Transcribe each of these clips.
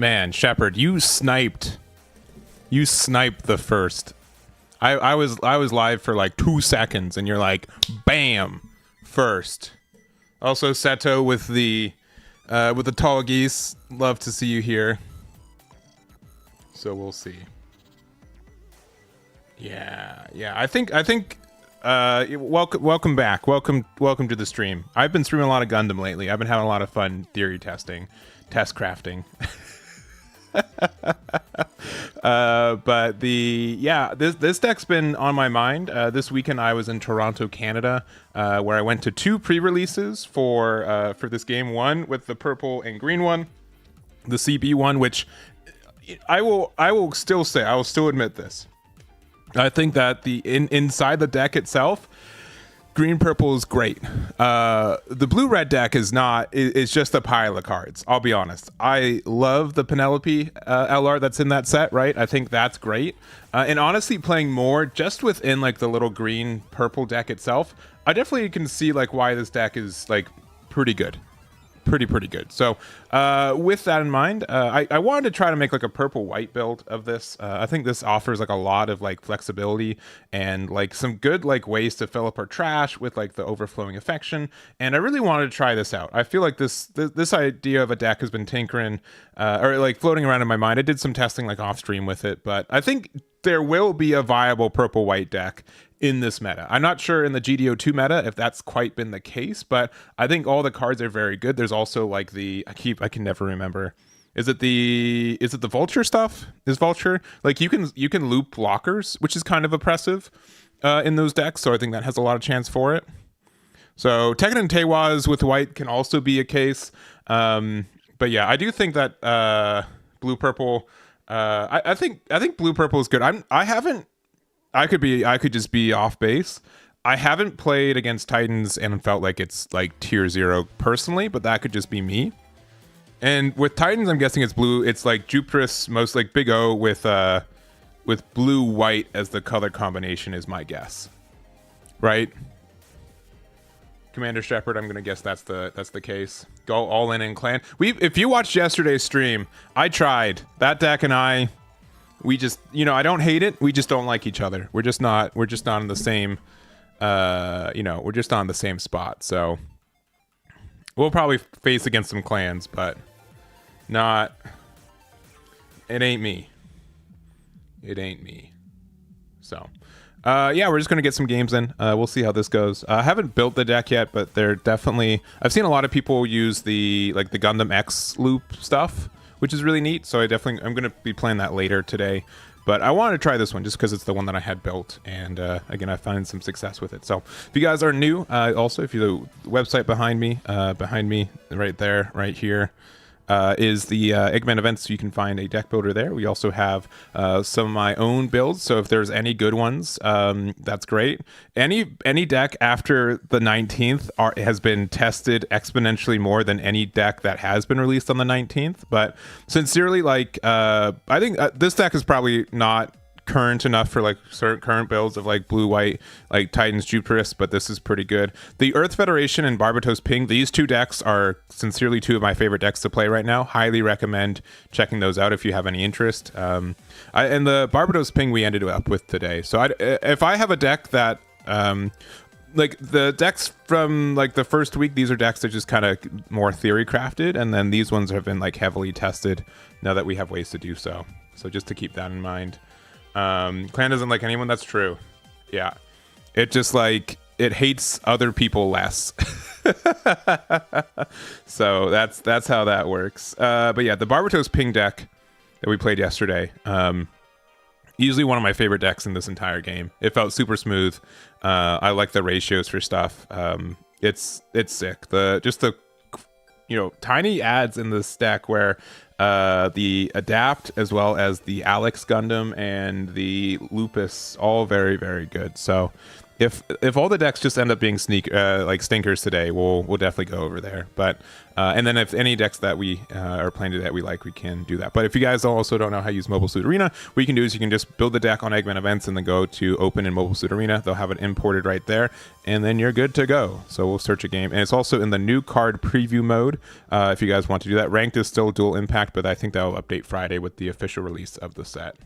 Man, Shepard, you sniped the first. I was live for like 2 seconds, and you're like, bam, first. Also, Seto with the tall geese. Love to see you here. So we'll see. Yeah. I think. Welcome back. Welcome to the stream. I've been streaming a lot of Gundam lately. I've been having a lot of fun theory testing, test crafting. But this deck's been on my mind. This weekend I was in Toronto, Canada, where I went to 2 pre-releases for this game. One with the purple and green one, the CB one, which I will still admit this. I think that the inside the deck itself, green purple is great. The blue red deck is not. It's just a pile of cards. I'll be honest. I love the Penelope LR that's in that set. Right. I think that's great. And honestly, playing more just within like the little green purple deck itself, I definitely can see like why this deck is like pretty good. Pretty good. So with that in mind, I wanted to try to make like a purple white build of this. I think this offers like a lot of like flexibility and like some good like ways to fill up our trash with like the overflowing affection. And I really wanted to try this out. I feel like this idea of a deck has been tinkering or like floating around in my mind. I did some testing like off stream with it, but I think there will be a viable purple white deck in this meta. I'm not sure in the GD02 meta if that's quite been the case, but I think all the cards are very good. There's also like I can never remember. Is it the vulture stuff? Is vulture like you can loop blockers, which is kind of oppressive in those decks, so I think that has a lot of chance for it. So Tekken and Teiwaz with white can also be a case. But yeah, I do think that blue purple I think blue purple is good. I could just be off base. I haven't played against Titans and felt like it's like tier 0 personally, but that could just be me. And with Titans, I'm guessing it's blue. It's like Jupiter's most like Big O with blue white as the color combination is my guess. Right? Commander Shepard, I'm gonna guess that's the case. Go all in clan. If you watched yesterday's stream, I tried. That deck and we just, I don't hate it. We just don't like each other. We're just not in the same, we're just on the same spot. So we'll probably face against some clans, but it ain't me. So, we're just going to get some games in. We'll see how this goes. I haven't built the deck yet, but I've seen a lot of people use the Gundam X loop stuff, which is really neat. So I'm going to be playing that later today. But I wanted to try this one just because it's the one that I had built. And again, I found some success with it. So if you guys are new, also, if you the website behind me, right there, right here, is the Eggman events. You can find a deck builder there. We also have some of my own builds. So if there's any good ones, that's great. Any deck after the 19th has been tested exponentially more than any deck that has been released on the 19th. But sincerely, I think this deck is probably not current enough for like certain current builds of like blue white like Titans Jupiterus, but this is pretty good. The Earth Federation and Barbatos Ping, these 2 decks are sincerely 2 of my favorite decks to play right now. Highly recommend checking those out if you have any interest. And the Barbatos Ping we ended up with today. So if I have a deck that like the decks from like the first week, these are decks that just kind of more theory crafted, and then these ones have been like heavily tested now that we have ways to do so. So just to keep that in mind. Clan doesn't like anyone. That's true. Yeah, it just like it hates other people less. So that's how that works. But yeah, the Barbatos Ping deck that we played yesterday, easily one of my favorite decks in this entire game. It felt super smooth. I like the ratios for stuff. It's sick. The tiny adds in this deck where the Adapt as well as the Alex Gundam and the Lupus, all very, very good. So if all the decks just end up being like stinkers today, we'll definitely go over there. But and then if any decks that we are playing today that we like, we can do that. But if you guys also don't know how to use Mobile Suit Arena, what you can do is you can just build the deck on Eggman Events and then go to Open in Mobile Suit Arena. They'll have it imported right there, and then you're good to go. So we'll search a game, and it's also in the new card preview mode. If you guys want to do that, ranked is still dual impact, but I think that will update Friday with the official release of the set.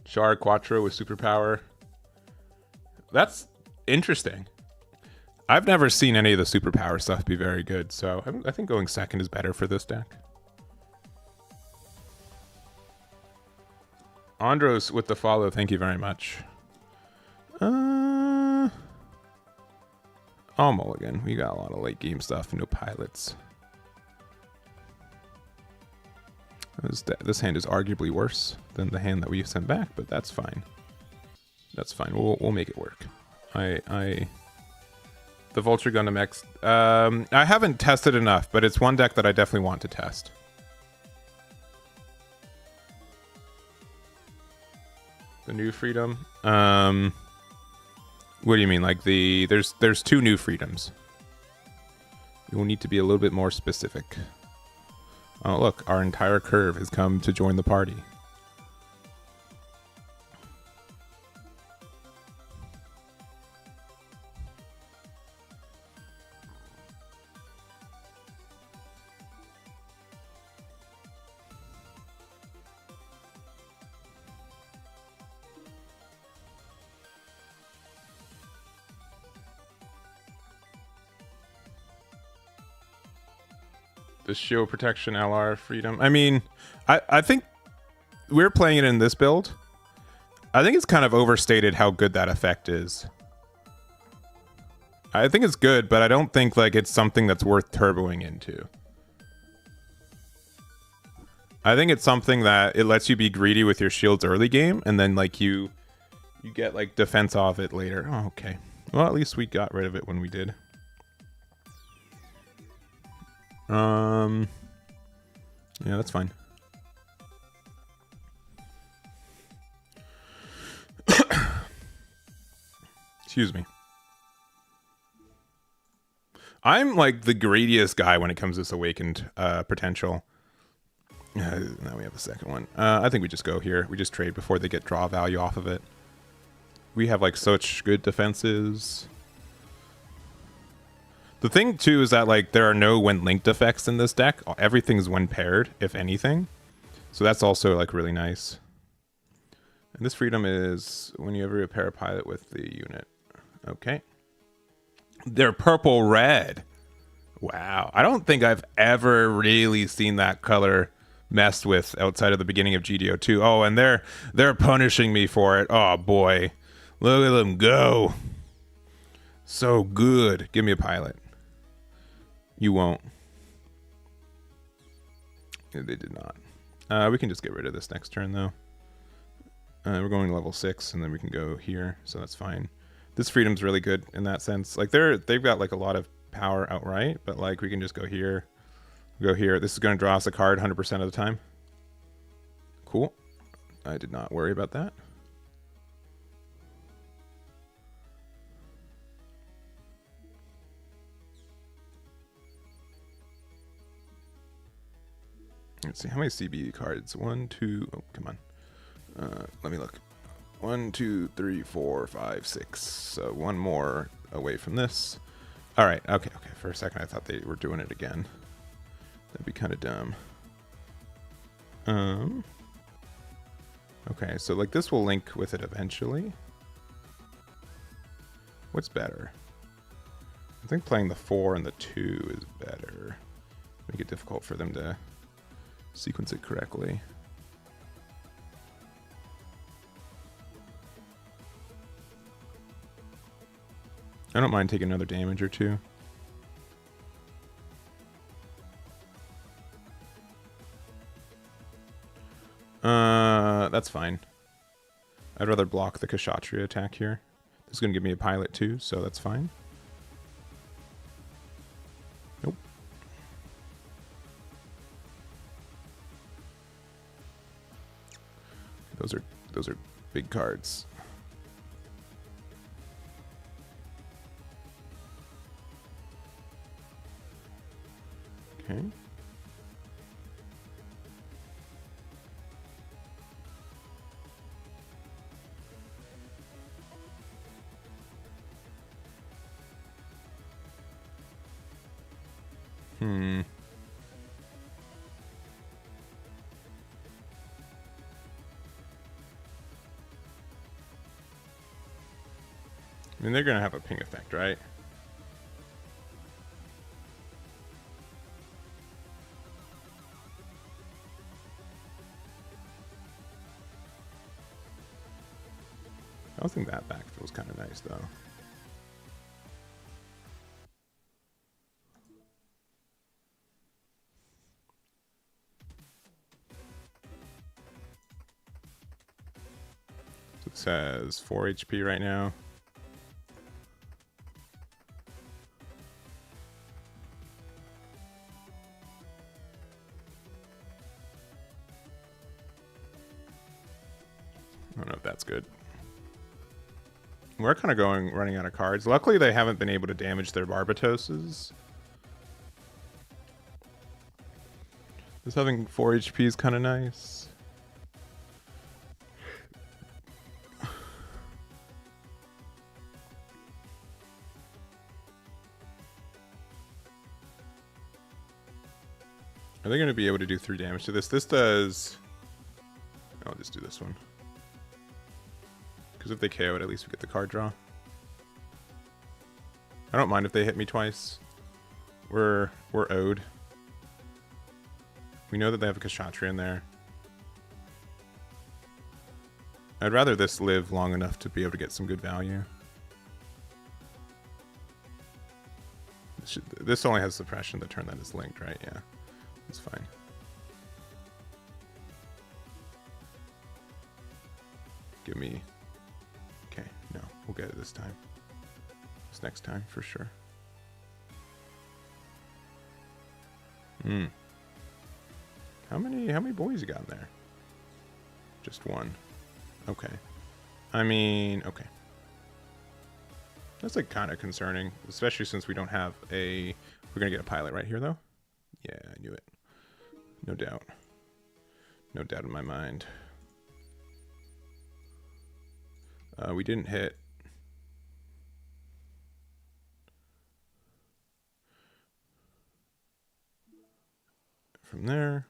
Char Quattro with superpower. That's interesting. I've never seen any of the superpower stuff be very good, so I think going second is better for this deck. Andros with the follow, thank you very much. I'll mulligan. We got a lot of late game stuff, no pilots. This hand is arguably worse than the hand that we sent back, but that's fine. That's fine. We'll make it work. The Vulture Gundam X. I haven't tested enough, but it's one deck that I definitely want to test. The new freedom. What do you mean? Like there's two new freedoms. You will need to be a little bit more specific. Oh look, our entire curve has come to join the party. The shield protection LR freedom. I mean, I think we're playing it in this build. I think it's kind of overstated how good that effect is. I think it's good, but I don't think like it's something that's worth turboing into. I think it's something that it lets you be greedy with your shields early game, and then like you get like defense off it later. Oh, okay. Well, at least we got rid of it when we did. Yeah, that's fine. Excuse me. I'm like the greediest guy when it comes to this awakened potential. Now we have the second one. I think we just go here. We just trade before they get draw value off of it. We have like such good defenses. The thing too is that like there are no when linked effects in this deck. Everything's when paired, if anything. So that's also like really nice. And this freedom is whenever you pair a pilot with the unit. Okay. They're purple red. Wow. I don't think I've ever really seen that color messed with outside of the beginning of GD02. Oh, and they're punishing me for it. Oh boy. Look at them go. So good. Give me a pilot. You won't. Yeah, they did not. We can just get rid of this next turn though. We're going to level 6 and then we can go here, so that's fine. This freedom's really good in that sense. Like they've got like a lot of power outright, but like we can just go here. Go here. This is going to draw us a card 100% of the time. Cool. I did not worry about that. Let's see, how many CB cards? 1, 2, oh, come on. Let me look. 1, 2, 3, 4, 5, 6. So one more away from this. All right, okay. For a second, I thought they were doing it again. That'd be kind of dumb. Okay, so like this will link with it eventually. What's better? I think playing the 4 and the 2 is better. Make it difficult for them to sequence it correctly. I don't mind taking another damage or two. That's fine. I'd rather block the Kshatriya attack here. This is going to give me a pilot too, so that's fine. Nope. Those are big cards. Okay. I mean, they're gonna have a ping effect, right? I don't think that back feels kind of nice, though. So it says 4 HP right now. I don't know if that's good. We're kind of running out of cards. Luckily, they haven't been able to damage their Barbatoses. Just having 4 HP is kind of nice. Are they going to be able to do 3 damage to this? This does... I'll just do this one. Because if they KO it, at least we get the card draw. I don't mind if they hit me twice. We're owed. We know that they have a Kshatriya in there. I'd rather this live long enough to be able to get some good value. This only has suppression. The turn that is linked, right? Yeah, that's fine. Give me... Okay, no, we'll get it this time. This next time, for sure. How many boys you got in there? Just one. Okay. I mean, okay. That's like kind of concerning, especially since we don't have a... We're gonna get a pilot right here, though. Yeah, I knew it. No doubt. No doubt in my mind. We didn't hit. From there.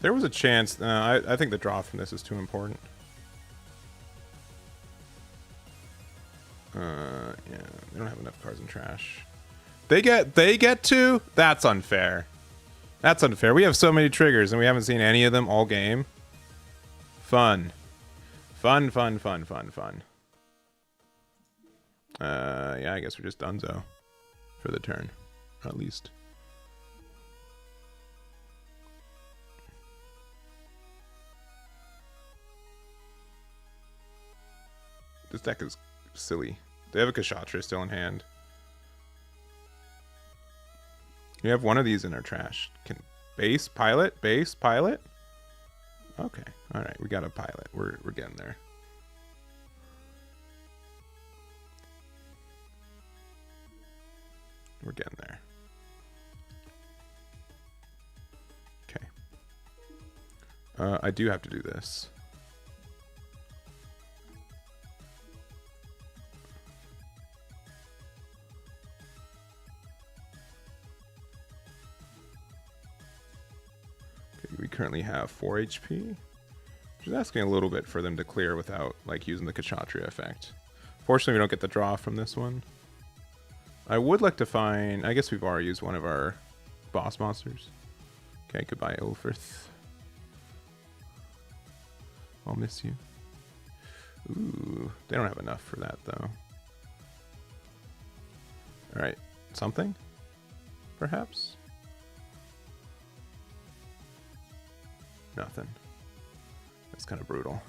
There was a chance. I think the draw from this is too important. Yeah, they don't have enough cards in trash. They get 2? That's unfair. That's unfair. We have so many triggers and we haven't seen any of them all game. Fun. Fun. Yeah, I guess we're just donezo for the turn, at least. This deck is silly. They have a Kshatriya still in hand. We have one of these in our trash. Can base pilot? Okay. All right, we got a pilot. We're getting there. We're getting there. Okay. I do have to do this. We currently have 4 HP. Just asking a little bit for them to clear without like using the Kshatriya effect. Fortunately, we don't get the draw from this one. I would like to find... I guess we've already used one of our boss monsters. Okay, goodbye, Ilfrith. I'll miss you. Ooh, they don't have enough for that, though. Alright, something? Perhaps? Nothing. That's kind of brutal.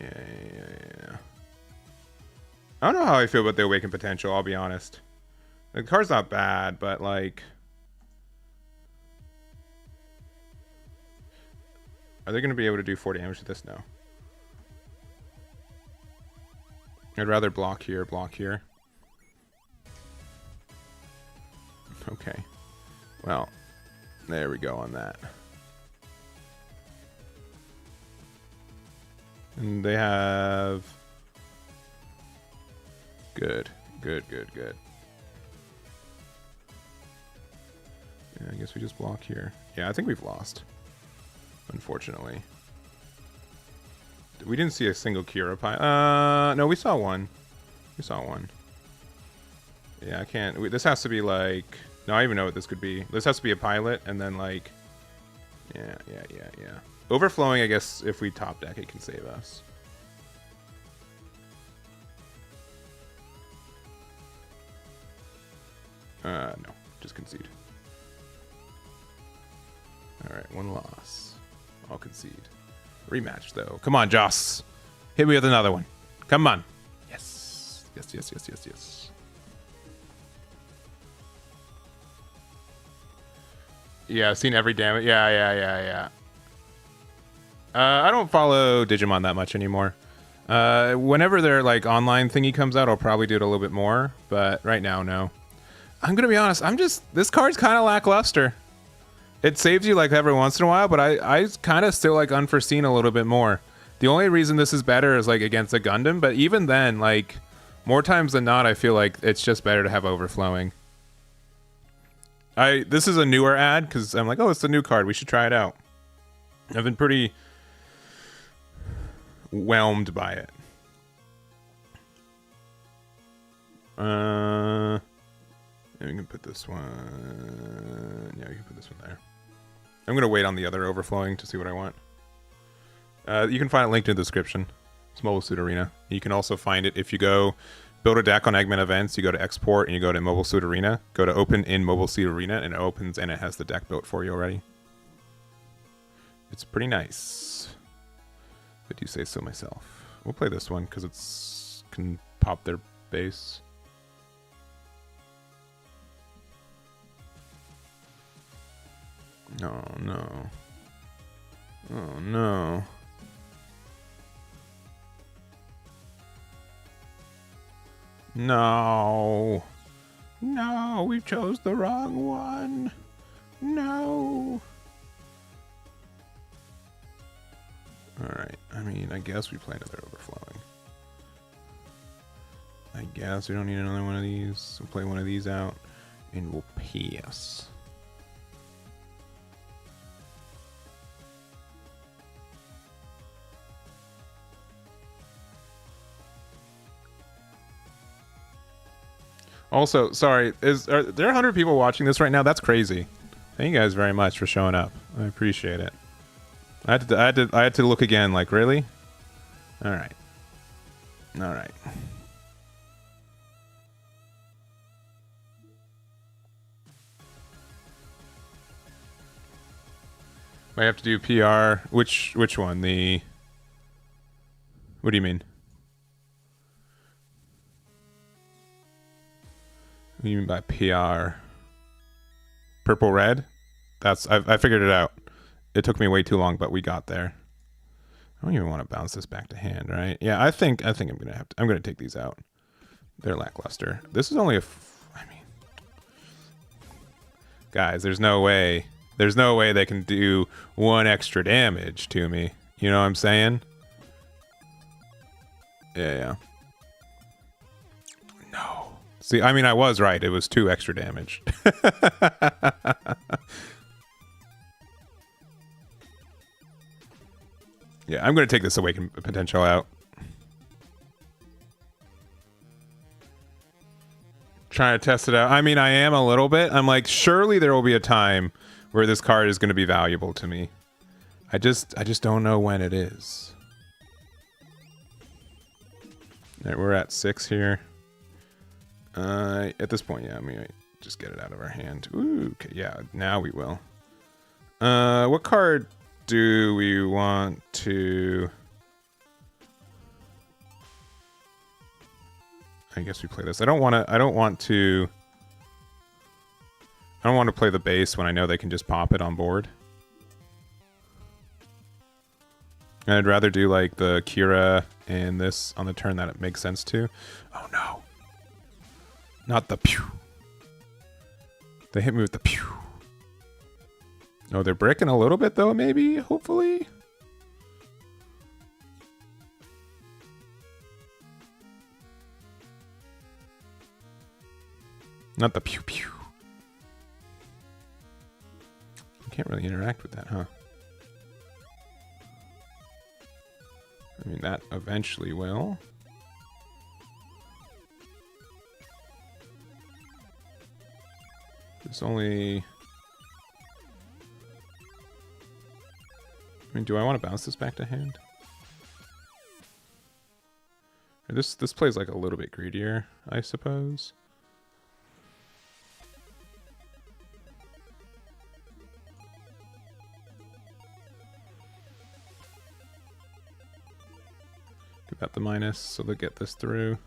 Yeah. I don't know how I feel about the Awakened Potential, I'll be honest. The card's not bad, but like... Are they going to be able to do 4 damage to this? No. I'd rather block here, block here. Okay. Well, there we go on that. And they have... Good. Good. Yeah, I guess we just block here. Yeah, I think we've lost. Unfortunately. We didn't see a single Kira pilot. No, we saw one. Yeah, I can't. This has to be like... No, I don't even know what this could be. This has to be a pilot, and then like... Yeah. Overflowing, I guess, if we top deck, it can save us. No, just concede. Alright, one loss. I'll concede. Rematch, though. Come on, Joss. Hit me with another one. Come on. Yes. Yeah, I've seen every damage. Yeah. I don't follow Digimon that much anymore. Whenever their like online thingy comes out, I'll probably do it a little bit more. But right now, no. I'm gonna be honest. This card's kind of lackluster. It saves you like every once in a while, but I kind of still like Unforeseen a little bit more. The only reason this is better is like against a Gundam, but even then, like more times than not, I feel like it's just better to have Overflowing. This is a newer ad because I'm like, oh, it's a new card. We should try it out. I've been pretty whelmed by it. And we can put this one. Yeah, we can put this one there. I'm gonna wait on the other Overflowing to see what I want. You can find it linked in the description. It's Mobile Suit Arena. You can also find it if you go build a deck on Eggman Events. You go to Export and you go to Mobile Suit Arena. Go to Open in Mobile Suit Arena, and it opens and it has the deck built for you already. It's pretty nice. But you say so myself. We'll play this one because it's can pop their base. Oh no. Oh no. No. No, we chose the wrong one. No. Alright, I mean, I guess we play another Overflowing. I guess we don't need another one of these. We'll play one of these out, and we'll pass. Also, sorry, are there 100 people watching this right now? That's crazy. Thank you guys very much for showing up. I appreciate it. I had to look again. Like, really? All right. All right. I have to do PR. Which one? The. What do you mean? What do you mean by PR? Purple red? I figured it out. It took me way too long, but we got there. I don't even want to bounce this back to hand, right? Yeah, I think I'm gonna take these out. They're lackluster. This is only guys, there's no way they can do one extra damage to me. You know what I'm saying? Yeah. No. See, I mean, I was right. It was 2 extra damage. Yeah, I'm going to take this Awaken Potential out. Trying to test it out. I mean, I am a little bit. I'm like, surely there will be a time where this card is going to be valuable to me. I just don't know when it is. All right, we're at 6 here. At this point, yeah, I mean, just get it out of our hand. Ooh, okay, yeah, now we will. What card do we want to... I guess we play this. I don't want to play the base when I know they can just pop it on board. And I'd rather do like the Kira and this on the turn that it makes sense to. Oh no. Not the pew. They hit me with the pew. Oh, they're bricking a little bit though, maybe, hopefully. Not the pew pew. You can't really interact with that, huh? I mean, that eventually will. There's only... I mean, do I want to bounce this back to hand? Or this plays like a little bit greedier, I suppose. Give that the minus so they'll get this through.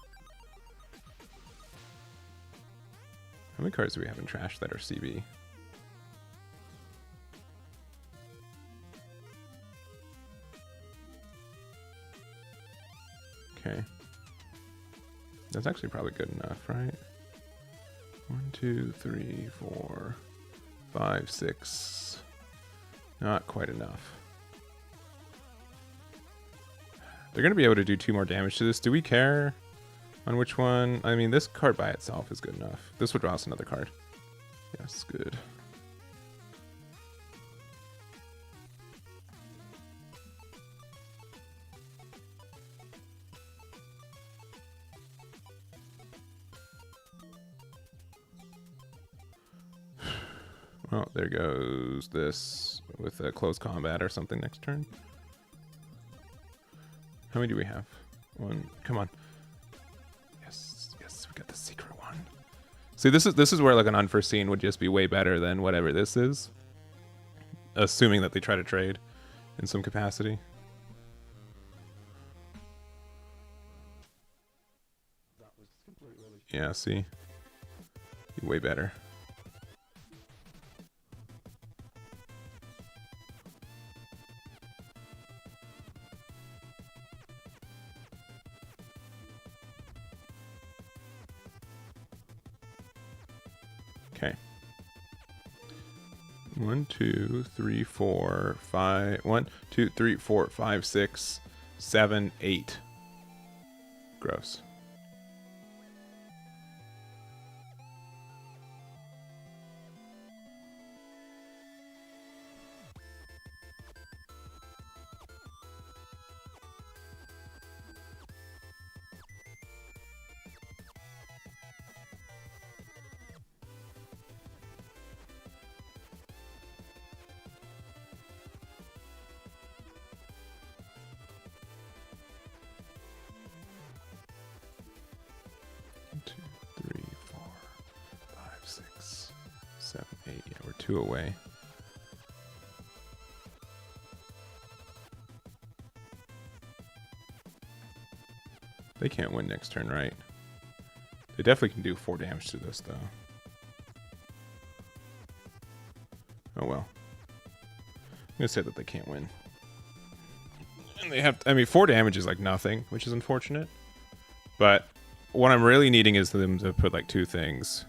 How many cards do we have in trash that are CB? Okay. That's actually probably good enough, right? 1, 2, 3, 4, 5, 6. Not quite enough. They're going to be able to do 2 more damage to this. Do we care on which one? I mean, this card by itself is good enough. This would draw us another card. Yes, good. Well, there goes this with a close combat or something next turn. How many do we have? 1. Come on. Yes, yes, we got the secret one. See, this is where like an unforeseen would just be way better than whatever this is. Assuming that they try to trade in some capacity. Yeah, see? Be way better. Okay. 1, 2, 3, 4, 5. 1, 2, 3, 4, 5, 6, 7, 8. Gross. Yeah, we're 2 away. They can't win next turn, right? They definitely can do 4 damage to this, though. Oh well. I'm gonna say that they can't win. And they have to, I mean, 4 damage is like nothing, which is unfortunate. But what I'm really needing is them to put like 2 things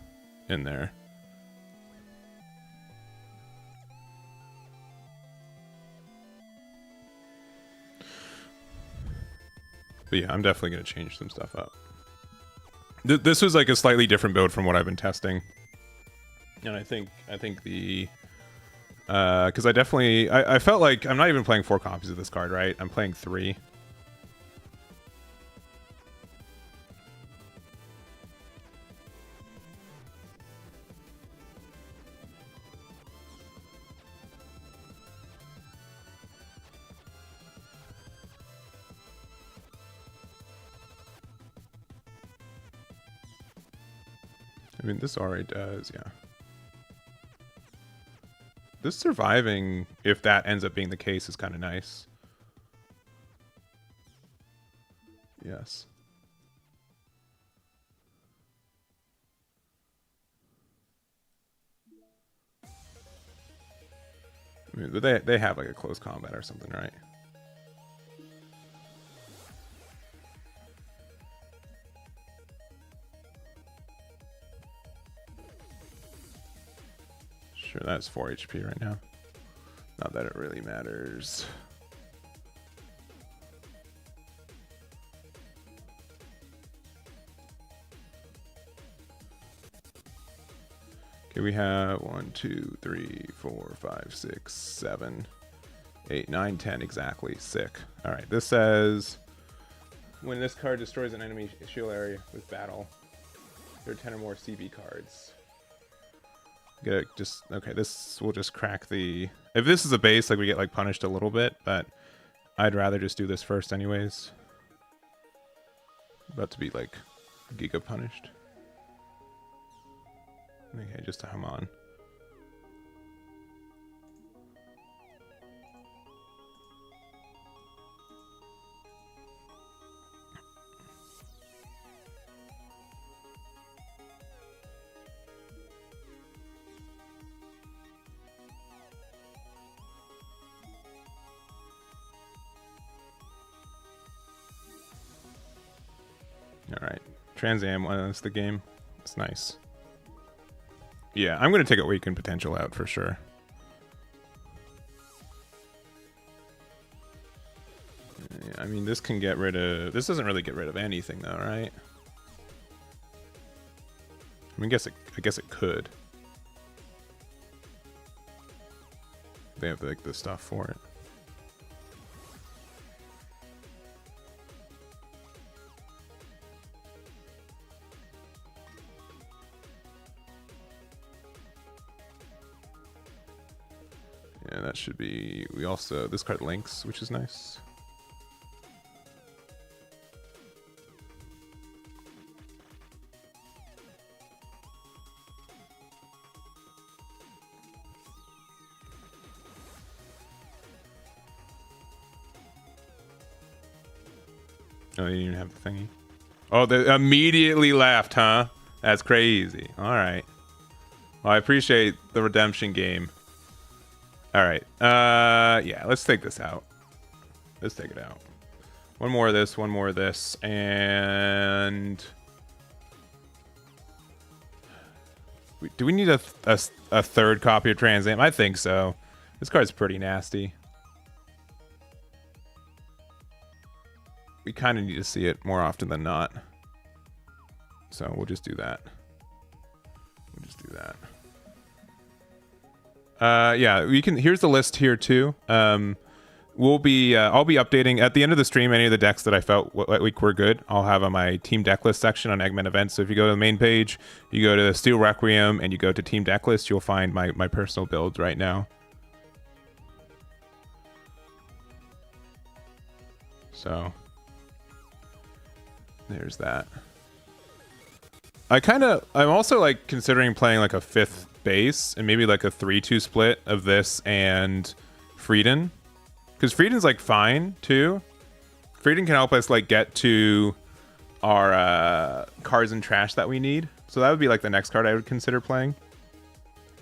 in there. But yeah, I'm definitely going to change some stuff up. This was like a slightly different build from what I've been testing. And I think the... Because I felt like I'm not even playing 4 copies of this card, right? I'm playing 3. I mean, this already does, yeah. This surviving, if that ends up being the case, is kind of nice. Yes. I mean, they have like a close combat or something, right? Sure, that's 4 HP right now. Not that it really matters. Okay, we have 1, 2, 3, 4, 5, 6, 7, 8, 9, 10 exactly. Sick. All right, this says when this card destroys an enemy shield area with battle, there are 10 or more CB cards. Okay, this will just crack the... If this is a base, like, we get like punished a little bit, but I'd rather just do this first anyways. About to be like giga punished. Okay, just to hum on. Alright. Trans Am, that's the game. It's nice. Yeah, I'm going to take Awakened Potential out for sure. Yeah, I mean, this can get rid of... This doesn't really get rid of anything, though, right? I mean, I guess it could. They have, like, the stuff for it. Yeah, that should be... We also... This card links, which is nice. Oh, you didn't even have the thingy. Oh, they immediately left, huh? That's crazy. All right. Well, I appreciate the redemption game. All right. Yeah, let's take this out. Let's take it out. One more of this, one more of this, and... Do we need a third copy of Trans Am? I think so. This card's pretty nasty. We kind of need to see it more often than not. So we'll just do that. We'll just do that. Yeah, we can. Here's the list here too. We'll be. I'll be updating at the end of the stream any of the decks that I felt like were good. I'll have on my team deck list section on Eggman Events. So if you go to the main page, you go to the Steel Requiem, and you go to team deck list, you'll find my personal builds right now. So there's that. I'm also like considering playing like a 5th base and maybe like a 3-2 split of this and Frieden, because Frieden's like fine too. Frieden can help us like get to our cards and trash that we need, so that would be like the next card I would consider playing.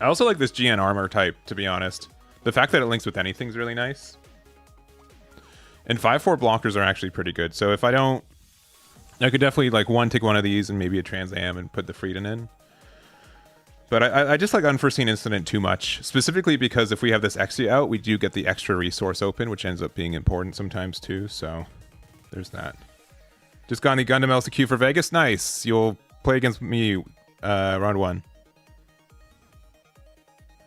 I also like this GN armor type, to be honest. The fact that it links with anything is really nice, and 5/4 blockers are actually pretty good. So if I don't, I could definitely like take one of these and maybe a Trans Am and put the Frieden in. But I just like Unforeseen Incident too much, specifically because if we have this Exia out, we do get the extra resource open, which ends up being important sometimes too. So there's that. Just got any Gundam LCQ for Vegas? Nice. You'll play against me round 1.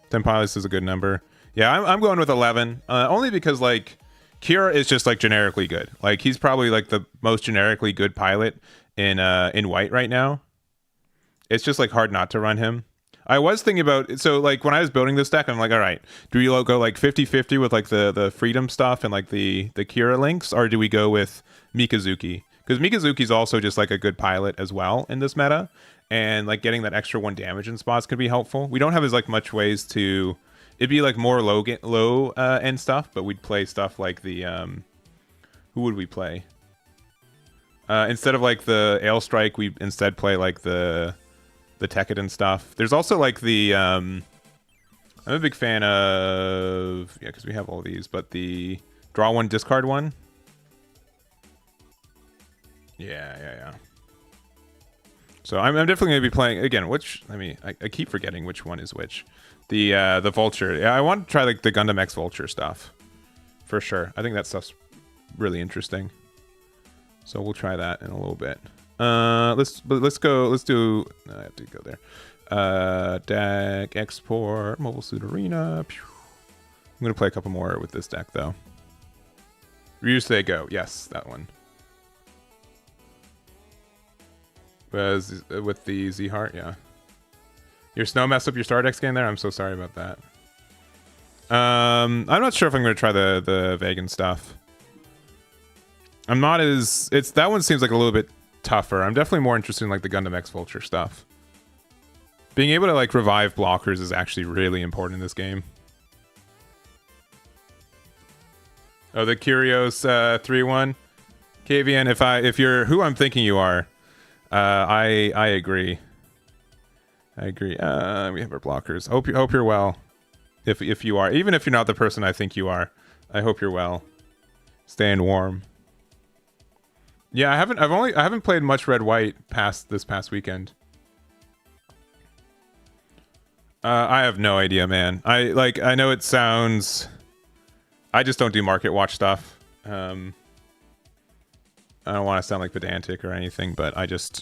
10 pilots is a good number. Yeah, I'm going with 11, only because like Kira is just like generically good. Like he's probably like the most generically good pilot in white right now. It's just like hard not to run him. I was thinking about, so like when I was building this deck, I'm like, all right, do we go like 50-50 with like the freedom stuff and like the Kira links, or do we go with Mikazuki? Because Mikazuki's also just like a good pilot as well in this meta, and like getting that extra 1 damage in spots can be helpful. We don't have as like much ways to, it'd be like more low end stuff, but we'd play stuff like the who would we play? Instead of like the Ale Strike, we instead play like the Tekkadan stuff. There's also like the I'm a big fan of, yeah, because we have all these, but the draw 1, discard 1. Yeah. So I'm definitely going to be playing again. I keep forgetting which one is which. The Vulture. Yeah, I want to try like the Gundam X Vulture stuff for sure. I think that stuff's really interesting. So we'll try that in a little bit. Let's go. Let's do. I have to go there. Deck export Mobile Suit Arena. Pew. I'm gonna play a couple more with this deck though. Ryusei Go. Yes, that one. With the Z Heart, yeah. Your snow messed up your Stardex game there? I'm so sorry about that. I'm not sure if I'm going to try the vegan stuff. I'm not as... that one seems like a little bit tougher. I'm definitely more interested in like the Gundam X Vulture stuff. Being able to like revive blockers is actually really important in this game. Oh, the Curios 3-1. KVN, if you're who I'm thinking you are, I agree. I agree. We have our blockers. Hope you're well. If you are, even if you're not the person I think you are, I hope you're well. Staying warm. Yeah, I haven't played much red white this past weekend. I have no idea, man. I know it sounds. I just don't do market watch stuff. I don't want to sound like pedantic or anything, but I don't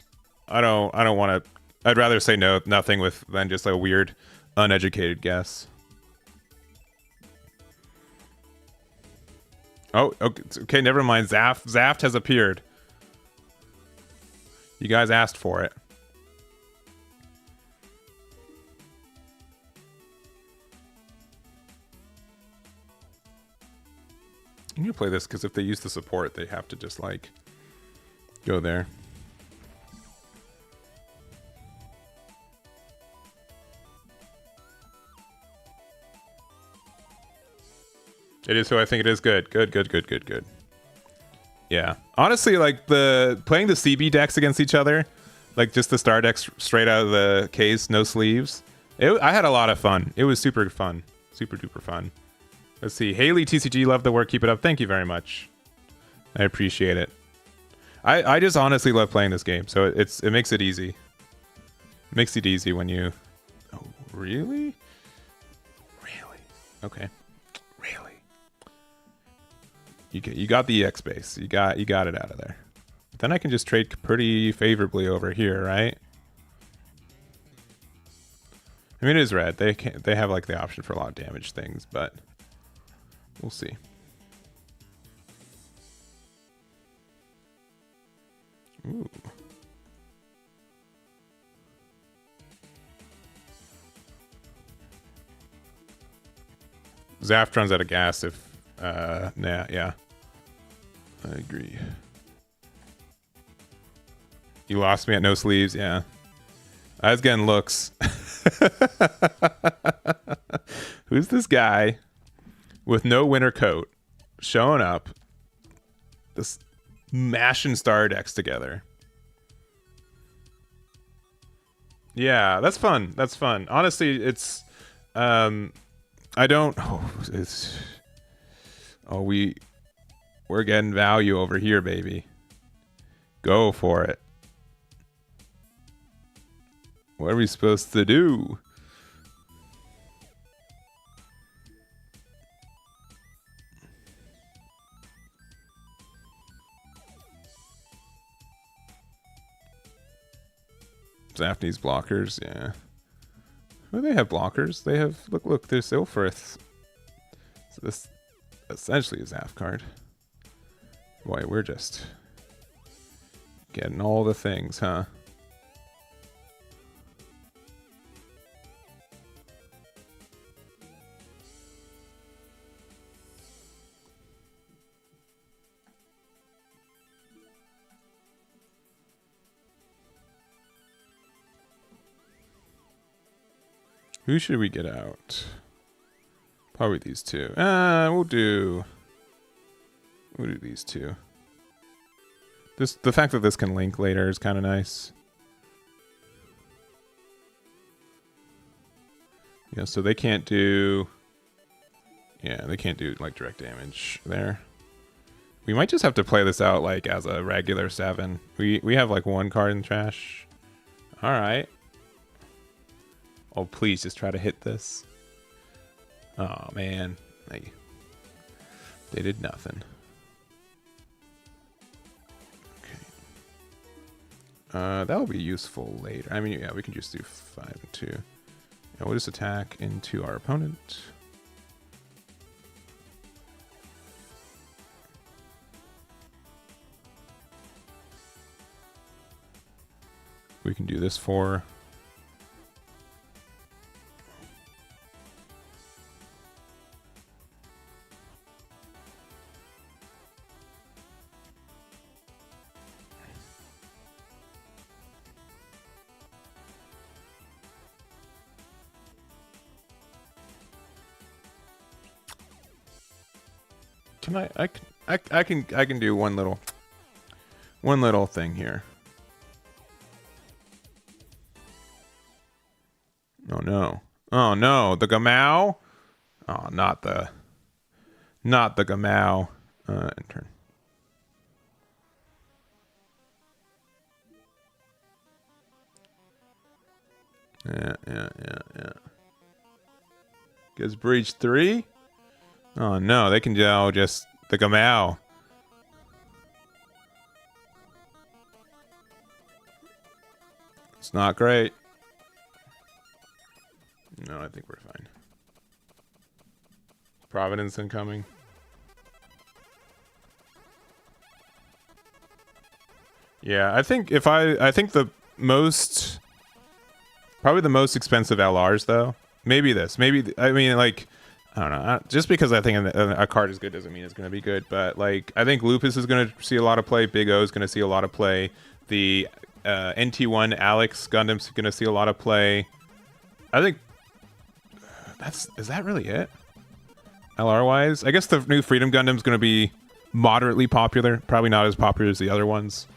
want to. I'd rather say nothing than just a weird, uneducated guess. Oh, okay, never mind. Zaft has appeared. You guys asked for it. I'm gonna play this because if they use the support, they have to just like go there. It is who I think it is. Good. Yeah. Honestly, like playing the CB decks against each other, like just the star decks straight out of the case, no sleeves. I had a lot of fun. It was super fun. Super duper fun. Let's see. Haley TCG, love the work. Keep it up. Thank you very much. I appreciate it. I just honestly love playing this game, so it makes it easy. It makes it easy when you... Oh, really? Really? Okay. Really? You got the EX base. You got it out of there. Then I can just trade pretty favorably over here, right? I mean, it is red. They have like the option for a lot of damage things, but we'll see. Ooh. Zaft runs out of gas if nah, yeah. I agree. You lost me at no sleeves, yeah. I was getting looks. Who's this guy with no winter coat showing up? This mashing star decks together. Yeah, that's fun. That's fun. Honestly, it's I don't we're getting value over here, baby. Go for it. What are we supposed to do? Zaft needs blockers, yeah. Well, they have blockers. They have look, there's Ilfrith. So this essentially is Zaft card. Boy, we're just getting all the things, huh? Who should we get out? Probably these two. We'll do these two. The fact that this can link later is kind of nice. Yeah, so they can't do... Yeah, they can't do like direct damage there. We might just have to play this out like as a regular 7. We have like one card in the trash. All right. Oh, please just try to hit this. Oh, man. They did nothing. Okay. That will be useful later. I mean, yeah, we can just do 5 and 2. And we'll just attack into our opponent. We can do this for... I can do one little thing here. Oh no. Oh no, the Gamau? Oh, not the Gamau. Turn. Yeah. Gives breach 3? Oh no, they can do just the Gamau. It's not great. No, I think we're fine. Providence incoming. Yeah, I think I think probably the most expensive LRs though. Maybe this. Maybe I mean like I don't know. Just because I think a card is good doesn't mean it's going to be good. But like I think Lupus is going to see a lot of play. Big O is going to see a lot of play. The NT1 Alex Gundam's going to see a lot of play. I think is that really it? LR wise, I guess the new Freedom Gundam's going to be moderately popular. Probably not as popular as the other ones.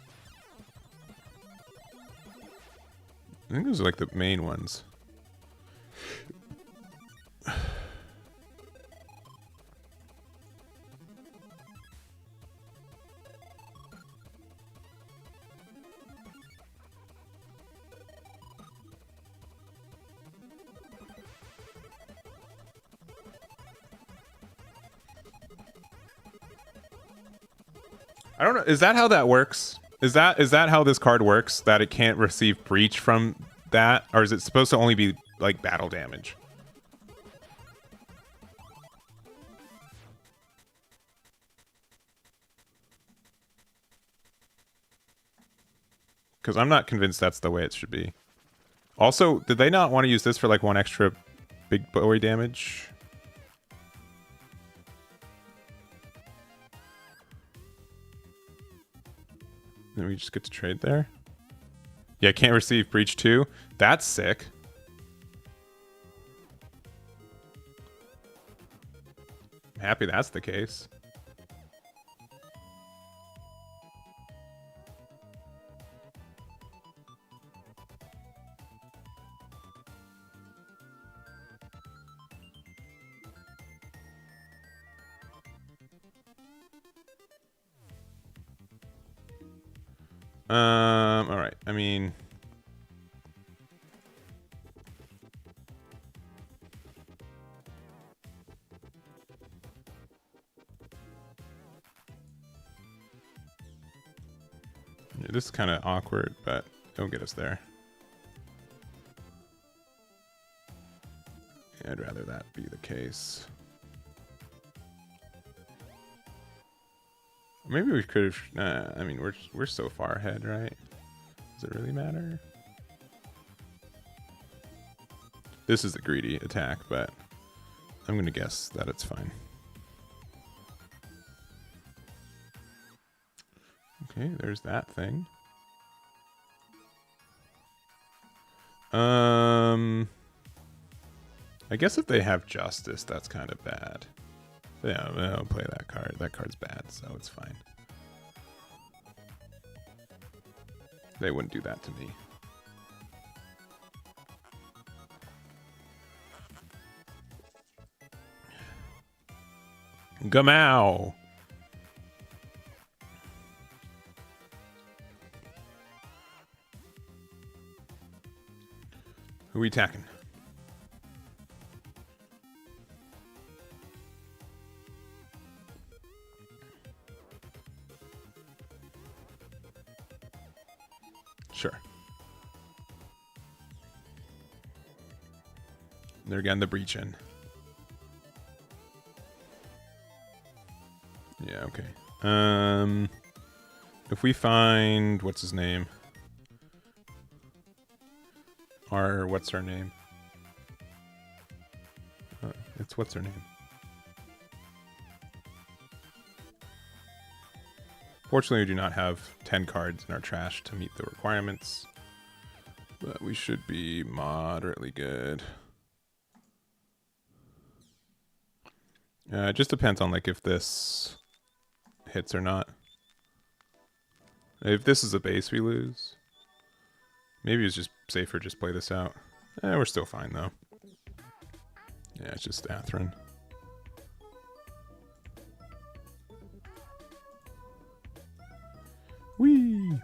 I think those are like the main ones. I don't know. Is that how that works? Is that how this card works? That it can't receive breach from that, or is it supposed to only be like battle damage? Because I'm not convinced that's the way it should be. Also, did they not want to use this for like one extra big boy damage? Then we just get to trade there. Yeah, can't receive breach 2. That's sick. I'm happy that's the case. All right. I mean, yeah, this is kind of awkward, but it'll get us there. Yeah, I'd rather that be the case. Maybe we could have. I mean, we're so far ahead, right? Does it really matter? This is the greedy attack, but I'm gonna guess that it's fine. Okay, there's that thing. I guess if they have justice, that's kind of bad. Yeah, I'll play that card. That card's bad, so it's fine. They wouldn't do that to me. Gamau! Who we attacking? Sure. They're getting the breach in. Yeah, okay. If we find what's his name? What's her name? It's what's her name? Fortunately, we do not have 10 cards in our trash to meet the requirements, but we should be moderately good. It just depends on like if this hits or not. If this is a base we lose, maybe it's just safer just play this out. We're still fine though. Yeah, it's just Atherin. Whee!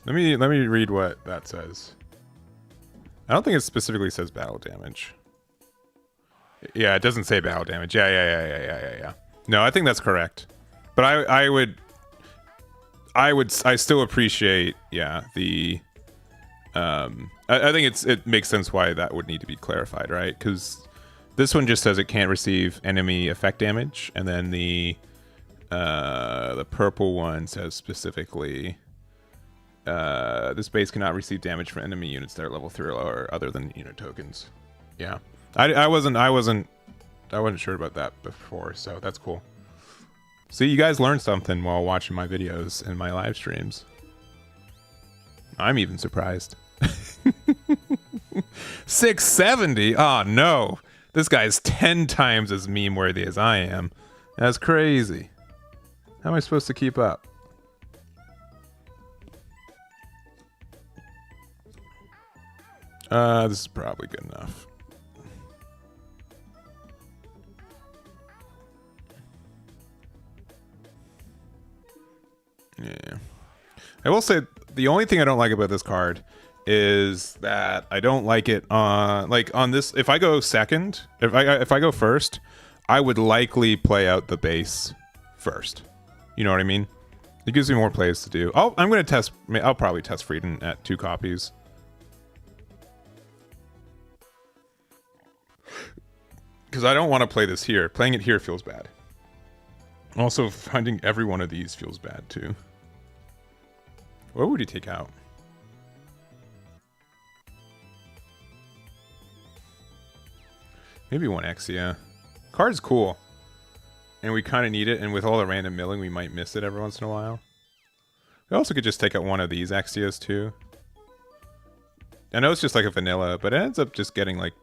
Let me read what that says. I don't think it specifically says battle damage. Yeah, it doesn't say battle damage. Yeah. No, I think that's correct. But I still appreciate, yeah, the I think it makes sense why that would need to be clarified, right? Because this one just says it can't receive enemy effect damage, and then the purple one says specifically this base cannot receive damage from enemy units that are level 3 or lower other than unit tokens. Yeah. I wasn't sure about that before, so that's cool. See, you guys learned something while watching my videos and my live streams. I'm even surprised. 670? Oh no. This guy's 10 times as meme worthy as I am. That's crazy. How am I supposed to keep up? This is probably good enough. Yeah. I will say the only thing I don't like about this card is that I don't like it like on this. If I go second, if I go first, I would likely play out the base first. You know what I mean? It gives me more plays to do. I'll probably test Frieden at 2 copies. Because I don't want to play this here. Playing it here feels bad. Also, finding every one of these feels bad too. What would he take out? Maybe 1 Exia. Card's cool. And we kind of need it, and with all the random milling, we might miss it every once in a while. We also could just take out one of these Exias too. I know it's just like a vanilla, but it ends up just getting like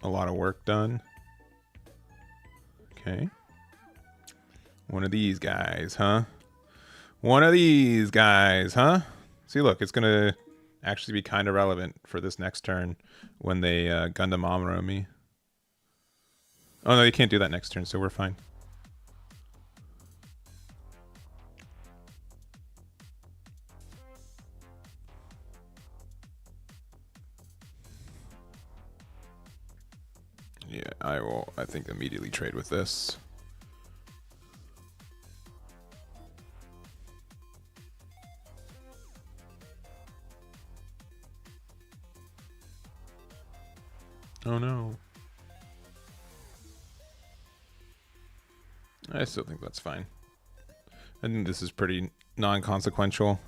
a lot of work done. Okay. One of these guys, huh? One of these guys, huh? See, look, it's gonna actually be kind of relevant for this next turn when they Gundam Amuro me. Oh no, you can't do that next turn, so we're fine. Yeah, I will, I think, immediately trade with this. Oh no. I still think that's fine. I think this is pretty non-consequential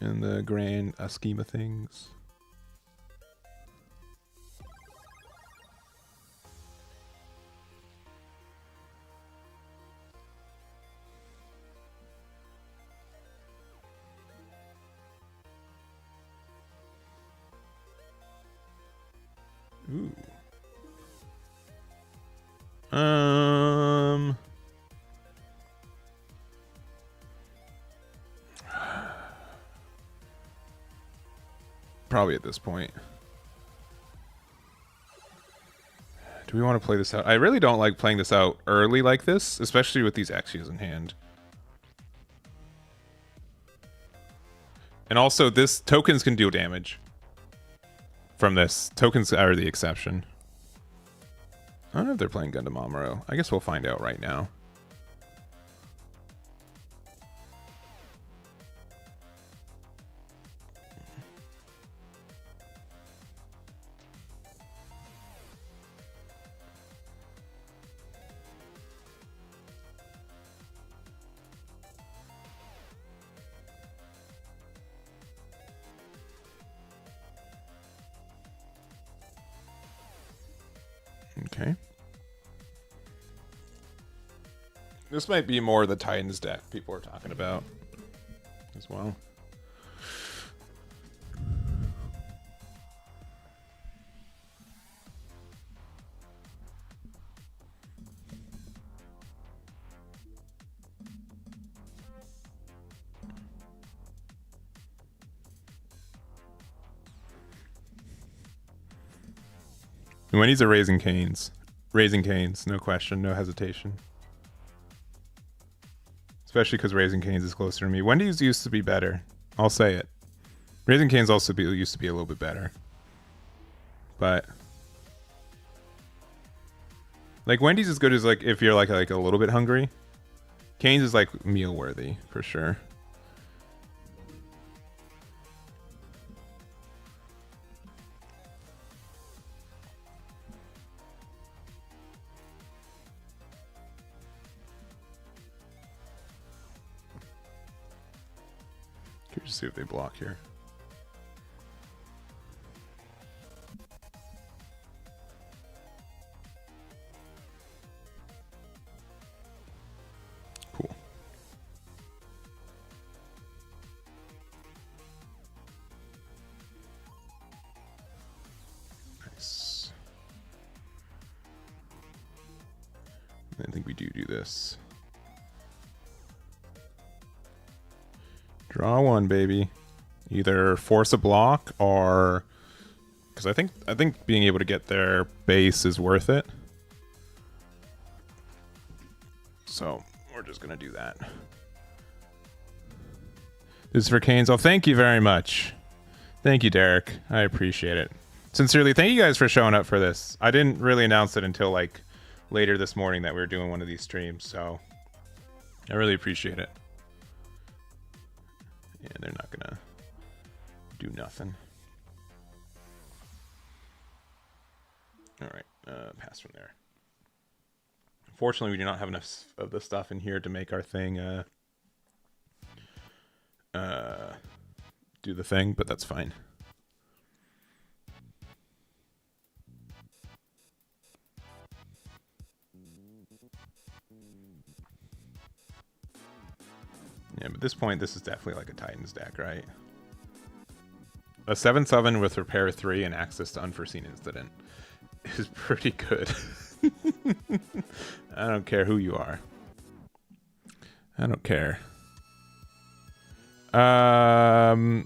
in the grand scheme of things. Ooh. Probably at this point. Do we want to play this out? I really don't like playing this out early like this, especially with these Axios in hand. And also, this tokens can deal damage from this. Tokens are the exception. I don't know if they're playing Gundam Amuro. I guess we'll find out right now. Okay. This might be more the Titans deck people are talking about as well. And when he's a Raising Canes, no question, no hesitation. Especially because Raising Canes is closer to me. Wendy's used to be better. I'll say it. Raising Canes also used to be a little bit better. But like Wendy's is good as like if you're like a little bit hungry. Canes is like meal worthy for sure. Curious to see if they block here. Cool. Nice. I think we do this. Draw one, baby. Either force a block or, because I think being able to get their base is worth it. So we're just gonna do that. This is for Canes. Oh, thank you very much. Thank you, Derek. I appreciate it. Sincerely, thank you guys for showing up for this. I didn't really announce it until like later this morning that we were doing one of these streams, so I really appreciate it. Yeah, they're not gonna do nothing. All right, pass from there. Unfortunately, we do not have enough of the stuff in here to make our thing do the thing, but that's fine. Yeah, but at this point, this is definitely like a Titans deck, right? A 7/7 with repair 3 and access to unforeseen incident is pretty good. I don't care who you are. I don't care. Yeah,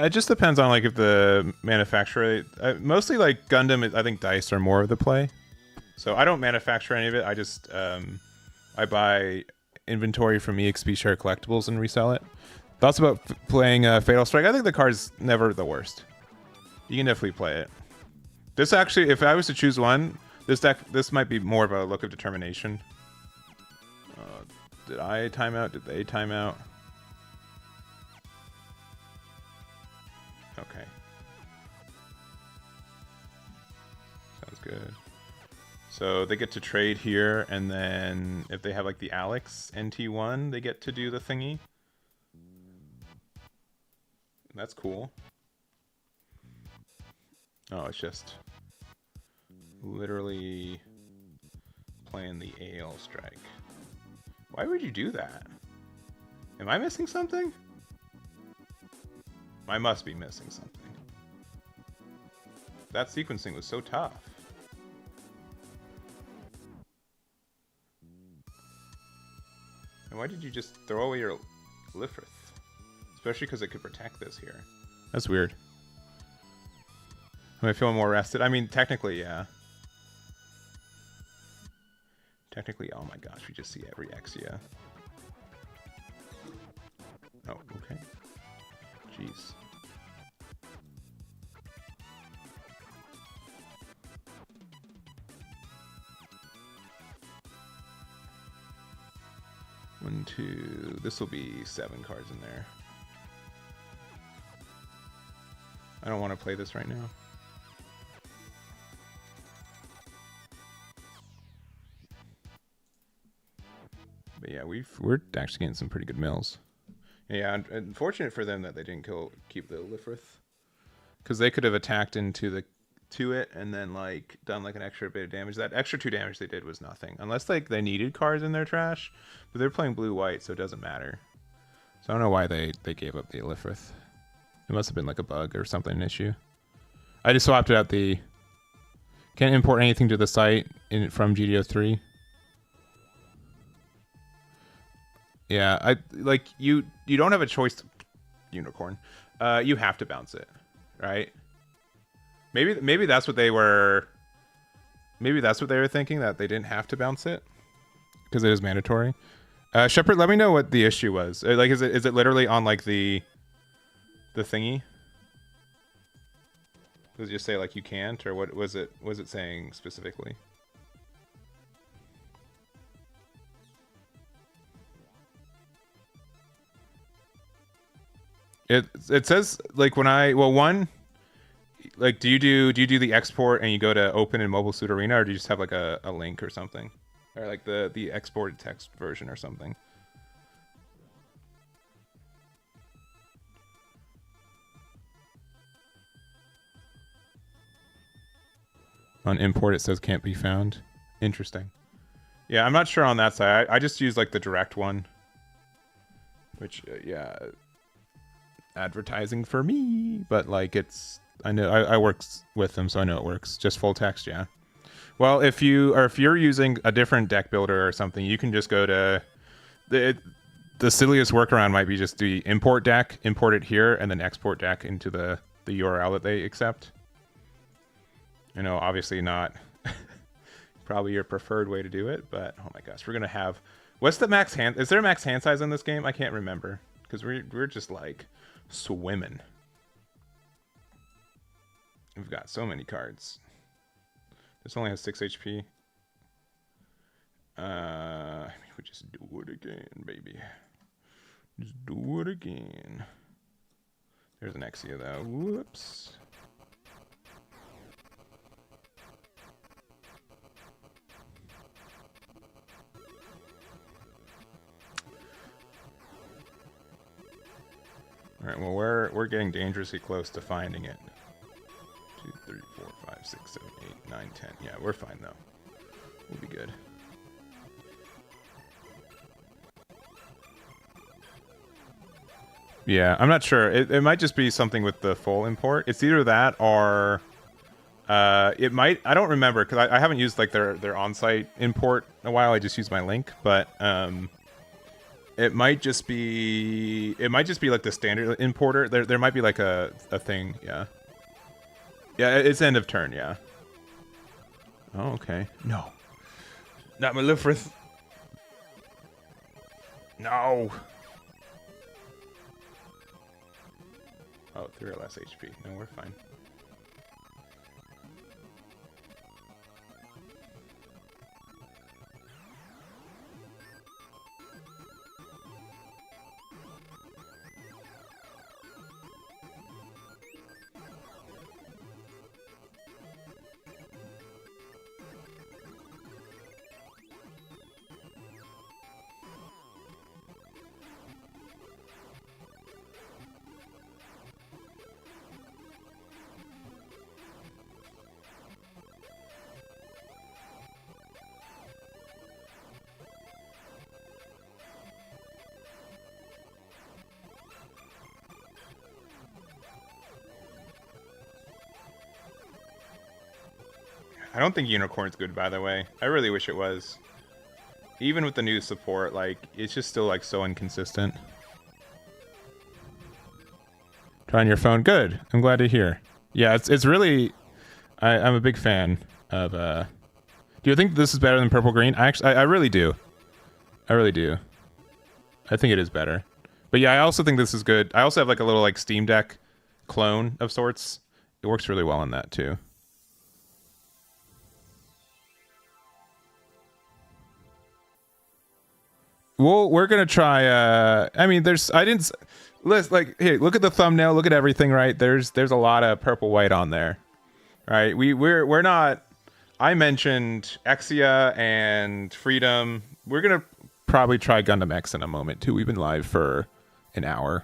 it just depends on like if the manufacturer. Mostly like Gundam, I think dice are more of the play. So I don't manufacture any of it. I just I buy inventory from EXP Share Collectibles and resell it. Thoughts about playing Fatal Strike? I think the card's never the worst. You can definitely play it. This actually, if I was to choose one, this might be more of a look of determination. Did I time out? Did they time out? Okay. Sounds good. So they get to trade here, and then if they have like the Alex NT1, they get to do the thingy. That's cool. Oh, it's just literally playing the AL strike. Why would you do that? Am I missing something? I must be missing something. That sequencing was so tough. And why did you just throw away your Lifrith? Especially because it could protect this here. That's weird. Am I feeling more rested? I mean, technically, yeah. Technically, oh my gosh, we just see every Exia. Oh, okay. Jeez. One, two. This will be 7 cards in there. I don't want to play this right now. But yeah, we're actually getting some pretty good mills. Yeah, unfortunate for them that they didn't keep the Lifrith, because they could have attacked into it and then like done like an extra bit of damage. That extra 2 damage they did was nothing, unless like they needed cards in their trash. But they're playing blue-white, so it doesn't matter. So I don't know why they gave up the Lifrith. It must have been like a bug or something, an issue. I just swapped out the. Can't import anything to the site from GD03. Yeah, I like you don't have a choice, unicorn. You have to bounce it, right? Maybe that's what they were. Maybe that's what they were thinking, that they didn't have to bounce it because it was mandatory. Shepard, let me know what the issue was. Like, is it literally on like the thingy? Does it just say like you can't, or what was it saying specifically? It says like when one, like do you do the export and you go to open in Mobile Suit Arena, or do you just have like a link or something, or like the exported text version or something? On import it says can't be found. Interesting. Yeah, I'm not sure on that side. I just use like the direct one, which yeah, advertising for me, but like it's, I know I work with them, so I know it works. Just full text, yeah. Well, if you're using a different deck builder or something, you can just go to the silliest workaround might be just the import deck, import it here, and then export deck into the URL that they accept. You know, obviously not probably your preferred way to do it, but oh my gosh, we're gonna have, what's the max hand? Is there a max hand size in this game? I can't remember, because we're just like swimming. We've got so many cards. This only has 6 HP. We just do it again, baby. Just do it again. There's an Exia though. Whoops. All right, well we're getting dangerously close to finding it. 2, 3, 4, 5, 6, 7, 8, 9, 10. Yeah, we're fine though. We'll be good. Yeah, I'm not sure. It might just be something with the full import. It's either that or it might. I don't remember because I haven't used like their on-site import in a while. I just used my link, but it might just be like the standard importer. There might be like a thing. Yeah. Yeah, it's end of turn. Yeah. Oh, okay. No. Not Malifrith. No. Oh, 3 or less HP. No, we're fine. I don't think Unicorn's good, by the way. I really wish it was. Even with the new support, like, it's just still, like, so inconsistent. Trying your phone? Good. I'm glad to hear. Yeah, it's really... I'm a big fan of... Do you think this is better than Purple Green? I really do. I really do. I think it is better. But yeah, I also think this is good. I also have like a little like Steam Deck clone of sorts. It works really well on that too. Well, we're gonna try. I mean, there's. I didn't. Let's like here. Look at the thumbnail. Look at everything. Right there's a lot of purple white on there. Right. We're not. I mentioned Exia and Freedom. We're gonna probably try Gundam X in a moment too. We've been live for an hour,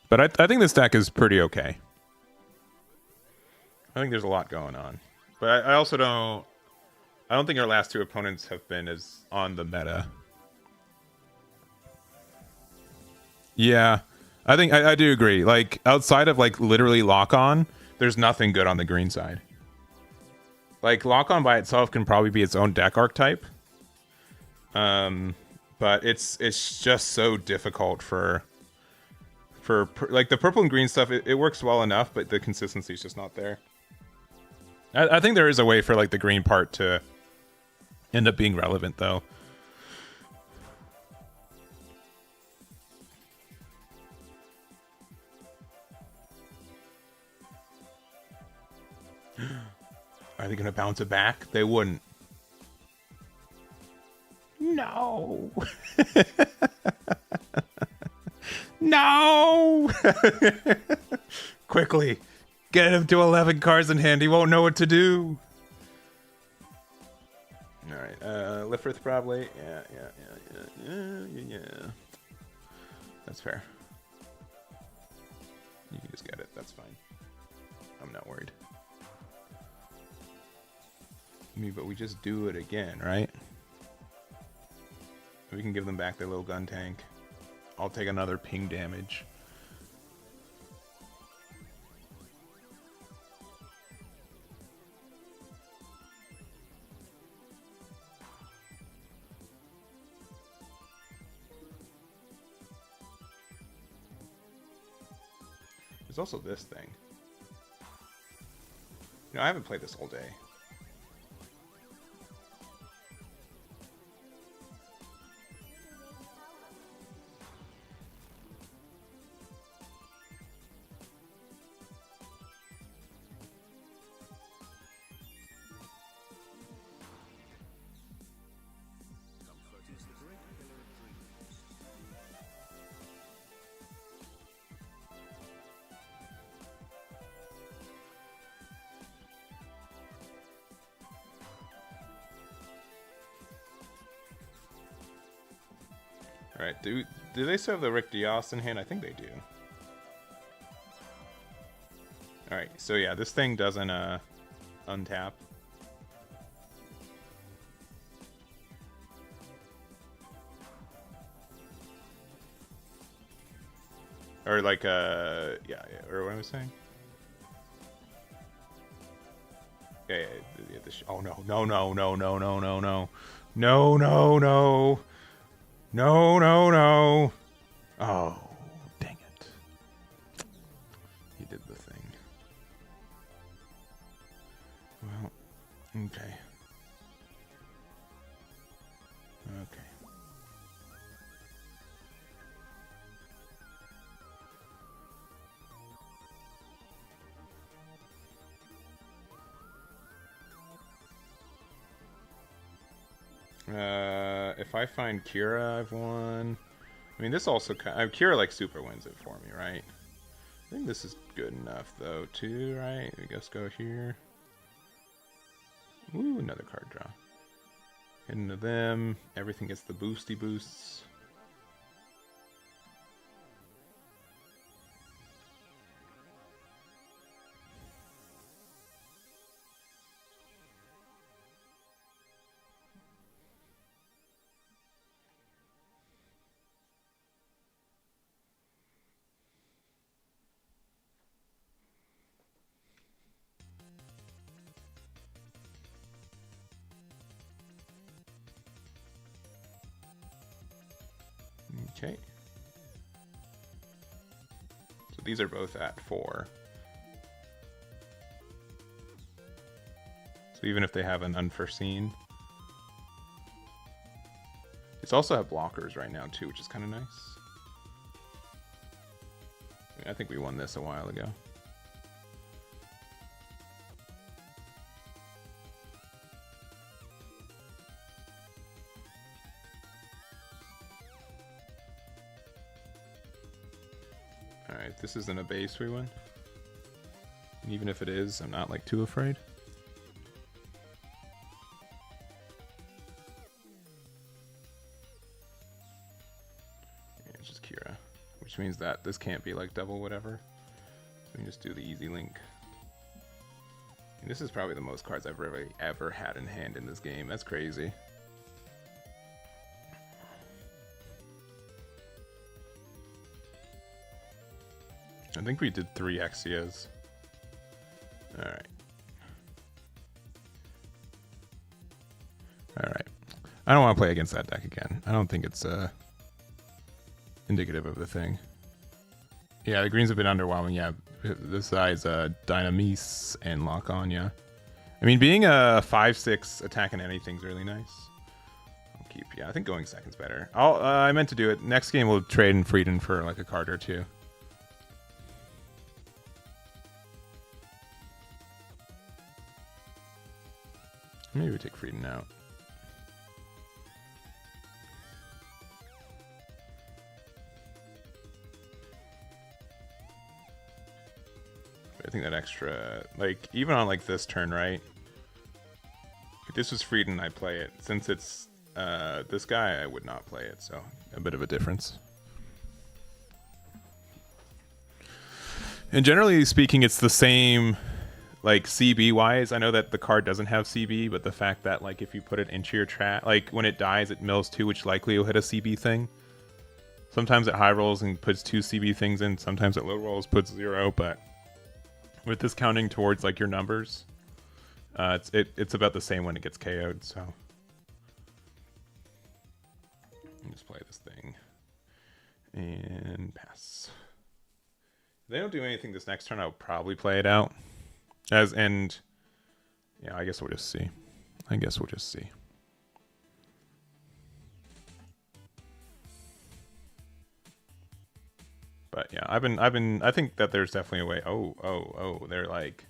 but I think this deck is pretty okay. I think there's a lot going on, but I also don't. I don't think our last two opponents have been as on the meta. Yeah, I think I do agree. Like outside of like literally lock on, there's nothing good on the green side. Like lock on by itself can probably be its own deck archetype, but it's just so difficult for like the purple and green stuff. It works well enough, but the consistency is just not there. I think there is a way for like the green part to end up being relevant though. Are they gonna bounce it back? They wouldn't. No. No. Quickly. Get him to 11 cards in hand. He won't know what to do. Alright. Lifrith probably. Yeah. That's fair. You can just get it. That's fine. I'm not worried. But we just do it again, right? We can give them back their little gun tank. I'll take another ping damage. There's also this thing. You know, I haven't played this all day. Alright, do they still have the Rick Dios in hand? I think they do. Alright, so yeah, this thing doesn't untap. Or like yeah, or what I was saying? Yeah, oh no. No. Oh, dang it. He did the thing. Well, okay. If I find Kira, I've won. I mean, this also Kira like super wins it for me, right? I think this is good enough though, too, right? We just go here. Ooh, another card draw. Hit into them. Everything gets the boosty boosts. Okay. So these are both at 4. So even if they have an unforeseen. These also have blockers right now too, which is kind of nice. I think we won this a while ago. Alright, this isn't a base we win. And even if it is, I'm not like too afraid. Yeah, it's just Kira. Which means that this can't be like double whatever. So we can just do the easy link. And this is probably the most cards I've really ever had in hand in this game. That's crazy. I think we did 3 Exias. Alright. Alright. I don't want to play against that deck again. I don't think it's indicative of the thing. Yeah, the greens have been underwhelming. Yeah, this size Dynamis and Lock On, yeah. I mean, being a 5/6 attacking anything's really nice. I'll keep, yeah, I think going second's better. I meant to do it. Next game we'll trade in Frieden for like a card or two. Maybe we take Frieden out. I think that extra, like, even on like this turn, right? If this was Frieden, I'd play it. Since it's this guy, I would not play it, so a bit of a difference. And generally speaking, it's the same, like, CB wise. I know that the card doesn't have CB, but the fact that, like, if you put it into your trap, like, when it dies, it mills 2, which likely will hit a CB thing. Sometimes it high rolls and puts 2 CB things in. Sometimes it low rolls, puts 0, but with this counting towards, like, your numbers, it's about the same when it gets KO'd, so. Just play this thing. And pass. If they don't do anything this next turn, I'll probably play it out. Yeah, I guess we'll just see. But yeah, I think that there's definitely a way. Oh, they're like,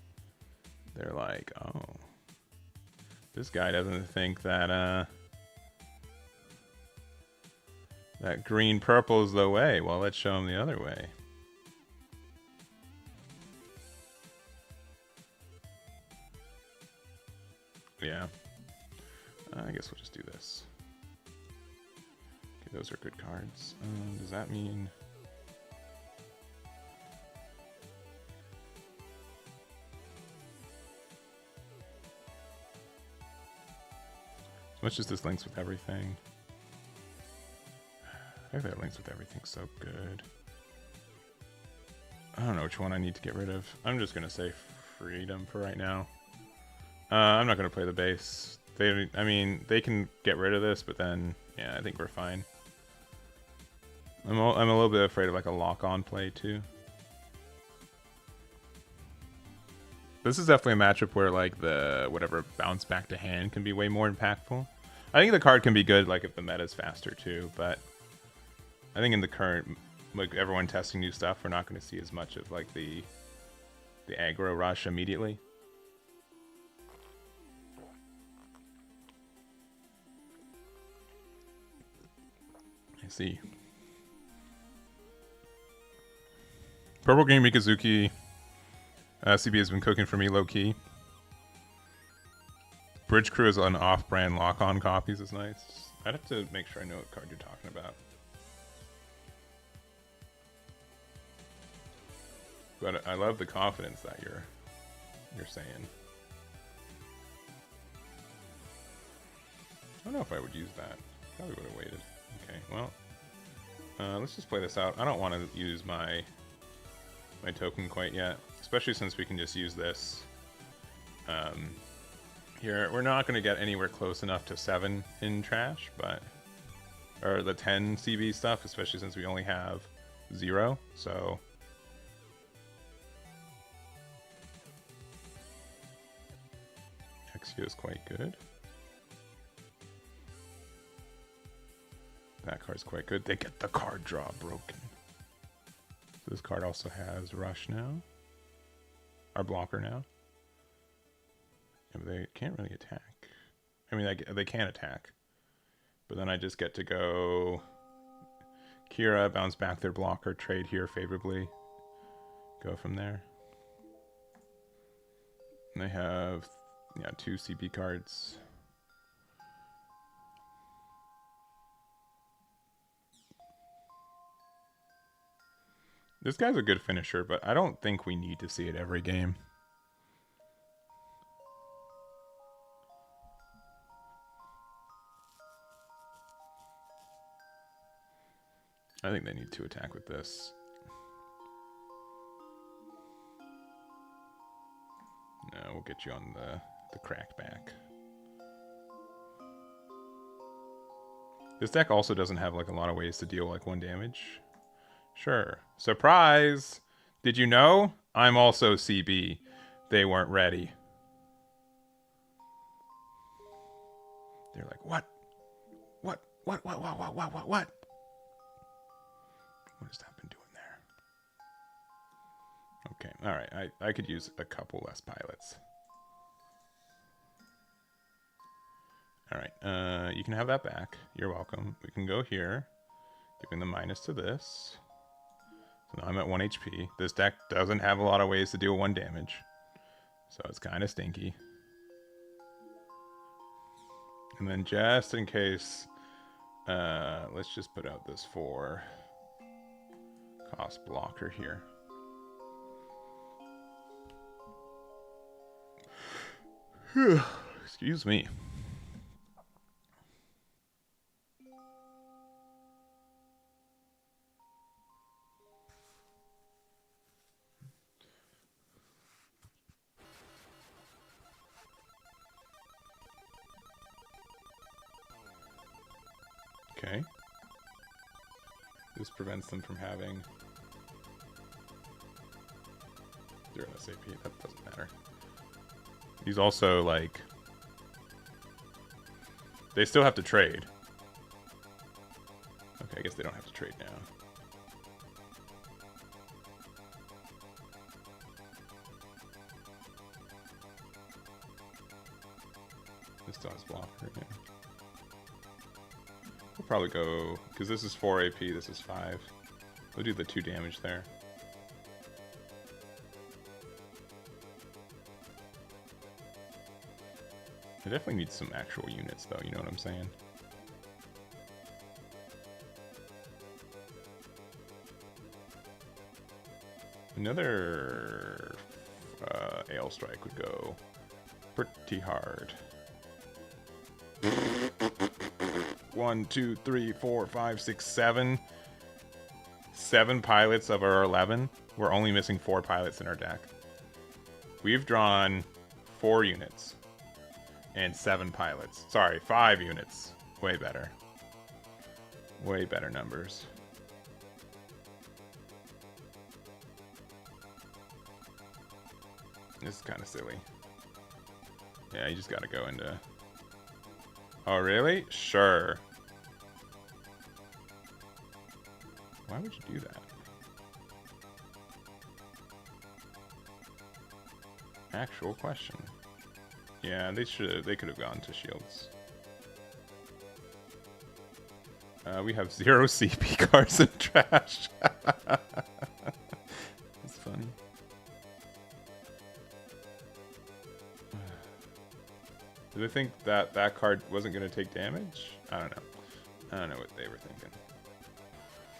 oh, this guy doesn't think that that green purple is the way. Well, let's show him the other way. Yeah. I guess we'll just do this. Okay, those are good cards. Does that mean... As much as this links with everything. I think that links with everything so good. I don't know which one I need to get rid of. I'm just going to say Freedom for right now. I'm not going to play the base. I mean, they can get rid of this, but then, yeah, I think we're fine. I'm a little bit afraid of like a lock-on play too. This is definitely a matchup where like the whatever bounce back to hand can be way more impactful. I think the card can be good like if the meta's faster too, but I think in the current, like everyone testing new stuff, we're not going to see as much of like the aggro rush immediately. I see. Purple Green Mikazuki. CB has been cooking for me low-key. Bridge Crew is on off-brand lock-on copies is nice. I'd have to make sure I know what card you're talking about. But I love the confidence that you're saying. I don't know if I would use that. Probably would have waited. Okay, well, let's just play this out. I don't want to use my token quite yet, especially since we can just use this. Here, we're not going to get anywhere close enough to 7 in trash, or the 10 CB stuff, especially since we only have 0, so. Exio is quite good. That card's quite good. They get the card draw broken. This card also has Rush now. Our blocker now. Yeah, but they can't really attack. I mean, they can attack. But then I just get to go Kira, bounce back their blocker, trade here favorably. Go from there. And they have, yeah, 2 CP cards. This guy's a good finisher, but I don't think we need to see it every game. I think they need to attack with this. No, we'll get you on the crackback. This deck also doesn't have like a lot of ways to deal like 1 damage. Sure. Surprise! Did you know? I'm also CB. They weren't ready. They're like, what? What? What? What? What? What? What? What? What? What has that been doing there? Okay. All right. I could use a couple less pilots. All right. You can have that back. You're welcome. We can go here, giving the minus to this. So now I'm at 1 HP. This deck doesn't have a lot of ways to deal 1 damage. So it's kind of stinky. And then just in case, let's just put out this 4 cost blocker here. Excuse me. Okay. This prevents them from having 0 SAP. That doesn't matter. He's also like, they still have to trade. Okay, I guess they don't have to trade now. This still has blocker again. We'll probably go, because this is 4 AP, this is 5. We'll do the 2 damage there. I definitely need some actual units though, you know what I'm saying? Another Ale Strike would go pretty hard. 1, 2, 3, 4, 5, 6, 7. 7 pilots of our 11. We're only missing 4 pilots in our deck. We've drawn 4 units and 7 pilots. Sorry, 5 units. Way better. Way better numbers. This is kind of silly. Yeah, you just gotta go into... Oh, really? Sure. Why would you do that? Actual question. Yeah, they could have gone to shields. We have 0 CP cards in trash. That's funny. Did they think that that card wasn't going to take damage? I don't know. I don't know what they were thinking.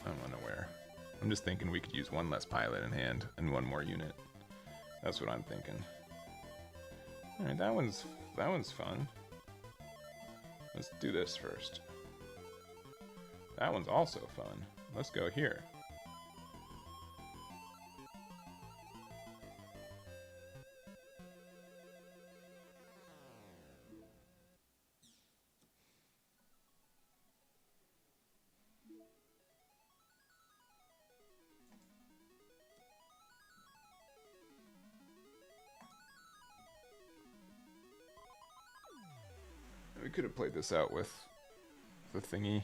I'm unaware. I'm just thinking we could use 1 less pilot in hand and 1 more unit. That's what I'm thinking. Alright, that one's fun. Let's do this first. That one's also fun. Let's go here. We could have played this out with the thingy.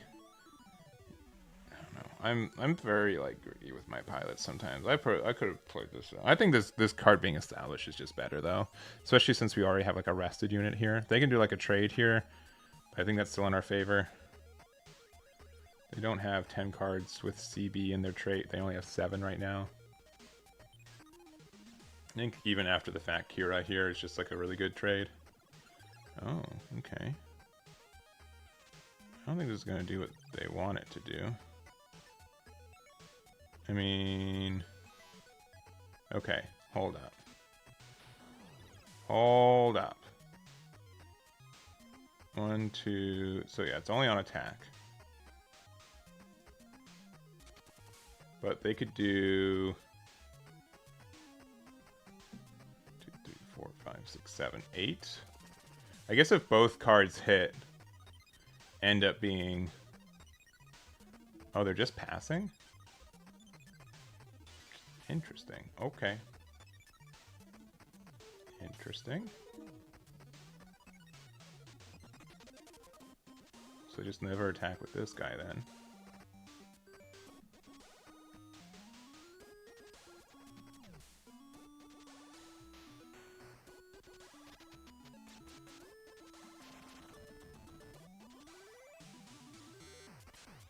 I don't know. I'm very like greedy with my pilots sometimes. I could have played this. I think this card being established is just better though, especially since we already have like a rested unit here. They can do like a trade here. I think that's still in our favor. They don't have 10 cards with CB in their trait. They only have 7 right now. I think even after the fact, Kira here is just like a really good trade. Oh, okay. I don't think this is going to do what they want it to do. I mean... Okay, hold up. Hold up. 1, 2... So yeah, it's only on attack. But they could do... 2, 3, 4, 5, 6, 7, 8. I guess if both cards hit, end up being... Oh, they're just passing? Interesting. Okay. Interesting. So just never attack with this guy then.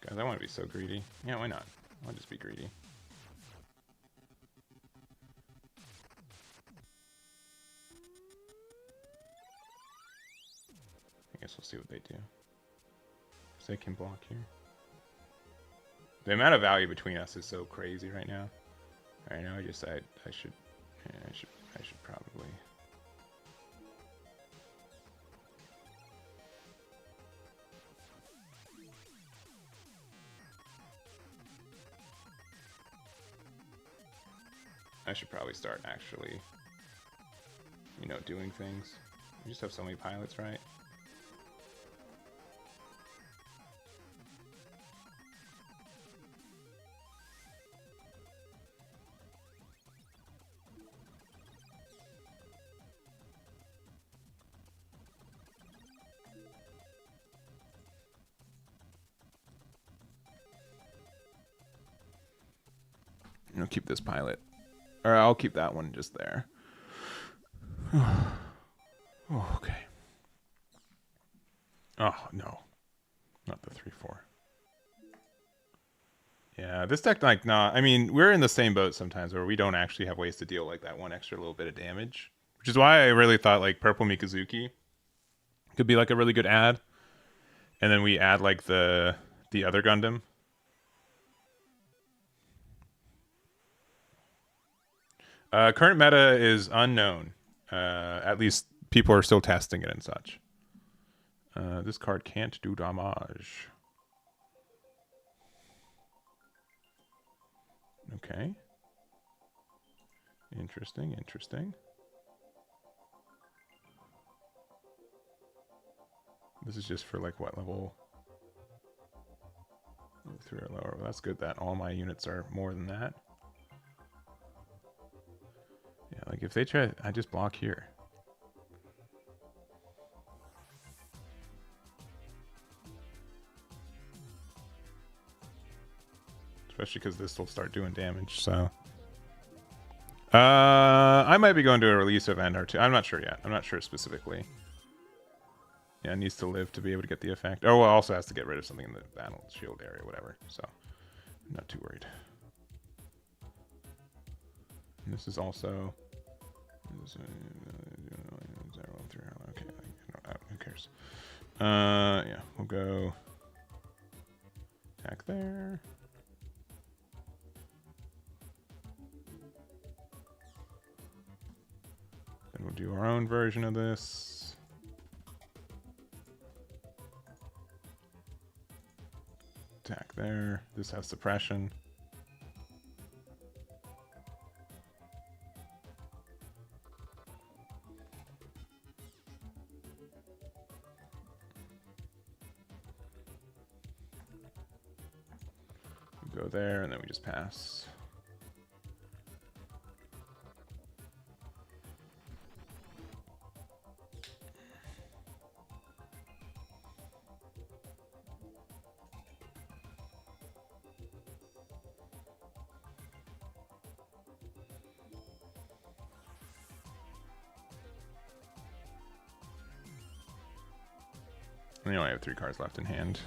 Guys, I want to be so greedy. Yeah, why not? I'll just be greedy. I guess we'll see what they do. Because they can block here. The amount of value between us is so crazy right now. Alright, now I should probably... I should probably start actually, you know, doing things. We just have so many pilots, right? I'll keep this pilot. Or I'll keep that one just there. Oh, okay. Oh, no. Not the 3-4. Yeah, this deck, like, nah. I mean, we're in the same boat sometimes where we don't actually have ways to deal like that one extra little bit of damage. Which is why I really thought, like, Purple Mikazuki could be, like, a really good add. And then we add, like, the other Gundam. Current meta is unknown. At least people are still testing it and such. This card can't do damage. Okay. Interesting, interesting. This is just for like what level? 3 or lower. Well, that's good that all my units are more than that. Yeah, like if they try, I just block here. Especially because this will start doing damage, so. I might be going to a release event or two. I'm not sure yet. I'm not sure specifically. Yeah, it needs to live to be able to get the effect. Oh, well, it also has to get rid of something in the battle shield area, whatever. So, I'm not too worried. And this is also... Okay, who cares? Yeah, we'll go... Attack there. Then we'll do our own version of this. Attack there. This has suppression. We go there, and then we just pass. And you only have 3 cards left in hand.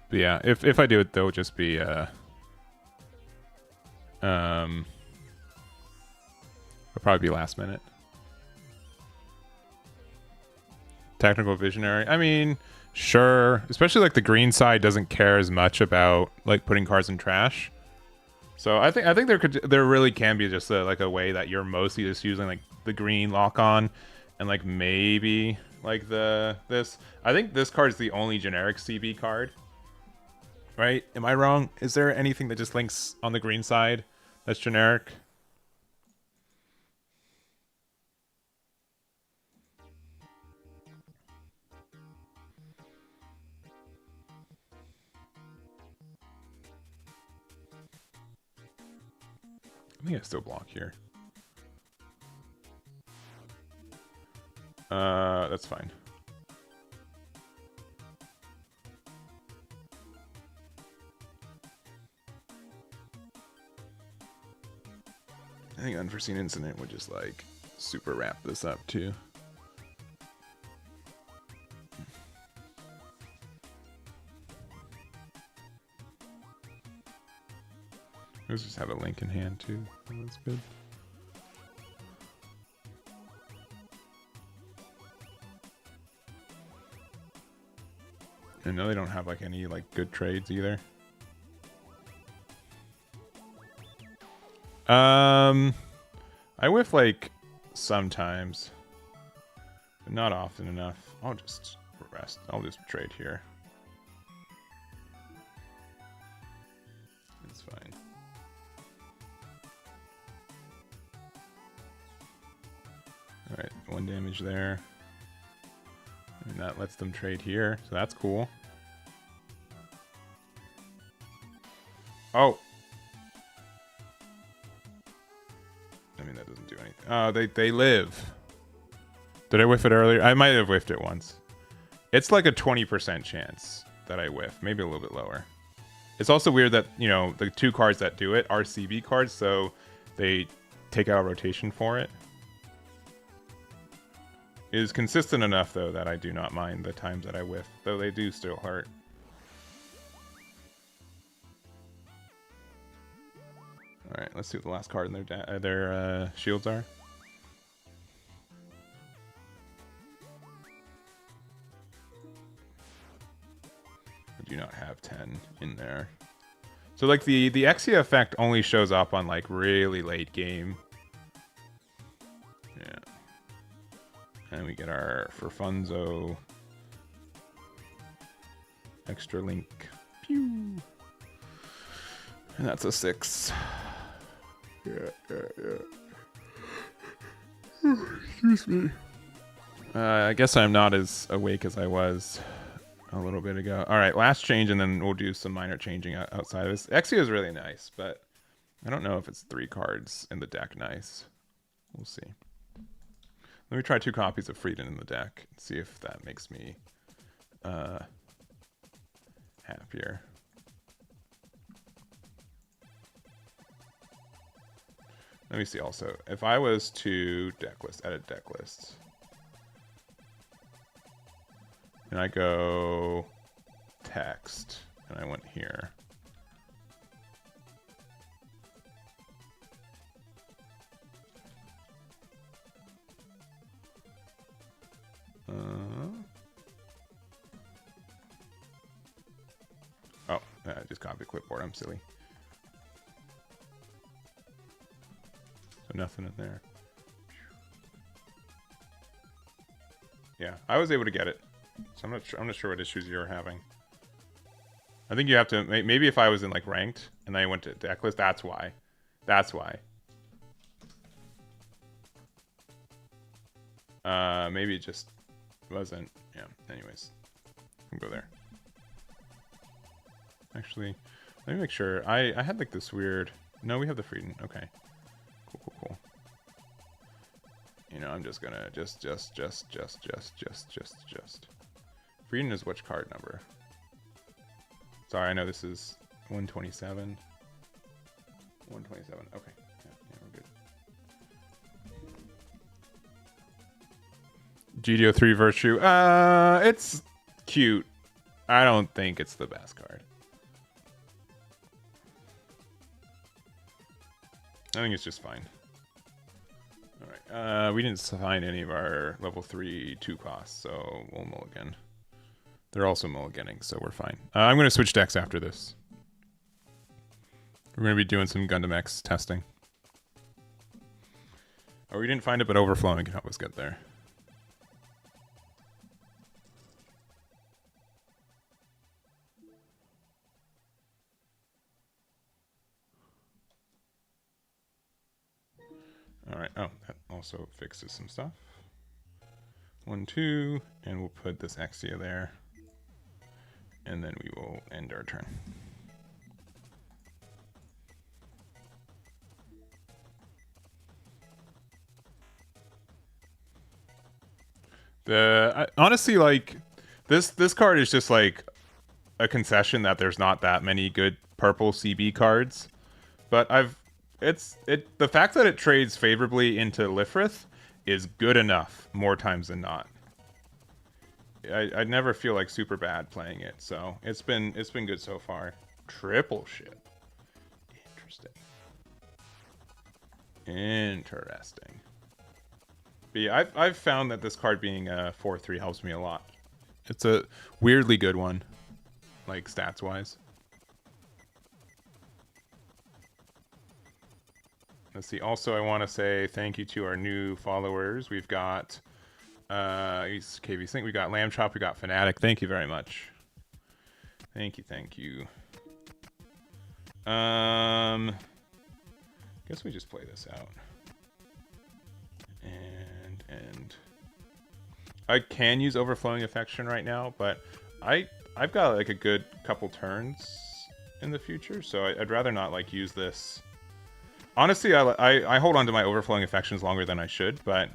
But yeah, if I do it, though, just be it'll probably be last minute. Technical visionary. I mean, sure. Especially like the green side doesn't care as much about like putting cards in trash. So I think there really can be just like a way that you're mostly just using like the green lock on, and like maybe like this. I think this card is the only generic CB card. Right? Am I wrong? Is there anything that just links on the green side that's generic? I think I still block here. That's fine. I think unforeseen incident would just like super wrap this up too. Let's just have a link in hand too. Oh, that's good. I know they don't have like any like good trades either. I whiff like sometimes, but not often enough. I'll just rest. I'll just trade here. It's fine. All right, 1 damage there. And that lets them trade here, so that's cool. Oh. I mean, that doesn't do anything. Oh, they live. Did I whiff it earlier? I might have whiffed it once. It's like a 20% chance that I whiff. Maybe a little bit lower. It's also weird that, you know, the 2 cards that do it are CB cards, so they take out a rotation for it. It is consistent enough, though, that I do not mind the times that I whiff, though they do still hurt. Alright, let's see what the last card in their shields are. I do not have 10 in there. So, like, the Exia effect only shows up on, like, really late game. Yeah. And we get our Forfunzo extra link. Pew! And that's a 6. Yeah. Excuse me. I guess I'm not as awake as I was a little bit ago. All right, last change, and then we'll do some minor changing outside of this. Exia is really nice, but I don't know if it's 3 cards in the deck nice. We'll see. Let me try 2 copies of Frieden in the deck and see if that makes me happier. Let me see also. If I was to edit deck lists, and I go text, and I went here. Oh, I just copied clipboard. I'm silly. So nothing in there. Yeah, I was able to get it. So I'm not sure what issues you're having. I think you have to, maybe if I was in like ranked and then I went to deck list, that's why. That's why. Maybe it just wasn't. Yeah, anyways. We'll go there. Actually, let me make sure. I had like this weird, no, we have the Frieden. Okay. Cool. You know, I'm just gonna just. Frieden is which card number? Sorry, I know this is 127. 127. Okay. Yeah, we're good. GD03 Virtue. It's cute. I don't think it's the best card. I think it's just fine. Alright, we didn't find any of our level 3 2 costs, so we'll mulligan. They're also mulliganing, so we're fine. I'm going to switch decks after this. We're going to be doing some Gundam X testing. Oh, we didn't find it, but overflowing can help us get there. Alright, oh, that also fixes some stuff. 1, 2, and we'll put this Exia there. And then we will end our turn. Honestly, like, this card is just like a concession that there's not that many good purple CB cards. But the fact that it trades favorably into Lifrith is good enough more times than not. I never feel like super bad playing it, so it's been good so far. Triple ship. Interesting. But yeah, I've found that this card being 4/3 helps me a lot. It's a weirdly good one, like stats wise. Let's see. Also, I want to say thank you to our new followers. We've got KV Sync, we got Lamb Chop, we got Fanatic. Thank you very much. Thank you. Guess we just play this out. And I can use Overflowing Affection right now, but I've got like a good couple turns in the future, so I'd rather not like use this. Honestly, I hold on to my Overflowing Affections longer than I should, but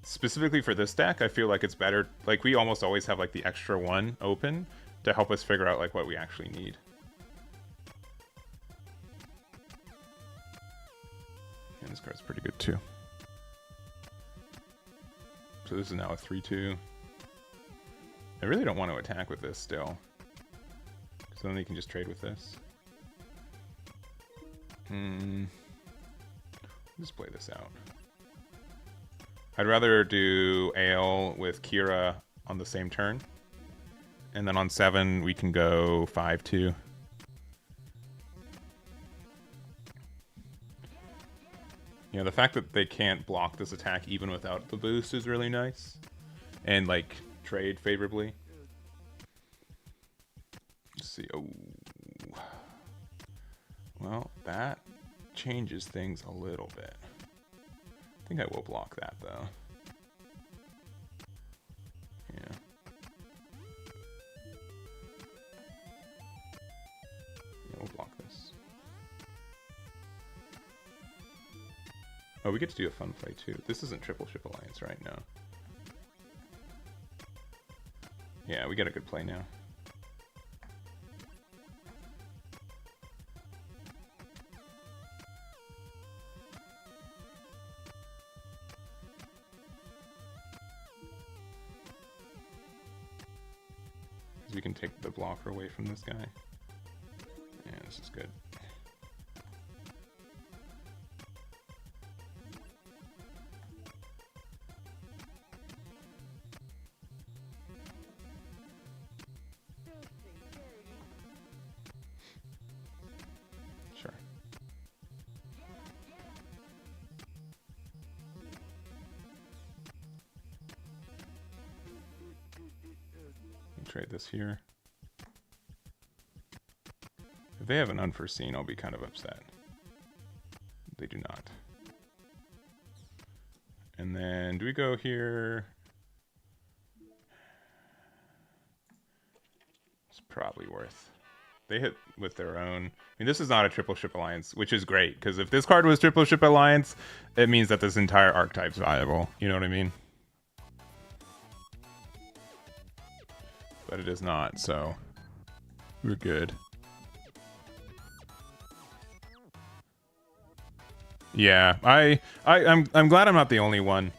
specifically for this deck, I feel like it's better. Like, we almost always have like the extra one open to help us figure out like what we actually need. And this card's pretty good too. So this is now a 3/2. I really don't want to attack with this still, because then they can just trade with this. Just play this out. I'd rather do Ale with Kira on the same turn. And then on 7, we can go 5/2. You know, the fact that they can't block this attack even without the boost is really nice. And, like, trade favorably. Let's see. Oh. Well, that changes things a little bit. I think I will block that, though. Yeah. Yeah, we'll block this. Oh, we get to do a fun play, too. This isn't Triple Ship Alliance right now. Yeah, we got a good play now. We can take the blocker away from this guy. Yeah, this is good. Sure. Trade this here. If they have an unforeseen, I'll be kind of upset. They do not. And then do we go here? It's probably worth. They hit with their own. I mean, this is not a Triple Ship Alliance, which is great, because if this card was Triple Ship Alliance, it means that this entire archetype's viable. You know what I mean? But it is not, so we're good. Yeah, I'm glad I'm not the only one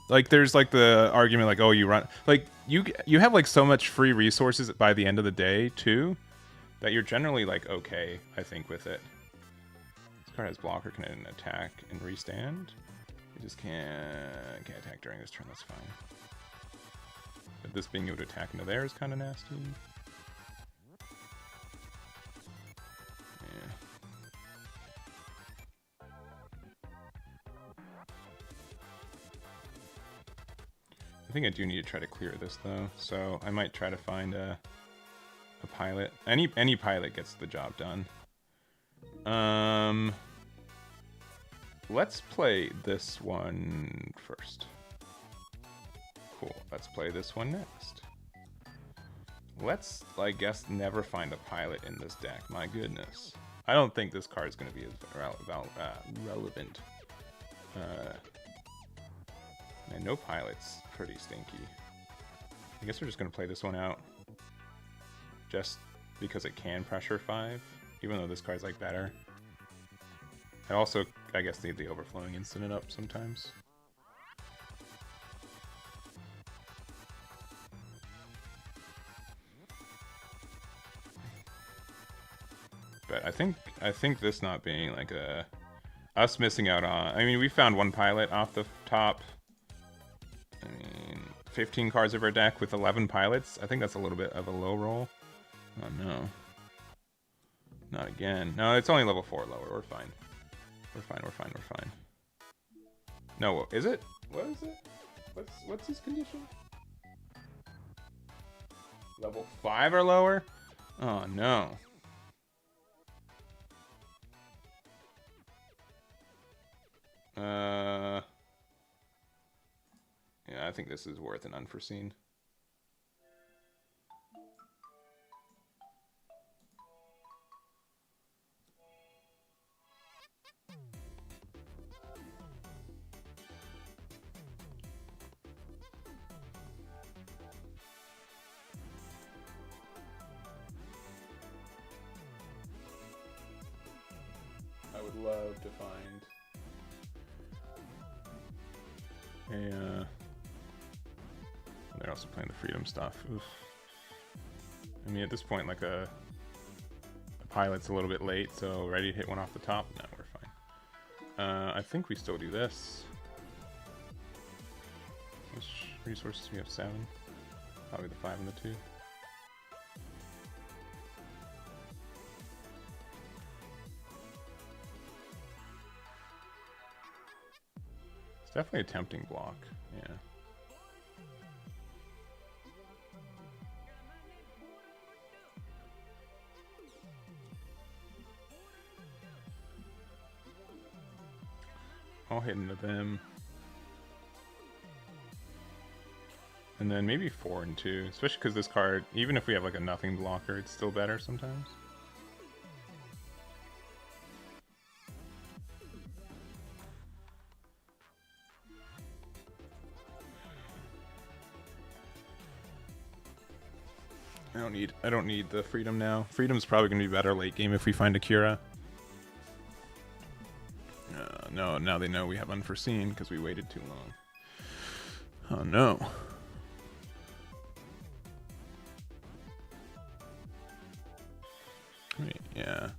Like there's like the argument like, oh, you run like you have like so much free resources by the end of the day too, that you're generally like okay, I think, with it. This card has blocker, can attack and restand. You just can't attack during this turn. That's fine. But this being able to attack into there is kind of nasty. Yeah. I think I do need to try to clear this though, so I might try to find a pilot. Any pilot gets the job done. Let's play this one first. Cool. Let's play this one next. Let's, I guess, never find a pilot in this deck. My goodness. I don't think this card is going to be as relevant. And no pilot's pretty stinky. I guess we're just going to play this one out. Just because it can pressure 5, even though this card's like better. I also, I guess, need the overflowing incident up sometimes. But I think this not being like us missing out on. I mean, we found one pilot off the top. I mean, 15 cards of our deck with 11 pilots. I think that's a little bit of a low roll. Oh no. Not again. No, it's only level 4 lower. We're fine. We're fine, we're fine, we're fine. No, is it? What is it? What's his condition? Level 5 or lower? Oh no. Yeah, I think this is worth an unforeseen. I would love to find a they're also playing the freedom stuff. Oof. I mean, at this point, like a pilot's a little bit late, so ready to hit one off the top? No, we're fine. I think we still do this. Which resources we have? 7. Probably the 5 and the 2. It's definitely a tempting block. Yeah. I'll hit into them. And then maybe 4 and 2, especially because this card, even if we have like a nothing blocker, it's still better sometimes. I don't need the freedom now. Freedom's probably gonna be better late game if we find Akira. No, now they know we have unforeseen because we waited too long. Oh no. Wait, yeah.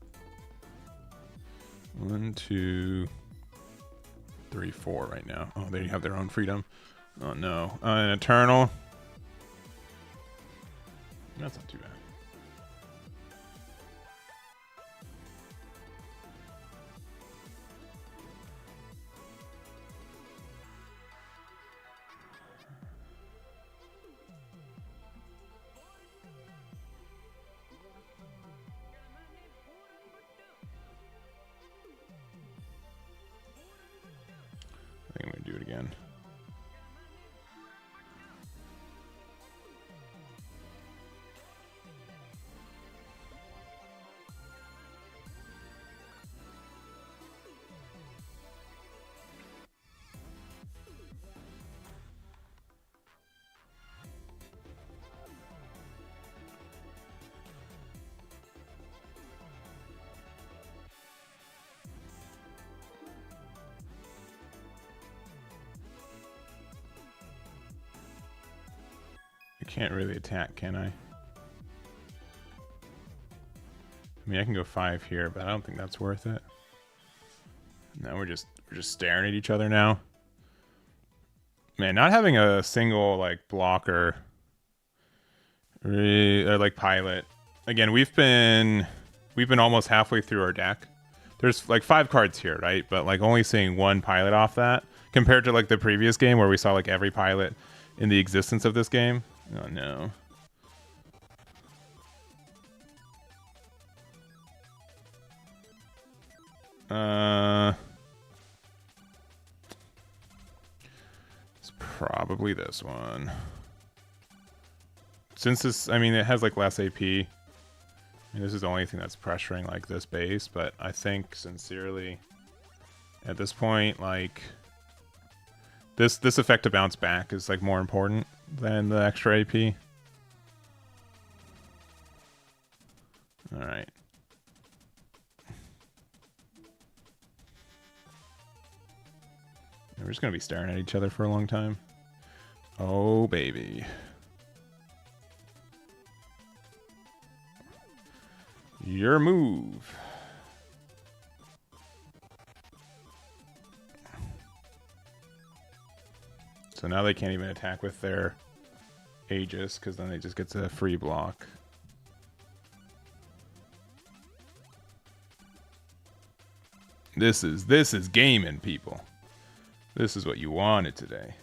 1, 2, 3, 4 right now. Oh, they have their own freedom. Oh no. An Eternal. That's not too bad. I think I'm gonna do it again. can't really attack, can I? I mean, I can go 5 here, but I don't think that's worth it. No, we're just staring at each other now. Man, not having a single like blocker or like pilot. Again, we've been almost halfway through our deck. There's like 5 cards here, right? But like only seeing 1 pilot off that compared to like the previous game where we saw like every pilot in the existence of this game. Oh no. It's probably this one. Since this, I mean, it has like less AP. I mean, this is the only thing that's pressuring like this base, but I think sincerely at this point, like this effect to bounce back is like more important than the extra AP. All right. We're just gonna be staring at each other for a long time. Oh baby. Your move. So now they can't even attack with their Aegis, because then they just get a free block. This is gaming, people. This is what you wanted today.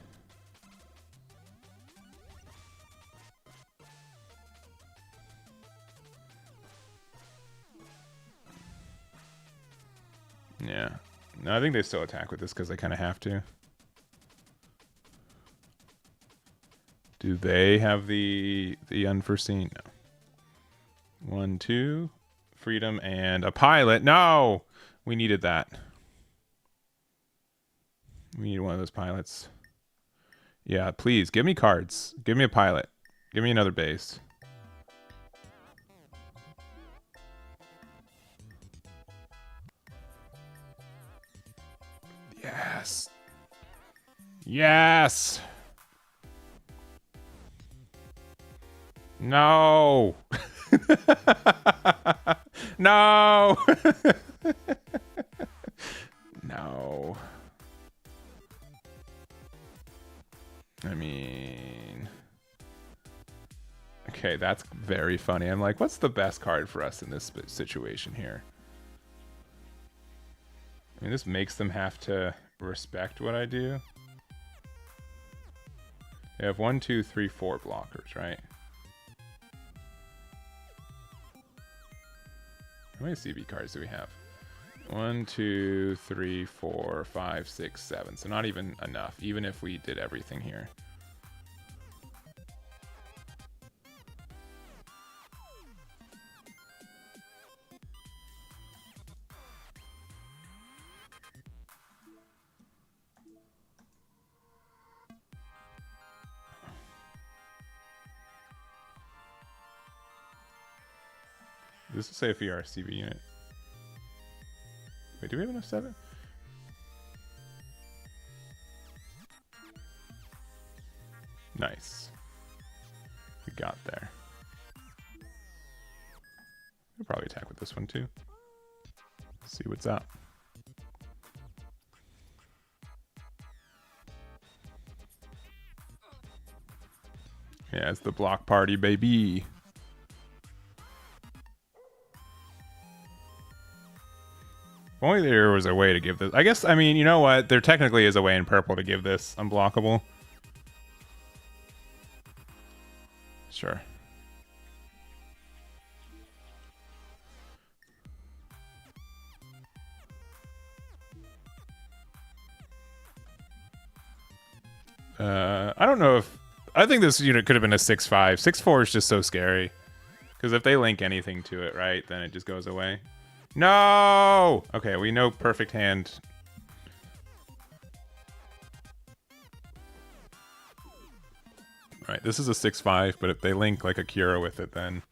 Yeah. No, I think they still attack with this because they kind of have to. Do they have the unforeseen? No. 1, 2. Freedom and a pilot. No! We needed that. We need one of those pilots. Yeah, please, give me cards. Give me a pilot. Give me another base. Yes. Yes. No. No. No. I mean... Okay, that's very funny. I'm like, what's the best card for us in this situation here? I mean, this makes them have to respect what I do. They have 1, 2, 3, 4 blockers, right? How many CB cards do we have? 1, 2, 3, 4, 5, 6, 7. So not even enough, even if we did everything here. This is say if we are a CB unit. Wait, do we have enough 7? Nice. We got there. We'll probably attack with this one too. See what's up. Yeah, it's the block party, baby. If only there was a way to give this. I guess, I mean, you know what? There technically is a way in purple to give this unblockable. Sure. I don't know if... I think this unit could have been a 6-5. 6-4 is just so scary. Because if they link anything to it, right, then it just goes away. No! Okay, we know perfect hand. Right, this is a 6-5, but if they link like a Kira with it, then...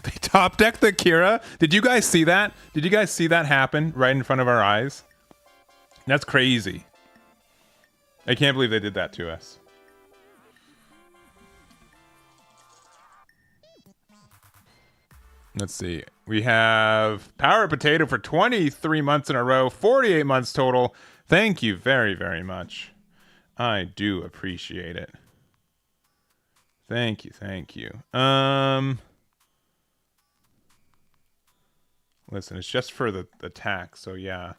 They top deck the Kira? Did you guys see that? Did you guys see that happen right in front of our eyes? That's crazy. I can't believe they did that to us. Let's see. We have Power Potato for 23 months in a row, 48 months total. Thank you very, very much. I do appreciate it. Thank you, thank you. Listen, it's just for the tax, so yeah.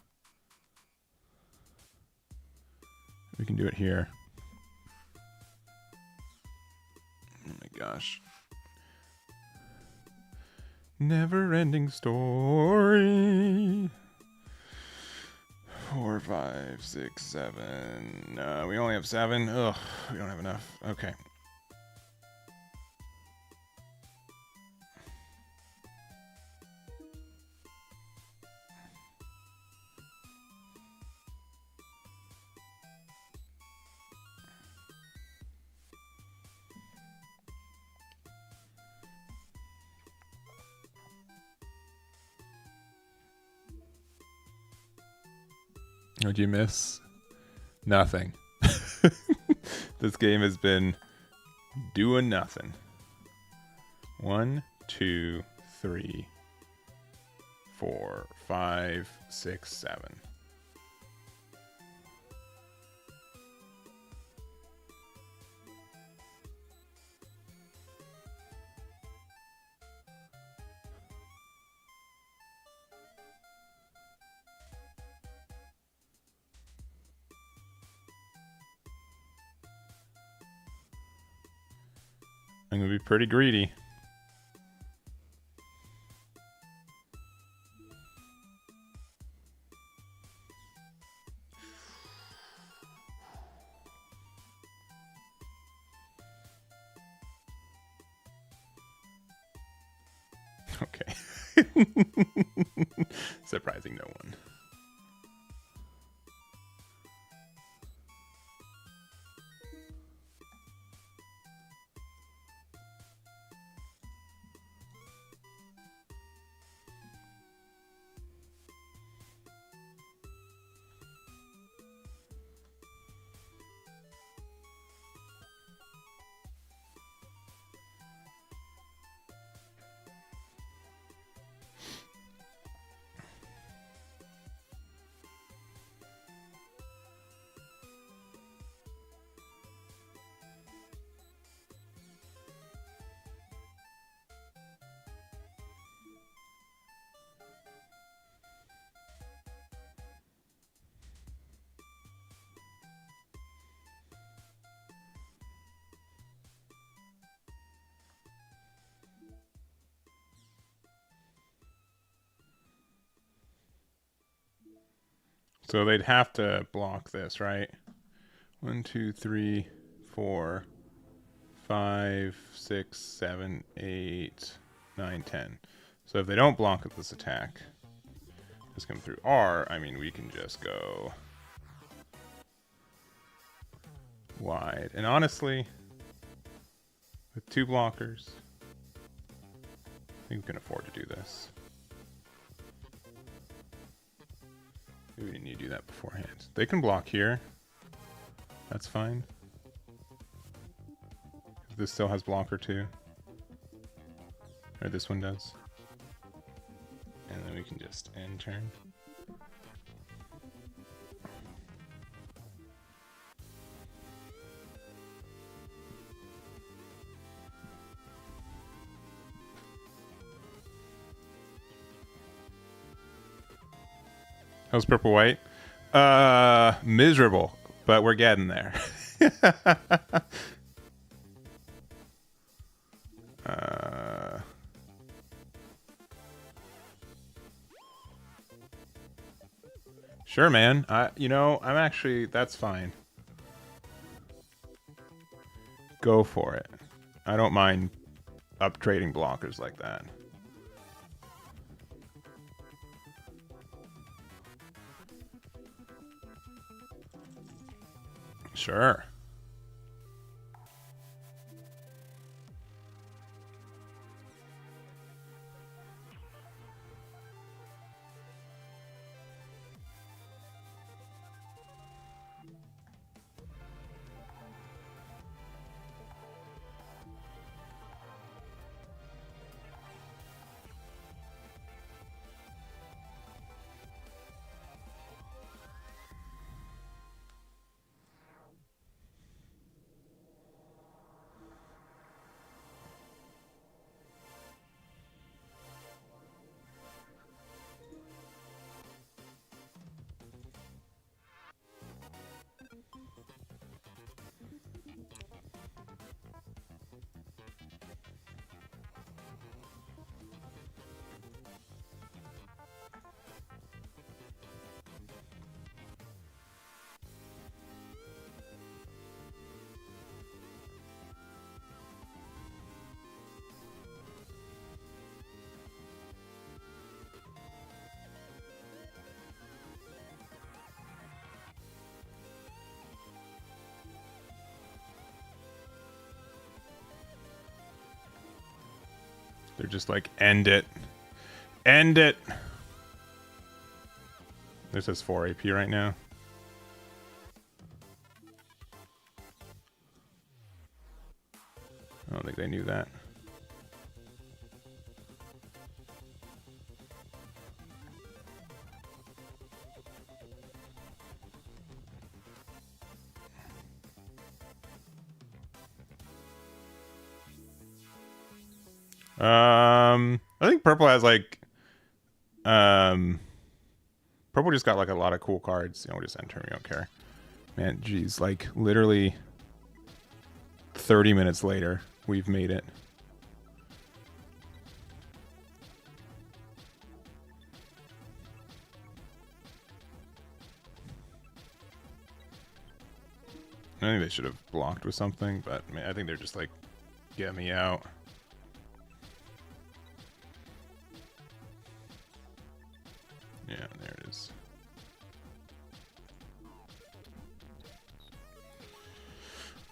We can do it here. Oh my gosh. Never ending story. 4, 5, 6, 7. No, we only have 7. Ugh, we don't have enough. Okay. What'd you miss? Nothing. This game has been doing nothing. 1, 2, 3, 4, 5, 6, 7. I'm gonna be pretty greedy. Okay. Surprising no one. So they'd have to block this, right? 1, 2, 3, 4, 5, 6, 7, 8, 9, 10. So if they don't block this attack, just come through R, I mean, we can just go wide. And honestly, with 2 blockers, I think we can afford to do this. Maybe we didn't need to do that beforehand. They can block here. That's fine. This still has blocker too. Or this one does. And then we can just end turn. How's purple white? Miserable, but we're getting there. Sure, man. I'm actually, that's fine. Go for it. I don't mind up trading blockers like that. Sure. They're just like, end it. End it. This has 4 AP right now. I don't think they knew that. I think purple has like, purple just got like a lot of cool cards. You know, we'll just enter. We don't care. Man, geez, like literally 30 minutes later, we've made it. I think they should have blocked with something, but I, mean, I think they're just like, get me out. Yeah, there it is.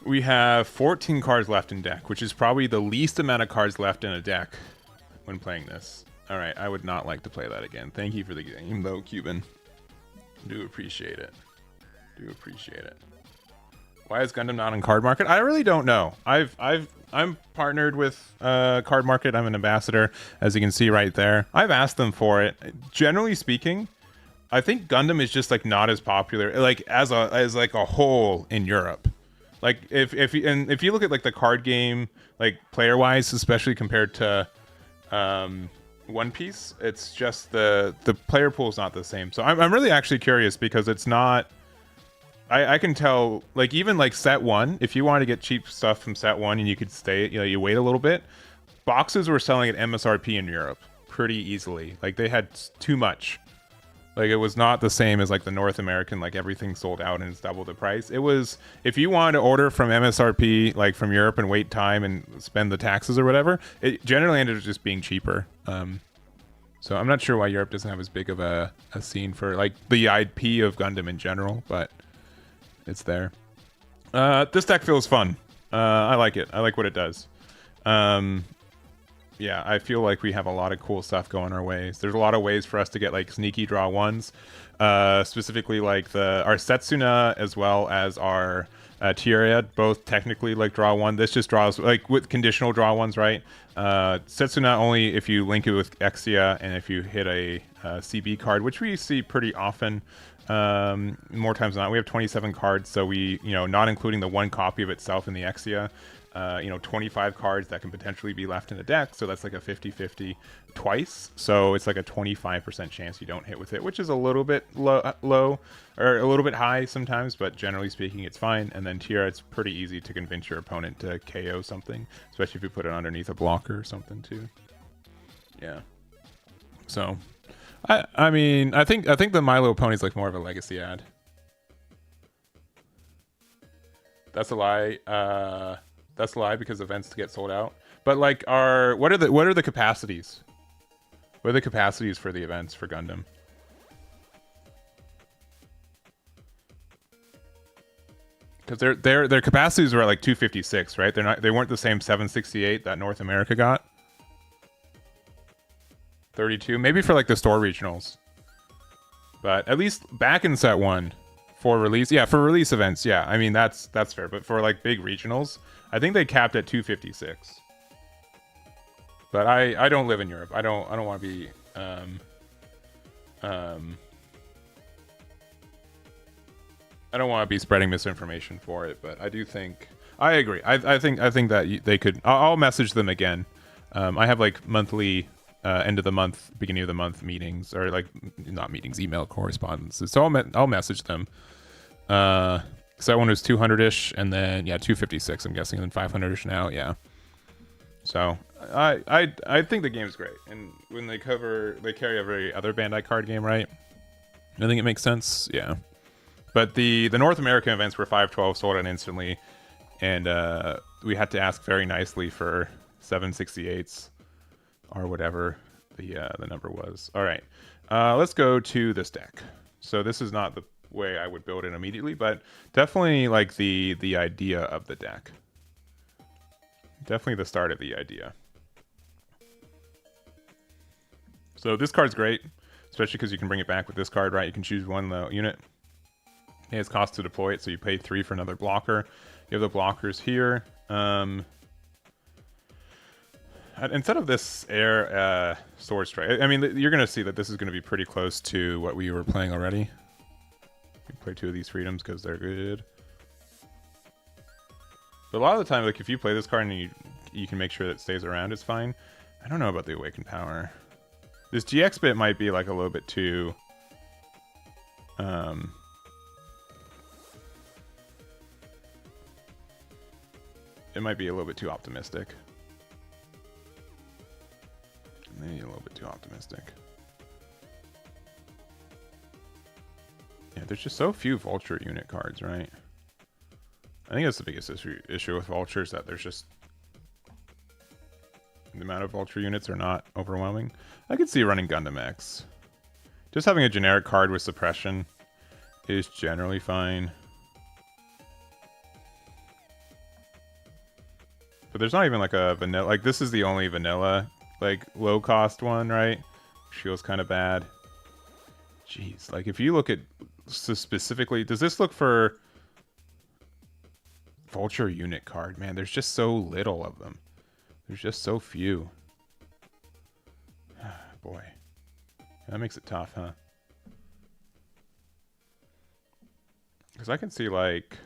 We have 14 cards left in deck, which is probably the least amount of cards left in a deck when playing this. All right, I would not like to play that again. Thank you for the game, though, Cuban. Do appreciate it. Do appreciate it. Why is Gundam not on Card Market? I really don't know. I'm partnered with Card Market. I'm an ambassador, as you can see right there. I've asked them for it. Generally speaking, I think Gundam is just like not as popular, like as like a whole in Europe. Like if you look at like the card game, like player wise, especially compared to One Piece, it's just the player pool is not the same. So I'm really actually curious because it's not. I can tell, like, even like set one, if you want to get cheap stuff from set one and you could stay, you know, you wait a little bit, boxes were selling at MSRP in Europe pretty easily. Like they had too much. Like it was not the same as like the North American, like everything sold out and it's double the price. It was, if you wanted to order from MSRP, like from Europe and wait time and spend the taxes or whatever, it generally ended up just being cheaper. So I'm not sure why Europe doesn't have as big of a scene for like the IP of Gundam in general, but it's there. This deck feels fun. I like it. I like what it does. Yeah, I feel like we have a lot of cool stuff going our ways. There's a lot of ways for us to get like sneaky draw ones. Specifically like our Setsuna as well as our Tierra, both technically like draw one. This just draws like with conditional draw ones, right? Setsuna only if you link it with Exia and if you hit a CB card, which we see pretty often. More times than not. We have 27 cards, so we, you know, not including the one copy of itself in the Exia, you know, 25 cards that can potentially be left in the deck, so that's like a 50-50 twice, so it's like a 25% chance you don't hit with it, which is a little bit low or a little bit high sometimes, but generally speaking it's fine. And then Tierra, it's pretty easy to convince your opponent to KO something, especially if you put it underneath a blocker or something too. Yeah, so I mean, I think the Milo Pony's like more of a legacy ad. That's a lie. That's a lie because events get sold out. But like, what are the capacities? What are the capacities for the events for Gundam? Because their capacities were at like 256, right? They weren't the same 768 that North America got. 32, maybe for like the store regionals, but at least back in set one for release, yeah, for release events, yeah, I mean that's fair. But for like big regionals, I think they capped at 256. But I don't live in Europe. I don't want to be I don't want to be spreading misinformation for it. But I do think I agree. I think that they could. I'll message them again. I have like monthly. End of the month, beginning of the month meetings, or like not meetings, email correspondences. So I'll message them. So that one was 200-ish, and then yeah, 256. I'm guessing, and then 500-ish now. Yeah. So I think the game's great, and when they carry every other Bandai card game, right? I think it makes sense. Yeah. But the North American events were 512 sold out instantly, and we had to ask very nicely for 768s. Or whatever the number was. All right, let's go to this deck. So this is not the way I would build it immediately, but definitely like the idea of the deck. Definitely the start of the idea. So this card's great, especially because you can bring it back with this card, right? You can choose one unit. It has cost to deploy it, so you pay 3 for another blocker. You have the blockers here. Instead of this air sword strike, I mean, you're going to see that this is going to be pretty close to what we were playing already. We play 2 of these freedoms because they're good. But a lot of the time, like if you play this card and you can make sure that it stays around, it's fine. I don't know about the Awakened Power. This GX bit might be like a little bit too... it might be a little bit too optimistic. Maybe a little bit too optimistic. Yeah, there's just so few Vulture unit cards, right? I think that's the biggest issue with Vultures, that there's just... the amount of Vulture units are not overwhelming. I could see running Gundam X. Just having a generic card with suppression is generally fine. But there's not even like a vanilla... like this is the only vanilla, like low cost one, right? Which feels kind of bad. Jeez, like if you look at specifically... does this look for... Vulture unit card? Man, there's just so little of them. There's just so few. Boy. That makes it tough, huh? Because I can see, like...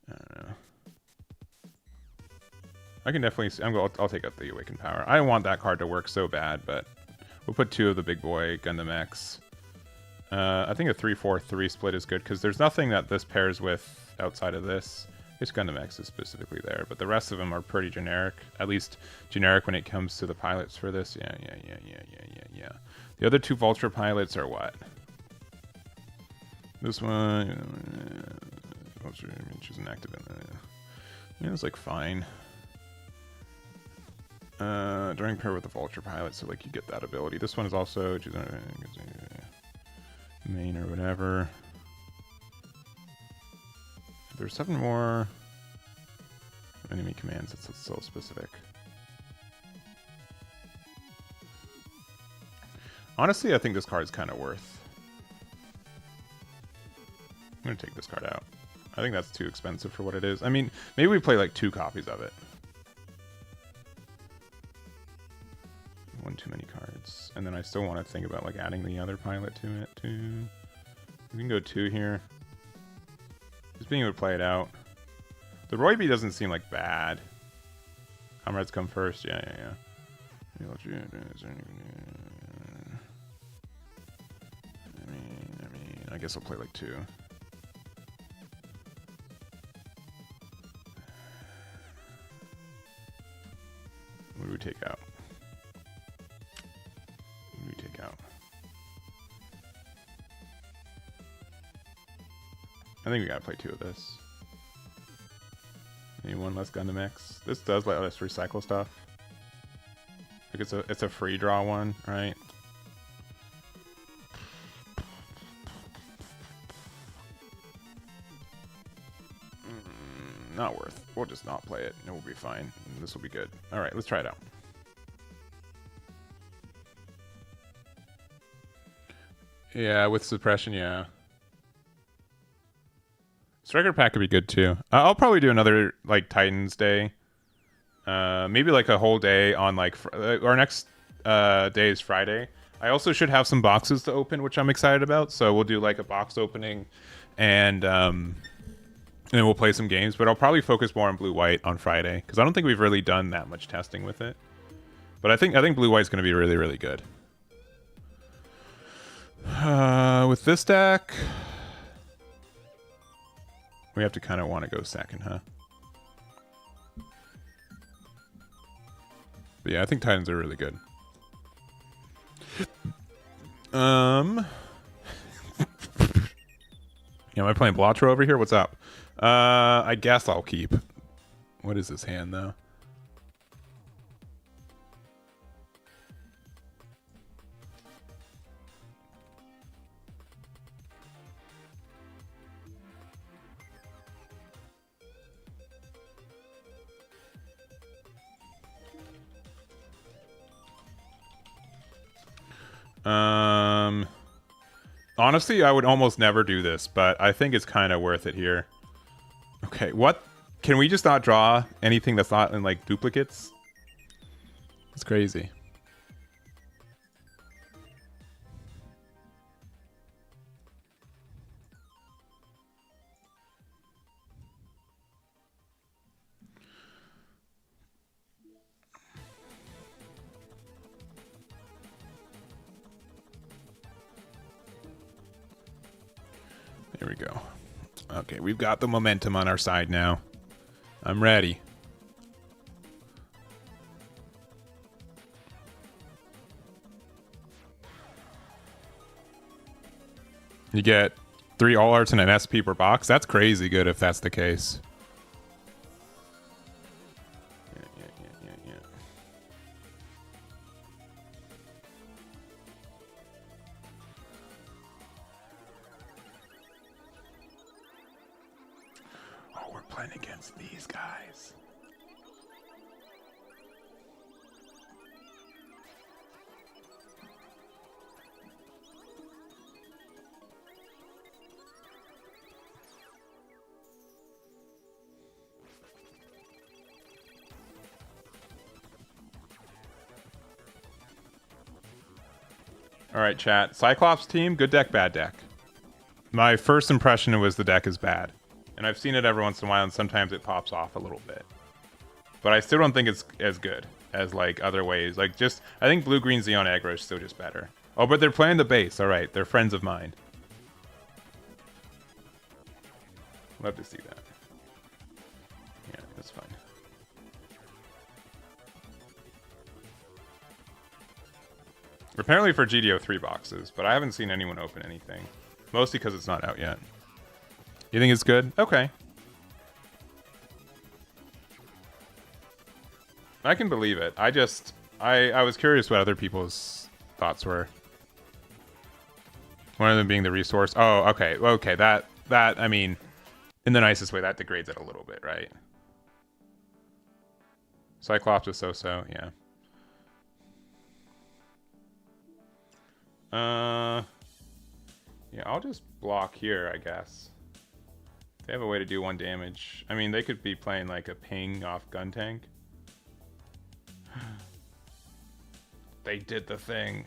I don't know. I can definitely see... I'll take out the Awakened Power. I want that card to work so bad, but... we'll put 2 of the big boy Gundam X. I think a 3-4-3 split is good, because there's nothing that this pairs with outside of this. This Gundam X is specifically there, but the rest of them are pretty generic. At least generic when it comes to the pilots for this. Yeah. The other 2 Vulture pilots are what? This one... Vulture, I mean, she's inactive in there. Yeah, it's like fine. During pair with the Vulture pilot, so like you get that ability. This one is also... she's main or whatever. There's 7 more enemy commands. It's so specific. Honestly, I think this card is kind of worth. I'm gonna take this card out. I think that's too expensive for what it is. I mean, maybe we play like 2 copies of it. One too many cards. And then I still want to think about like adding the other pilot to it too. We can go 2 here. Just being able to play it out. The Royby doesn't seem like bad. Comrades come first. Yeah. I mean, I guess I'll play like 2. What do we take out? I think we gotta play 2 of this. Maybe 1 less Gundam X. This does let us recycle stuff. Like it's a free draw one, right? Not worth. We'll just not play it. It will be fine. This will be good. All right, let's try it out. Yeah, with suppression, yeah. Striker pack could be good too. I'll probably do another like Titans Day. Maybe like a whole day on like our next day is Friday. I also should have some boxes to open, which I'm excited about. So we'll do like a box opening, and then we'll play some games. But I'll probably focus more on blue-white on Friday because I don't think we've really done that much testing with it. But I think blue-white's going to be really, really good. With this deck, we have to kind of want to go second, huh? But yeah, I think Titans are really good. Yeah, am I playing Blotro over here? What's up? I guess I'll keep. What is this hand, though? Honestly, I would almost never do this, but I think it's kind of worth it here. Okay, what? Can we just not draw anything that's not in, like, duplicates? It's crazy. Here we go. Okay, we've got the momentum on our side now. I'm ready. You get 3 all arts and an SP per box. That's crazy good if that's the case. Yeah. Oh, we're playing against these guys. All right, chat. Cyclops team, good deck, bad deck. My first impression was the deck is bad. And I've seen it every once in a while, and sometimes it pops off a little bit. But I still don't think it's as good as, like, other ways. Like, just, I think blue-green Xeon aggro is still just better. Oh, but they're playing the base. All right, they're friends of mine. Love to see that. Yeah, that's fine. Apparently for GD03 boxes, but I haven't seen anyone open anything. Mostly because it's not out yet. You think it's good? Okay. I can believe it. I was curious what other people's thoughts were. One of them being the resource. Oh, okay. Okay, that, I mean, in the nicest way, that degrades it a little bit, right? Cyclops is so-so, yeah. Yeah, I'll just block here, I guess. They have a way to do 1 damage. I mean, they could be playing like a ping off gun tank. They did the thing.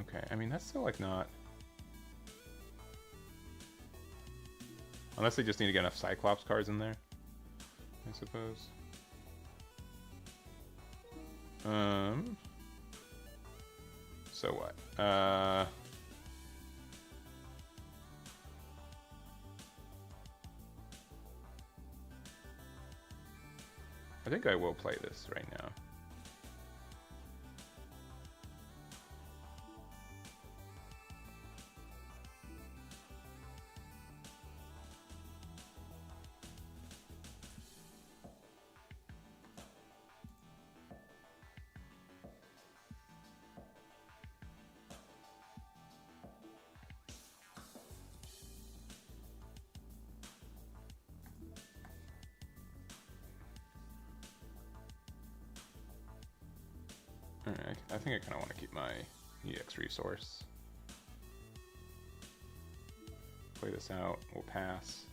Okay, I mean, that's still like not... Unless they just need to get enough Cyclops cards in there, I suppose. So what? I think I will play this right now. Alright, I think I kind of want to keep my EX resource. Play this out, we'll pass.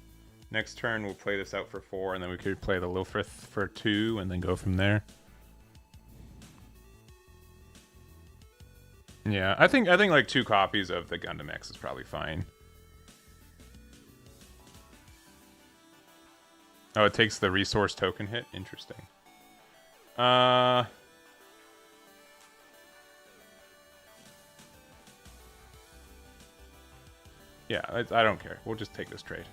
Next turn we'll play this out for 4, and then we could play the Lilfrith for 2, and then go from there. Yeah, I think like 2 copies of the Gundam X is probably fine. Oh, it takes the resource token hit? Interesting. Yeah, I don't care. We'll just take this trade.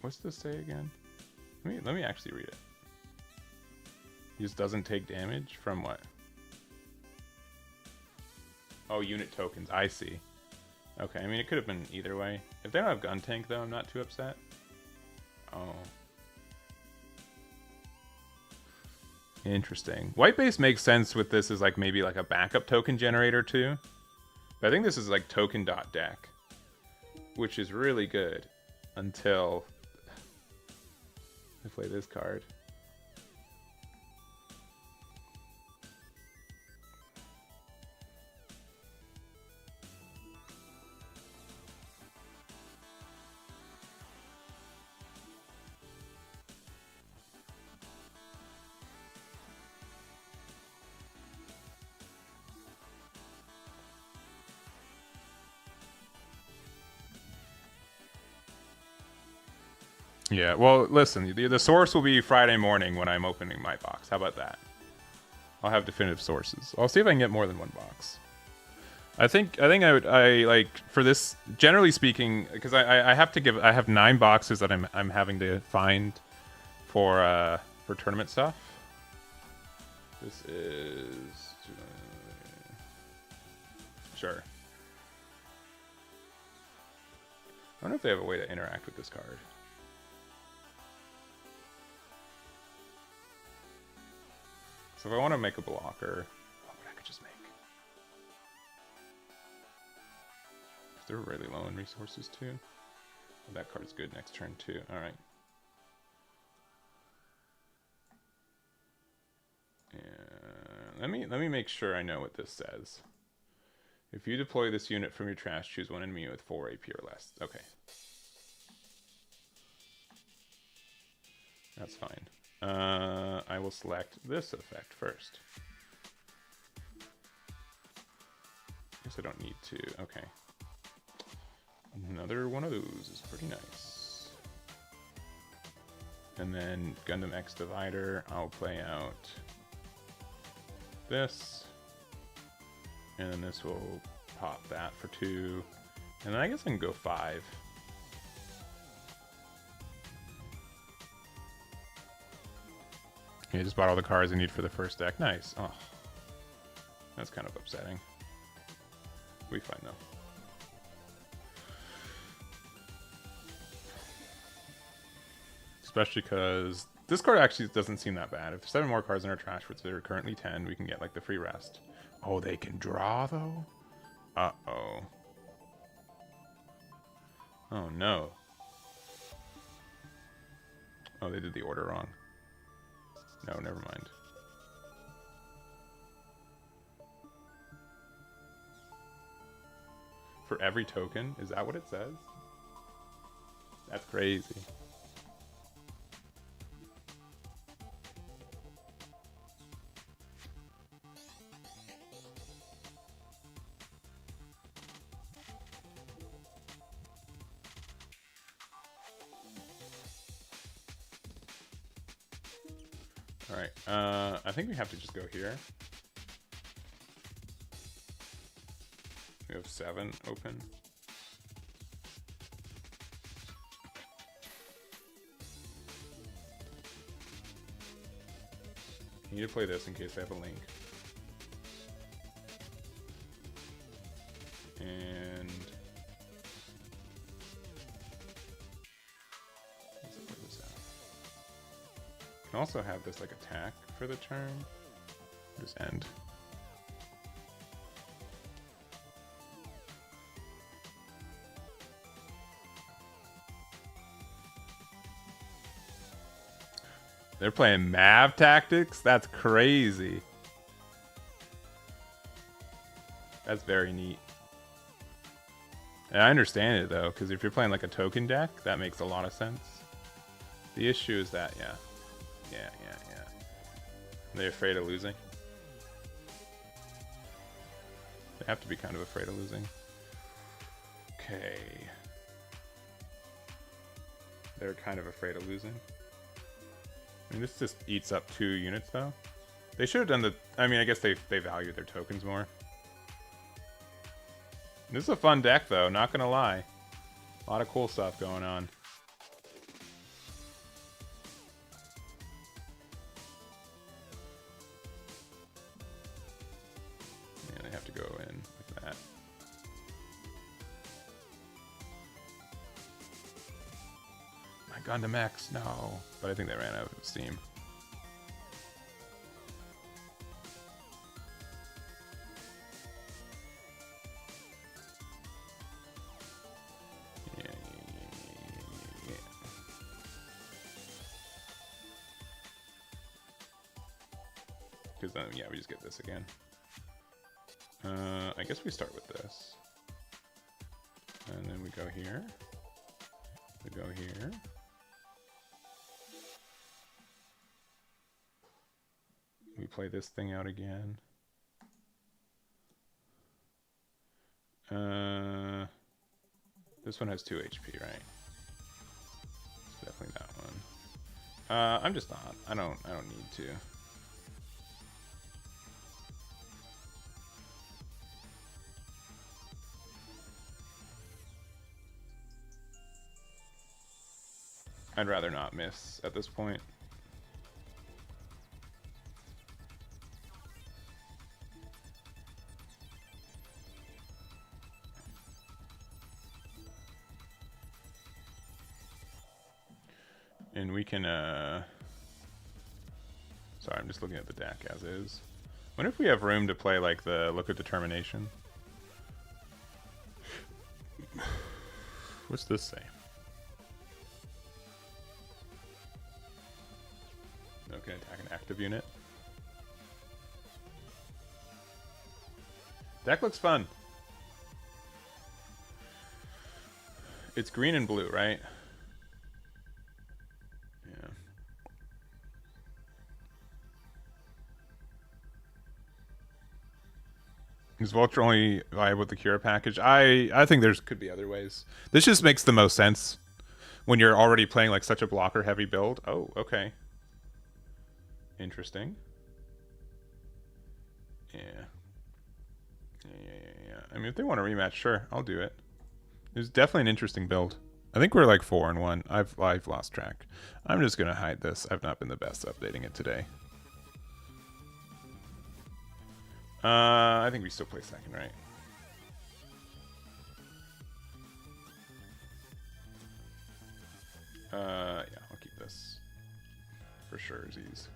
What's this say again? Let me actually read it. He just doesn't take damage from what? Oh, unit tokens. I see. Okay, I mean, it could have been either way. If they don't have gun tank, though, I'm not too upset. Oh. Interesting. White base makes sense with this as like maybe like a backup token generator too. But I think this is like token.deck, which is really good until I play this card. Yeah, well, listen, the source will be Friday morning when I'm opening my box. How about that? I'll have definitive sources. I'll see if I can get more than one box. I think I like for this, generally speaking, because I have to give, I have 9 boxes that I'm having to find for tournament stuff. This is sure. I wonder if they have a way to interact with this card. So if I want to make a blocker, what I could just make. They're really low in resources too. Oh, that card's good next turn too. All right. And let me make sure I know what this says. If you deploy this unit from your trash, choose one enemy with 4 AP or less. Okay. That's fine. I will select this effect first. Guess I don't need to. Okay. Another one of those is pretty nice. And then Gundam X Divider, I'll play out this. And then this will pop that for 2. And then I guess I can go 5. Okay, just bought all the cards I need for the first deck. Nice. Oh, that's kind of upsetting. We fine though. Especially because this card actually doesn't seem that bad. If 7 more cards in our trash, which there are currently 10, we can get like the free rest. Oh, they can draw though? Uh-oh. Oh no. Oh, they did the order wrong. No, never mind. For every token? Is that what it says? That's crazy. Alright, I think we have to just go here. We have 7 open. I need to play this in case I have a link. And let's play this out. Can also have this like attack for the turn. Just end. They're playing Mav tactics? That's crazy. That's very neat. And I understand it though, because if you're playing like a token deck, that makes a lot of sense. The issue is that, yeah. Are they afraid of losing? They have to be kind of afraid of losing. Okay. They're kind of afraid of losing. I mean, this just eats up 2 units, though. They should have done the... I mean, I guess they value their tokens more. This is a fun deck, though. Not gonna lie. A lot of cool stuff going on. Yeah, they have to go in with that. My Gundam X, no. But I think they ran out of steam. because then, yeah, we just get this again. I guess we start with this. And then we go here. We go here. We play this thing out again. This one has 2 HP, right? It's definitely that one. I'm just not. I don't need to. I'd rather not miss at this point. And we can, sorry, I'm just looking at the deck as is. Wonder if we have room to play, like, the Look of Determination. What's this say? Okay, attack an active unit. Deck looks fun. It's green and blue, right? Yeah. Is Vulture only viable with the Cura package? I think there's could be other ways. This just makes the most sense when you're already playing like such a blocker heavy build. Oh, okay. Interesting. Yeah. Yeah. I mean, if they want a rematch, sure, I'll do it. It's definitely an interesting build. I think we're like 4-1. I've lost track. I'm just gonna hide this. I've not been the best updating it today. I think we still play second, right? Yeah, I'll keep this for sure. Z's.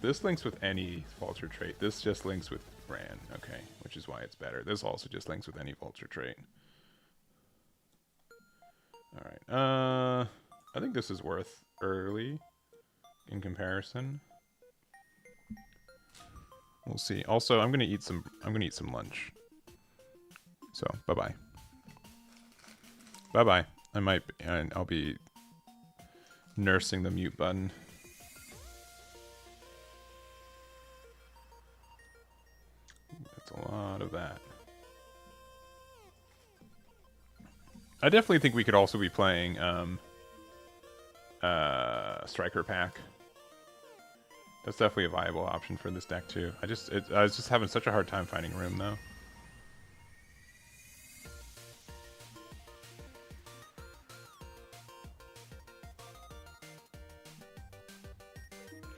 This links with any Vulture trait. This just links with Ran, okay, which is why it's better. This also just links with any Vulture trait. Alright, I think this is worth early in comparison. We'll see. Also, I'm gonna eat some lunch. So, bye-bye. Bye-bye. I'll be nursing the mute button. That's a lot of that. I definitely think we could also be playing Striker Pack. That's definitely a viable option for this deck too. I was just having such a hard time finding room though.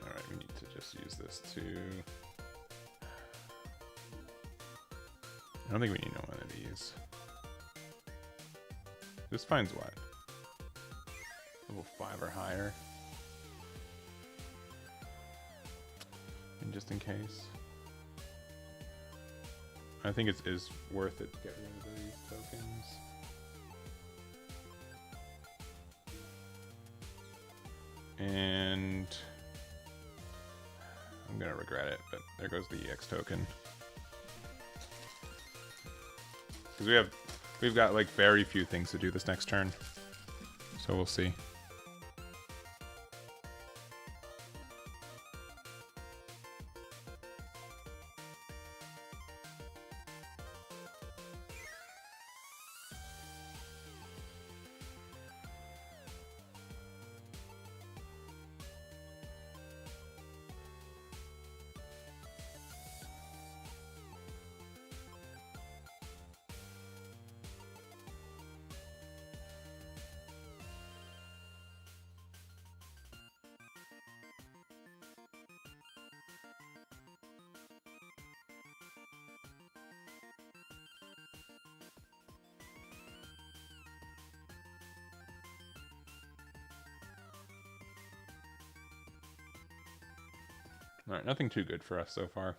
Alright, we need to just use this to... I don't think we need one of these. This finds what? Level 5 or higher. And just in case. I think it is worth it to get rid of these tokens. And I'm gonna regret it, but there goes the EX token. Because we've got like very few things to do this next turn. So we'll see. Alright, nothing too good for us so far.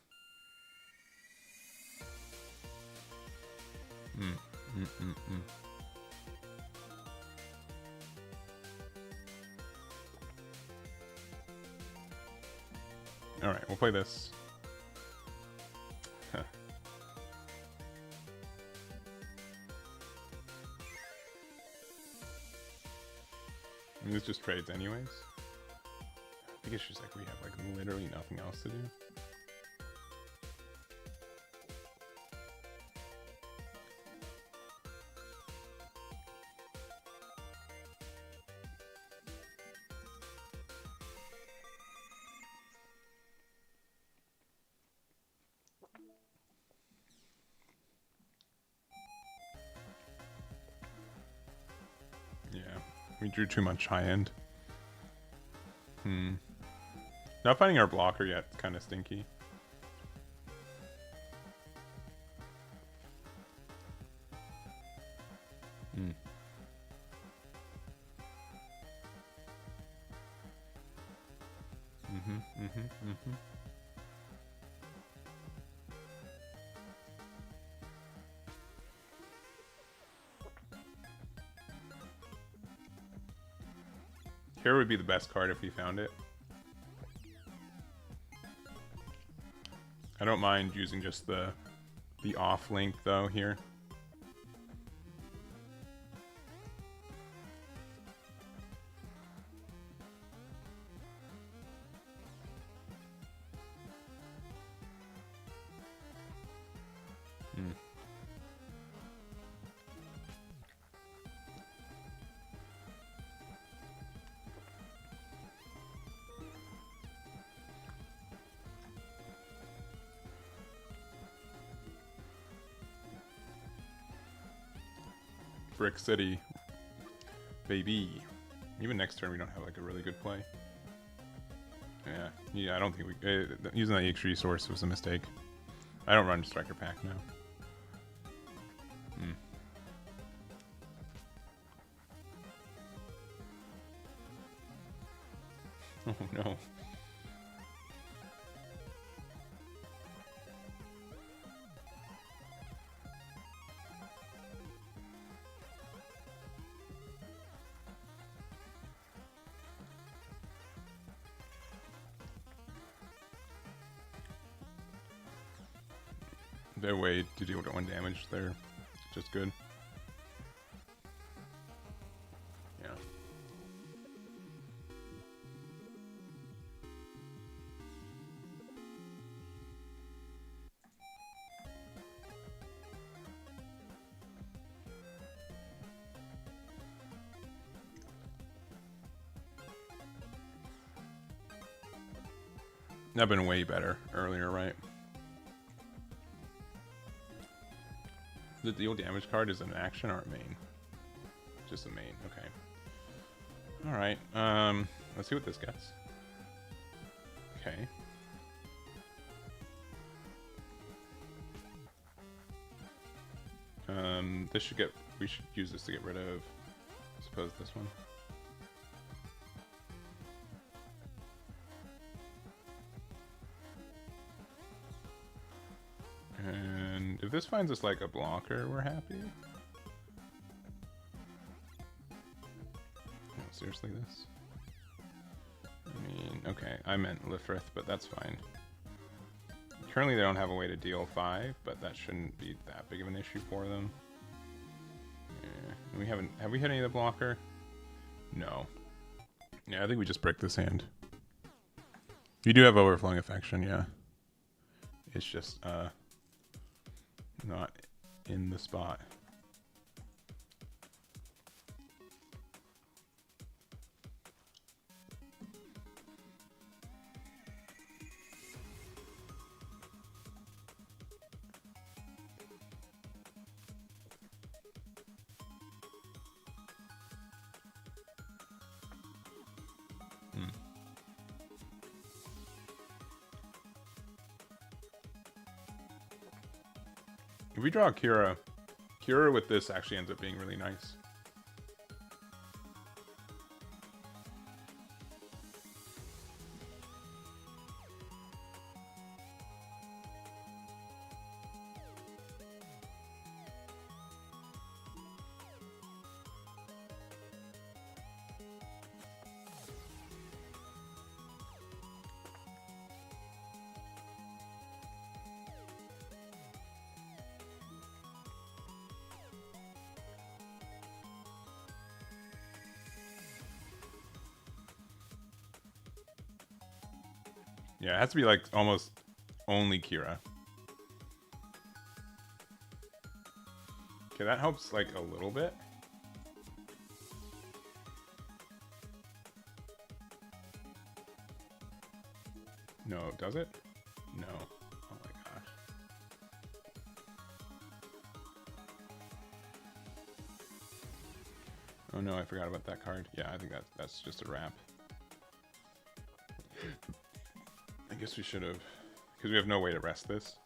Alright, we'll play this. Huh. I mean, this just trades anyways. I think it's just like we have like literally nothing else to do. Yeah, we drew too much high end. Not finding our blocker yet, it's kind of stinky. Here would be the best card if we found it. I don't mind using just the off link though here. Brick City, baby. Even next turn we don't have like a really good play. Yeah, I don't think we using that EX resource was a mistake. I don't run Striker Pack now. Oh no. Their way to deal with 1 damage, they're just good. Yeah. That'd been way better earlier, right? The deal damage card is an action or a main? Just a main, okay. Alright, let's see what this gets. Okay. This should get, we should use this to get rid of, I suppose, this one. And if this finds us like a blocker, we're happy. No, seriously, this? I mean, okay, I meant Lifrith, but that's fine. Currently they don't have a way to deal 5, but that shouldn't be that big of an issue for them. Yeah, we haven't, have we hit any of the blocker? No. Yeah, I think we just break this hand. You do have Overflowing Affection, yeah. It's just, not in the spot. If we draw Kira, Kira with this actually ends up being really nice. Yeah, it has to be like almost only Kira. Okay, that helps like a little bit. No, does it? No. Oh my gosh. Oh no, I forgot about that card. Yeah, I think that's just a wrap. I guess we should have, because we have no way to rest this.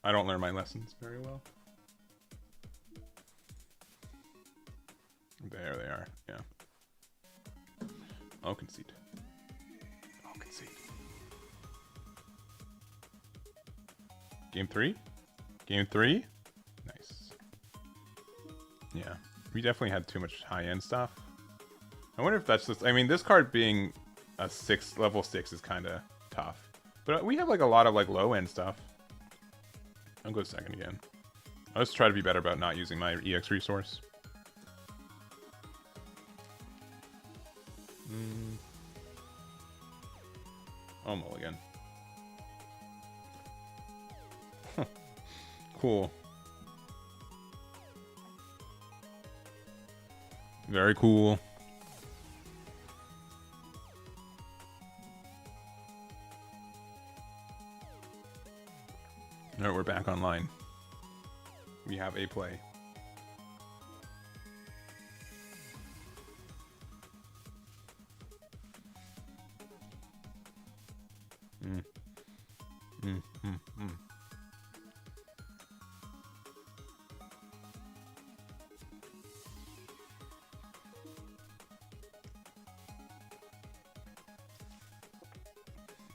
I don't learn my lessons very well. There they are, yeah. I'll concede. I'll concede. Game 3? Game 3? Nice. Yeah. We definitely had too much high-end stuff. I wonder if that's just... I mean, this card being a level 6 is kind of tough. But we have like a lot of like low-end stuff. I'll go second again. I'll just try to be better about not using my EX resource. Oh, mulligan. Cool. Very cool. Alright, we're back online. We have a play.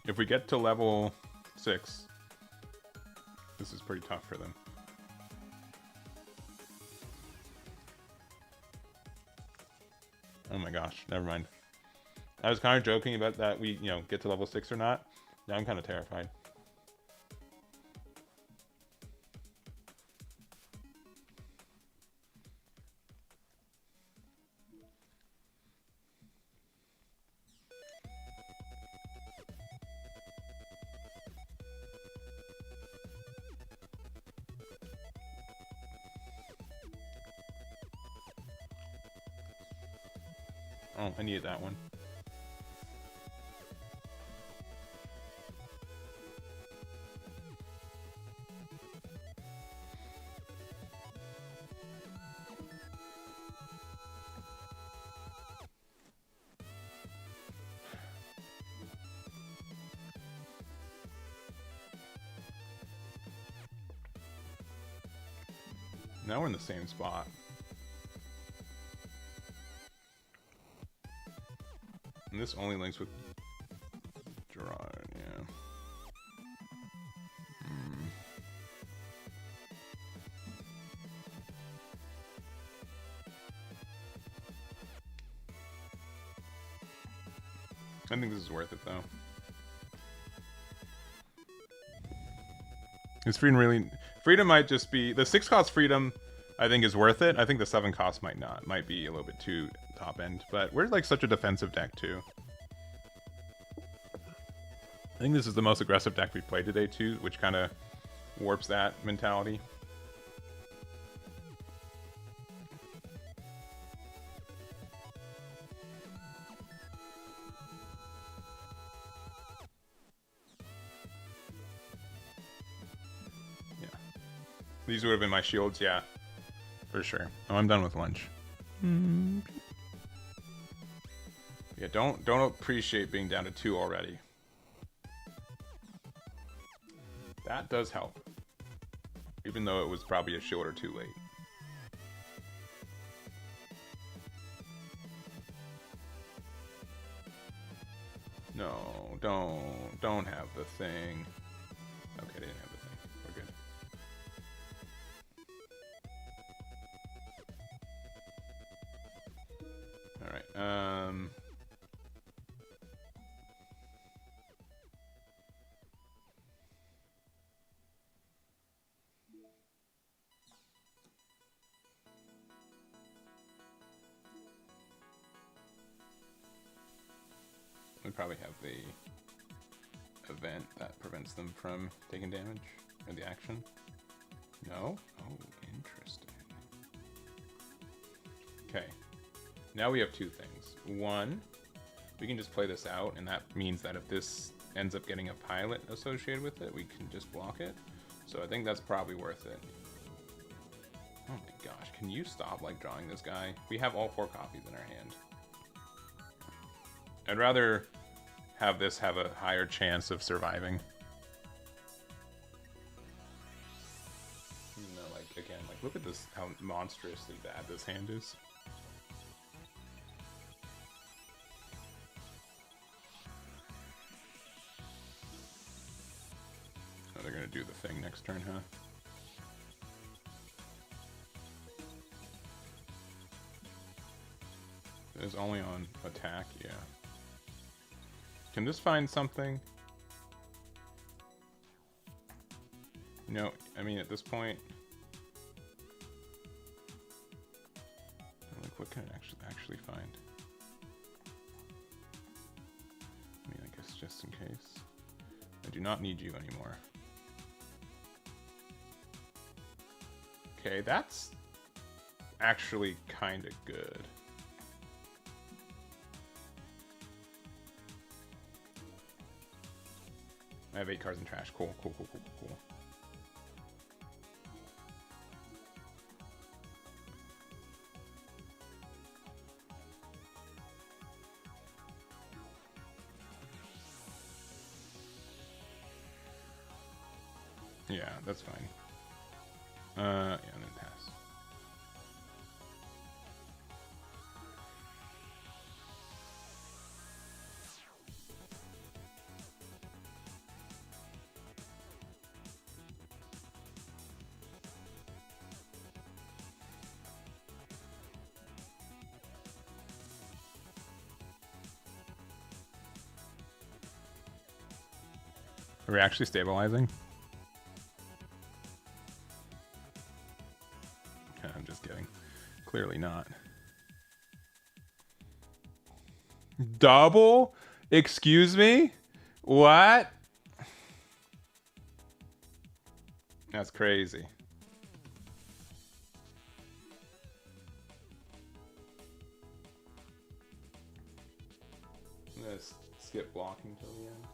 If we get to level 6, this is pretty tough for them. Oh my gosh, never mind. I was kind of joking about that we, get to level 6 or not. Now I'm kind of terrified. Oh, I needed that one. Now we're in the same spot. And this only links with Gerard, yeah. I think this is worth it, though. Is freedom really... Freedom might just be... The 6 cost freedom, I think, is worth it. I think the 7 cost might not. Might be a little bit too top end. But we're like such a defensive deck, too. I think this is the most aggressive deck we've played today, too, which kind of warps that mentality. These would have been my shields, yeah. For sure. Oh, I'm done with lunch. Yeah, don't appreciate being down to 2 already. That does help. Even though it was probably a shield or 2 late. No, don't have the thing. Okay, they didn't have the thing. We're good. Alright, probably have the event that prevents them from taking damage, or the action. No? Oh, interesting. Okay. Now we have two things. One, we can just play this out, and that means that if this ends up getting a pilot associated with it, we can just block it. So I think that's probably worth it. Oh my gosh, can you stop like drawing this guy? We have all 4 copies in our hand. I'd rather have this have a higher chance of surviving. You know, like, again, like, look at this, how monstrously bad this hand is. Oh, they're gonna do the thing next turn, huh? It is only on attack, yeah. Can this find something? No, I mean at this point, like what can it actually find? I mean, I guess just in case. I do not need you anymore. Okay, that's actually kind of good. I have 8 cards in trash. Cool, cool, cool, cool, cool. Yeah, that's fine. Yeah, and then pass. Are we actually stabilizing? I'm just kidding. Clearly not. Double? Excuse me? What? That's crazy. I'm gonna skip blocking till the end.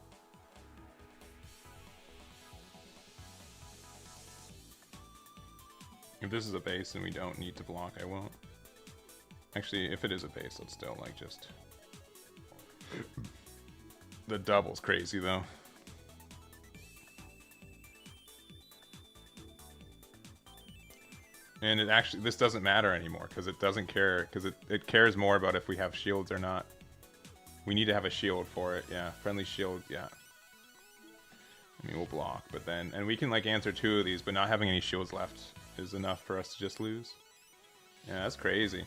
If this is a base and we don't need to block, I won't. Actually, if it is a base, let's still like just... The double's crazy though. And it actually, this doesn't matter anymore because it doesn't care, because it cares more about if we have shields or not. We need to have a shield for it, yeah. Friendly shield, yeah. I mean, we'll block, but then, and we can like answer 2 of these, but not having any shields left is enough for us to just lose. Yeah, that's crazy.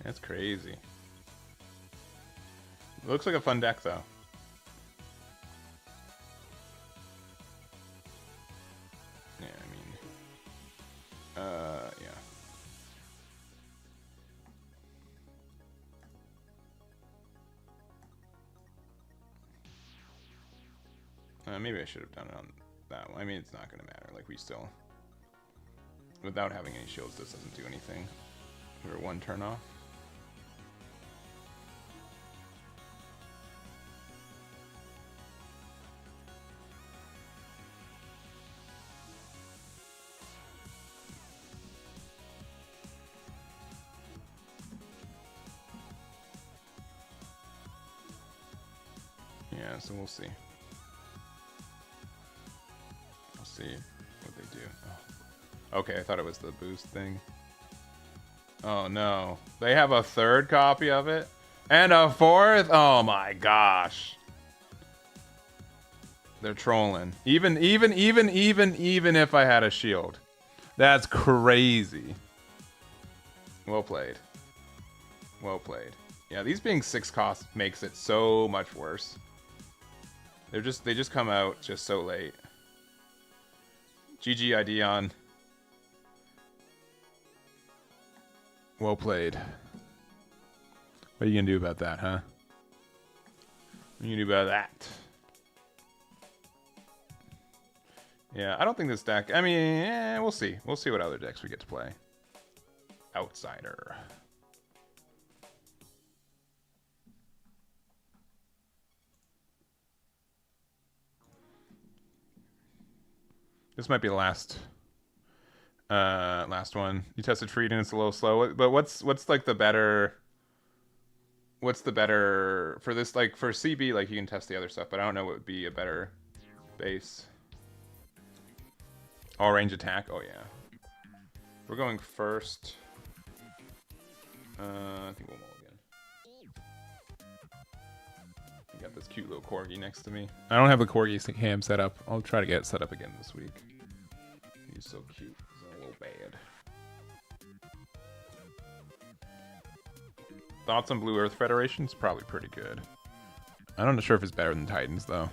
That's crazy. It looks like a fun deck, though. Yeah, I mean... yeah. Maybe I should have done it on that one. I mean, it's not going to matter. Like, we still... Without having any shields, this doesn't do anything. We're 1 turn off. Yeah, so we'll see. We'll see what they do. Oh. Okay, I thought it was the boost thing. Oh no. They have a 3rd copy of it? And a 4th? Oh my gosh. They're trolling. Even if I had a shield. That's crazy. Well played. Well played. Yeah, these being 6 costs makes it so much worse. They just come out just so late. GG Ideon. Well played. What are you gonna do about that, huh? You do about that. Yeah, I don't think this deck... I mean, we'll see. We'll see what other decks we get to play. Outsider. This might be the last one. You tested Freed and it's a little slow. But what's like the better... What's the better... For this, like, for CB, like, you can test the other stuff, but I don't know what would be a better base. All range attack? Oh, yeah. We're going first. I think we'll mulligan. I got this cute little corgi next to me. I don't have a corgi cam set up. I'll try to get it set up again this week. He's so cute. He's a little bad. Thoughts on Blue Earth Federation? It's probably pretty good. I'm not sure if it's better than Titans, though.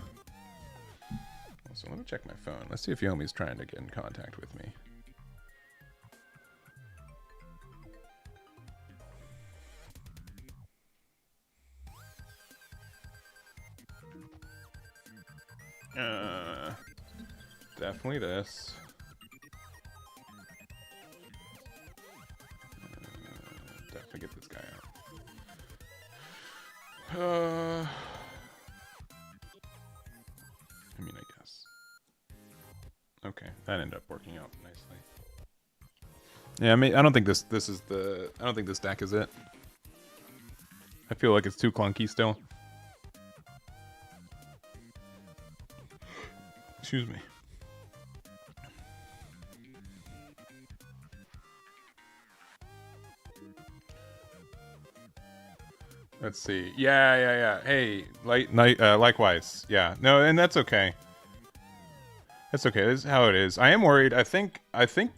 So let me check my phone. Let's see if Yomi's trying to get in contact with me. Definitely this. Definitely get this guy out. I mean, I guess. Okay, that ended up working out nicely. Yeah, I mean, I don't think this is the... I don't think this deck is it. I feel like it's too clunky still. Excuse me. Let's see. Yeah. Hey, likewise. Yeah. No, and that's okay. That's okay. This is how it is. I am worried. I think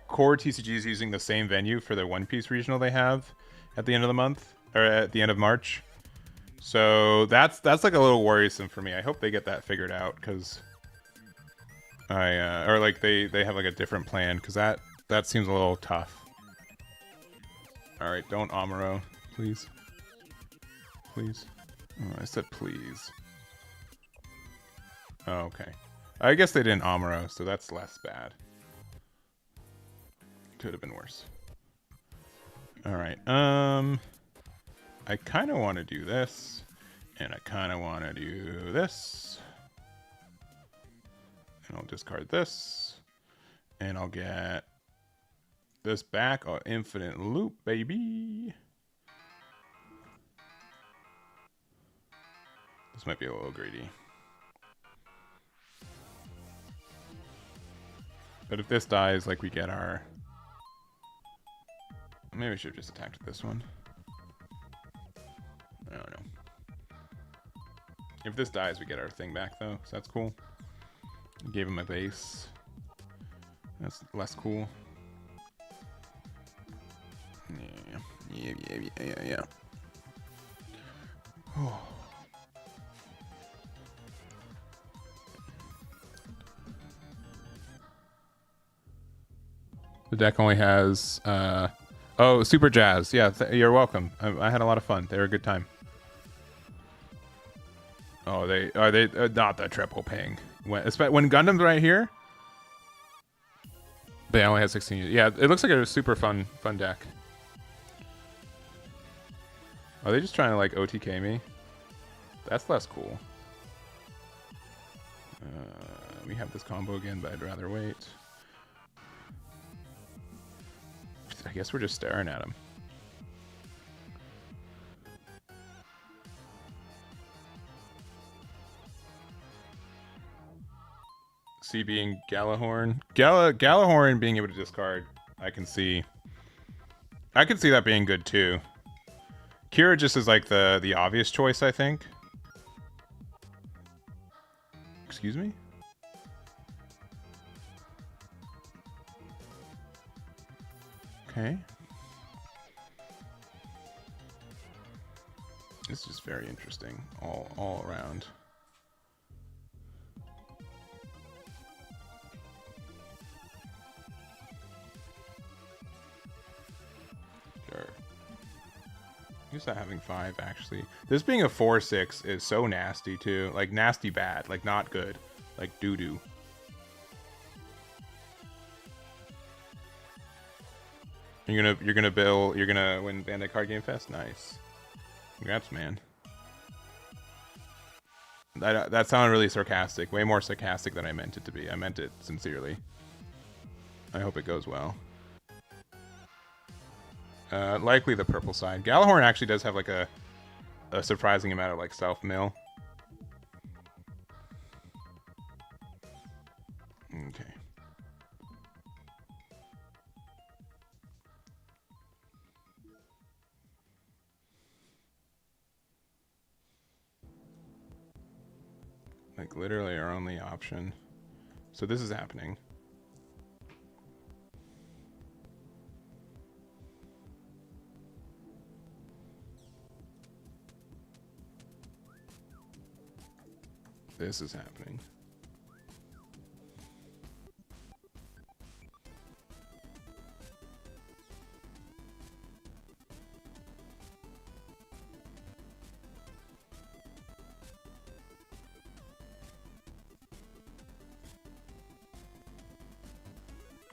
Core TCG is using the same venue for their One Piece regional they have at the end of the month or at the end of March. So that's like a little worrisome for me. I hope they get that figured out because or like they have like a different plan because that seems a little tough. All right, don't Amuro, please. Please. Oh, I said please. Oh, okay. I guess they didn't Amuro, so that's less bad. Could have been worse. Alright, I kind of want to do this. And I kind of want to do this. And I'll discard this. And I'll get this back. Oh, infinite loop, baby. This might be a little greedy. But if this dies, like we get our... Maybe we should have just attacked this one. I don't know. If this dies, we get our thing back, though, so that's cool. Gave him a base. That's less cool. Yeah. Oh. The deck only has, oh, Super Jazz. Yeah, you're welcome. I had a lot of fun. They were a good time. Oh, they not the triple ping. When Gundam's right here, they only had 16 units. Yeah, it looks like a super fun deck. Are they just trying to like OTK me? That's less cool. We have this combo again, but I'd rather wait. I guess we're just staring at him. C being Galahorn. Galahorn being able to discard, I can see that being good too. Kira just is like the obvious choice, I think. Excuse me? Okay. This is very interesting all around. Sure. used to having 5 actually. This being a 4/6 is so nasty too. Like nasty bad, like not good. Like doo doo. You're gonna win Bandai Card Game Fest? Nice. Congrats, man. That sounded really sarcastic. Way more sarcastic than I meant it to be. I meant it sincerely. I hope it goes well. Likely the purple side. Galahorn actually does have like a surprising amount of like self-mill. Okay. Like literally our only option. So this is happening. This is happening.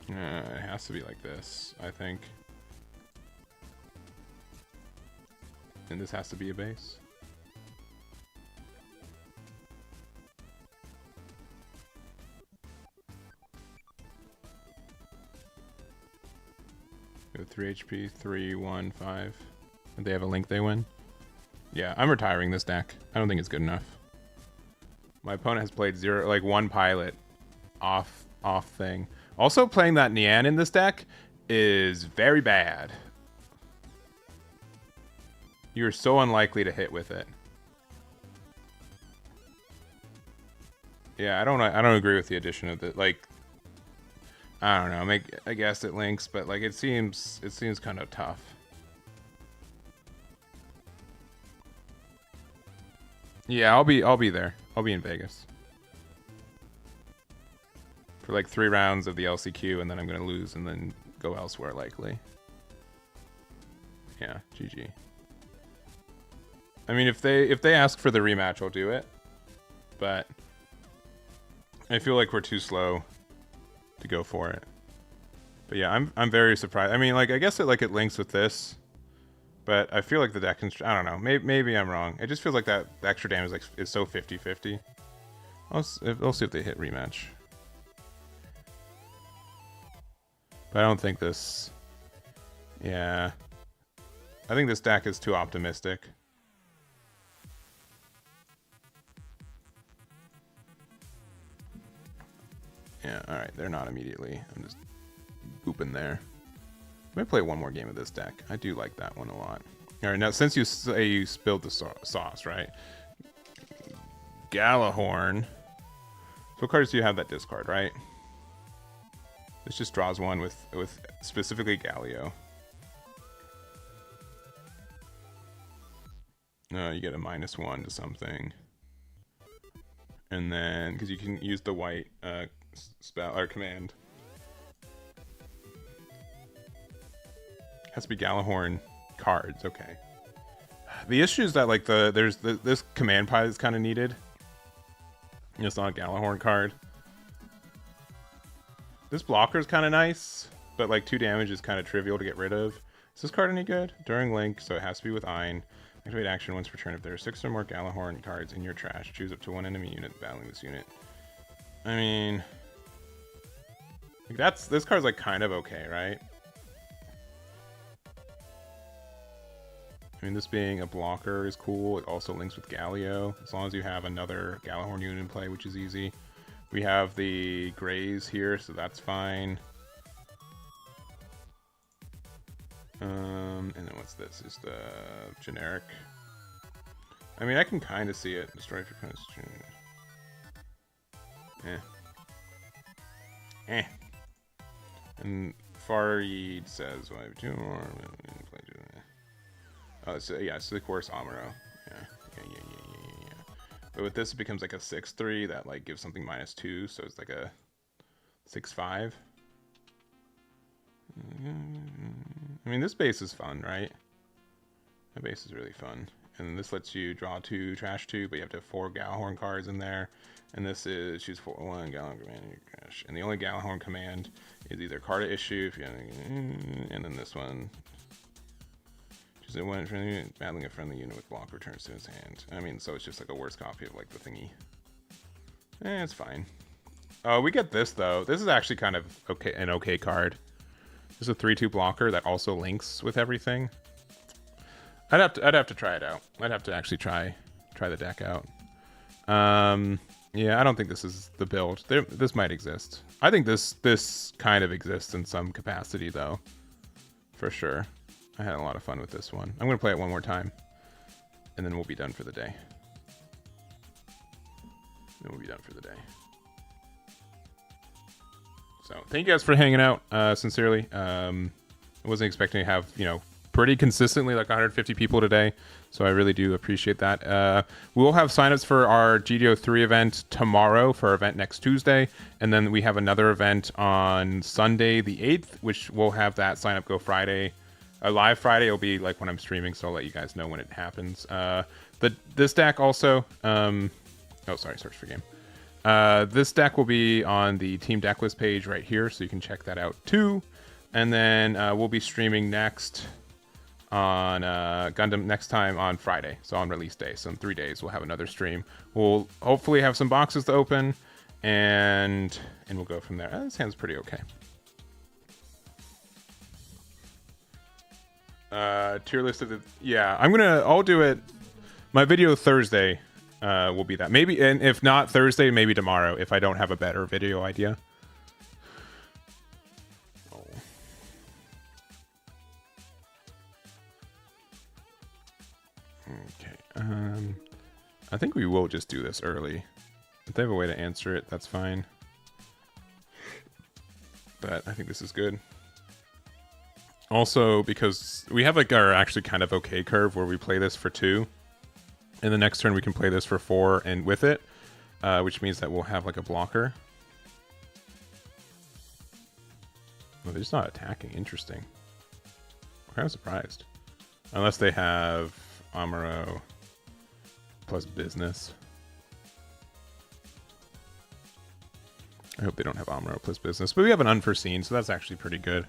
It has to be like this, I think. And this has to be a base. Go 3 HP, 3, 1, 5. If they have a link, they win. Yeah, I'm retiring this deck. I don't think it's good enough. My opponent has played one pilot off thing. Also, playing that Nian in this deck is very bad. You're so unlikely to hit with it. Yeah, I don't agree with the addition of the like. I don't know. I guess it links, but like it seems kind of tough. Yeah, I'll be there. I'll be in Vegas for like 3 rounds of the LCQ, and then I'm gonna lose and then go elsewhere likely. Yeah, GG. I mean, if they ask for the rematch, I'll do it, but I feel like we're too slow to go for it. But yeah, I'm very surprised. I mean, like I guess it links with this, but I feel like the deck I don't know. Maybe I'm wrong. It just feels like that the extra damage is so 50-50. I'll see if they hit rematch. But I don't think this. Yeah, I think this deck is too optimistic. Yeah, alright, they're not immediately. I'm just booping there. I'm gonna play one more game of this deck. I do like that one a lot. Alright, now since you say you spilled the sauce, right? Galahorn. So what cards do you have that discard, right? This just draws one with specifically Galio. No, you get a -1 to something. And then, because you can use the white spell or command. Has to be Galahorn cards, okay. The issue is that like this command pie is kind of needed. It's not a Galahorn card. This blocker is kind of nice, but like 2 damage is kind of trivial to get rid of. Is this card any good? During Link, so it has to be with Ein. Activate action once per turn. If there are 6 or more Galahorn cards in your trash, choose up to 1 enemy unit battling this unit. I mean, like this card's like kind of okay, right? I mean, this being a blocker is cool. It also links with Galio, as long as you have another Galahorn unit in play, which is easy. We have the Grays here, so that's fine. And then what's this? Is the generic. I mean, I can kind of see it. Destroy your opponent's unit. And Farid says, "Well, I have 2 more." Oh, so yeah, it's the course Amuro. Yeah. But with this, it becomes like a 6/3 that like gives something -2, so it's like a 6/5. I mean, this base is fun, right? That base is really fun. And this lets you draw 2 trash 2, but you have to have 4 Gallahorn cards in there. And this is choose 1 Gallahorn command and you crash. And the only Gallahorn command is either card to issue, if you and then this one. Choose one friendly, battling a friendly unit with block returns to his hand. I mean, so it's just like a worse copy of like the thingy. It's fine. Oh, we get this though. This is actually kind of okay, an okay card. This is a 3/2 blocker that also links with everything. I'd have to try it out. I'd have to actually try the deck out. Yeah, I don't think this is the build. This might exist. I think this kind of exists in some capacity though, for sure. I had a lot of fun with this one. I'm gonna play it one more time, and then we'll be done for the day. So thank you guys for hanging out. Sincerely, I wasn't expecting to have pretty consistently like 150 people today, so I really do appreciate that. We will have signups for our GD03 event tomorrow for our event next Tuesday, and then we have another event on Sunday the 8th, which we'll have that sign up go Friday. Live Friday will be like when I'm streaming, so I'll let you guys know when it happens. This deck also search for game. This deck will be on the team deck list page right here, so you can check that out too. And then we'll be streaming next on Gundam next time on Friday, so on release day. So in 3 days we'll have another stream. We'll hopefully have some boxes to open, and we'll go from there. This hand's pretty okay. Tier list of the I'll do it. My video Thursday will be that, maybe, and if not Thursday, maybe tomorrow if I don't have a better video idea. Okay. I think we will just do this early. If they have a way to answer it, that's fine. But I think this is good. Also, because we have like our actually kind of okay curve where we play this for 2. And the next turn we can play this for 4 and with it, which means that we'll have like a blocker. Oh, they're just not attacking. Interesting. I'm kind of surprised. Unless they have Amuro plus business. I hope they don't have Amuro plus business. But we have an unforeseen, so that's actually pretty good.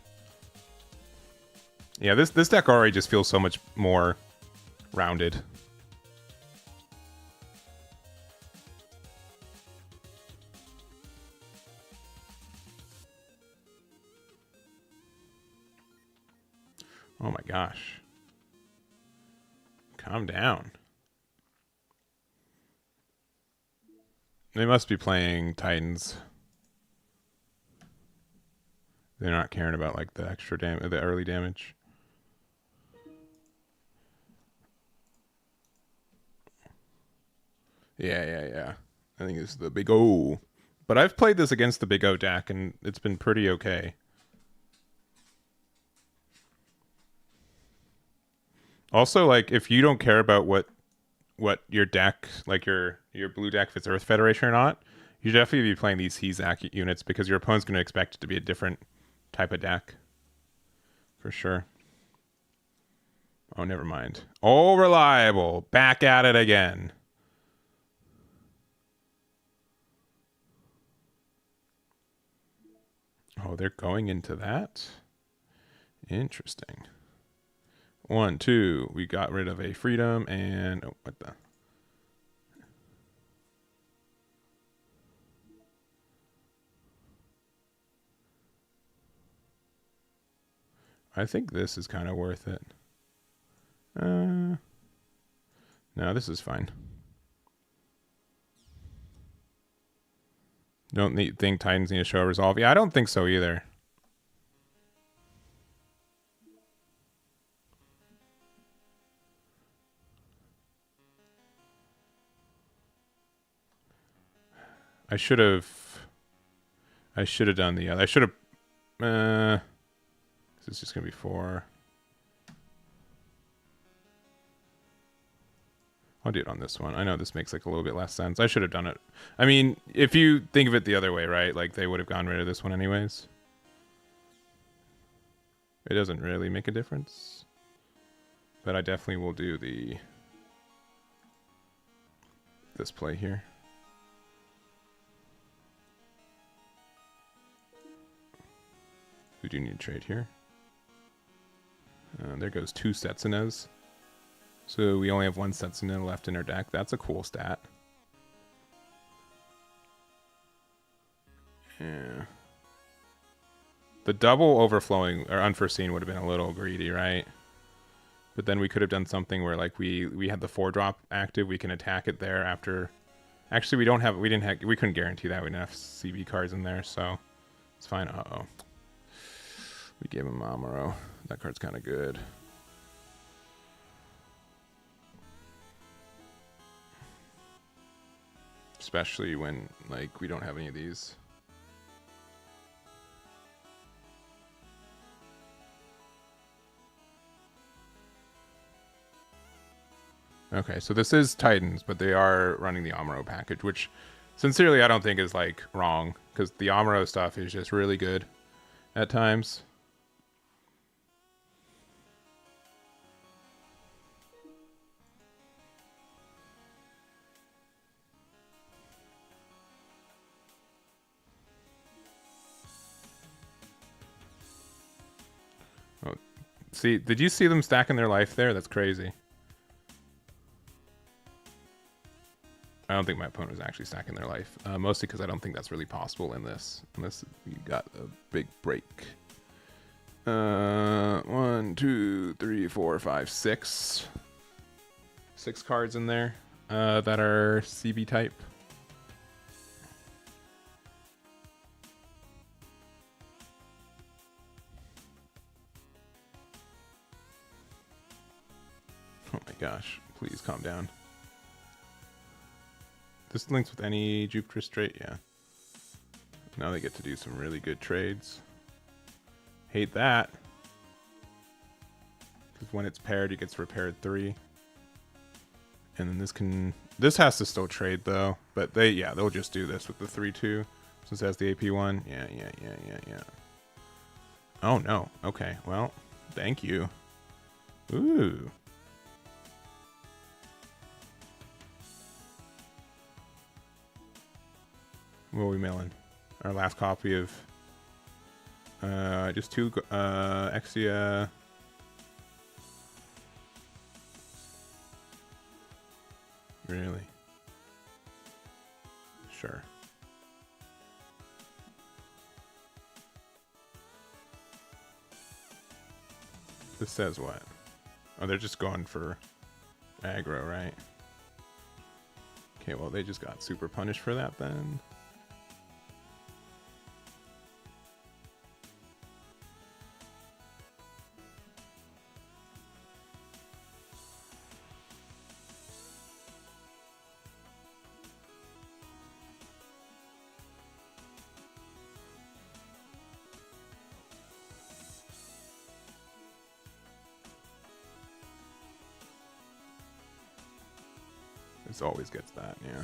Yeah, this deck already just feels so much more rounded. Oh my gosh. Calm down. They must be playing Titans. They're not caring about like the extra damage, the early damage. Yeah. I think it's the Big O. But I've played this against the Big O deck, and it's been pretty okay. Also, like, if you don't care about what your deck, like your blue deck, if it's Earth Federation or not, you should definitely be playing these Hezak units because your opponent's going to expect it to be a different type of deck. For sure. Oh, never mind. Oh, reliable. Back at it again. Oh, they're going into that? Interesting. 1, 2. We got rid of a freedom and... Oh, what the... I think this is kind of worth it. No, this is fine. Think Titans need to show a resolve? Yeah, I don't think so either. I should have done the other. I should have... this is just going to be 4. I'll do it on this one. I know this makes like a little bit less sense. I should have done it. I mean, if you think of it the other way, right? Like they would have gotten rid of this one anyways. It doesn't really make a difference. But I definitely will do this play here. We do need to trade here. There goes 2 Setsunas. So we only have 1 Setsuna left in our deck. That's a cool stat. Yeah. The double overflowing or unforeseen would have been a little greedy, right? But then we could have done something where like we had the 4-drop active. We can attack it there after. Actually, we couldn't guarantee that we didn't have CB cards in there, so it's fine. Uh-oh. We gave him Amuro. That card's kind of good. Especially when like we don't have any of these. Okay, so this is Titans, but they are running the Amuro package, which sincerely I don't think is like wrong, because the Amuro stuff is just really good at times. Oh, see, did you see them stacking their life there? That's crazy. I don't think my opponent was actually stacking their life. Mostly because I don't think that's really possible in this. Unless you got a big break. 1, 2, 3, 4, 5, 6. 6 cards in there that are CB type. Oh my gosh. Please calm down. This links with any Jupiter straight, yeah. Now they get to do some really good trades. Hate that. Because when it's paired, it gets repaired 3. And then this has to still trade though. But they'll just do this with the 3-2. Since it has the AP1. Yeah. Oh no. Okay, well, thank you. Ooh. What are we mailing? Our last copy of just 2 Exia. Really? Sure. This says what? Oh, they're just going for aggro, right? Okay, well, they just got super punished for that then. This always gets that, yeah.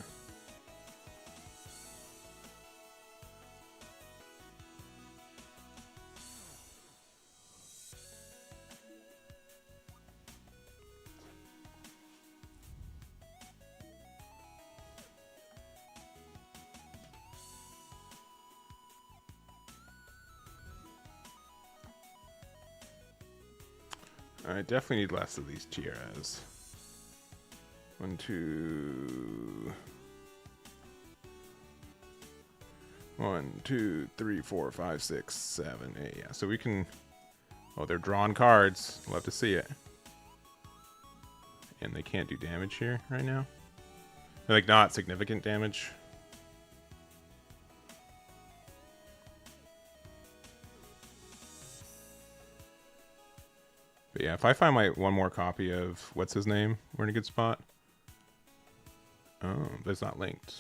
I definitely need less of these tiaras. 1, 2. 1, 2, 3, 4, 5, 6, 7, 8. Yeah, so we can. Oh, they're drawn cards. Love to see it. And they can't do damage here right now. They're like not significant damage. But yeah, if I find my one more copy of what's his name, we're in a good spot. Oh, but it's not linked.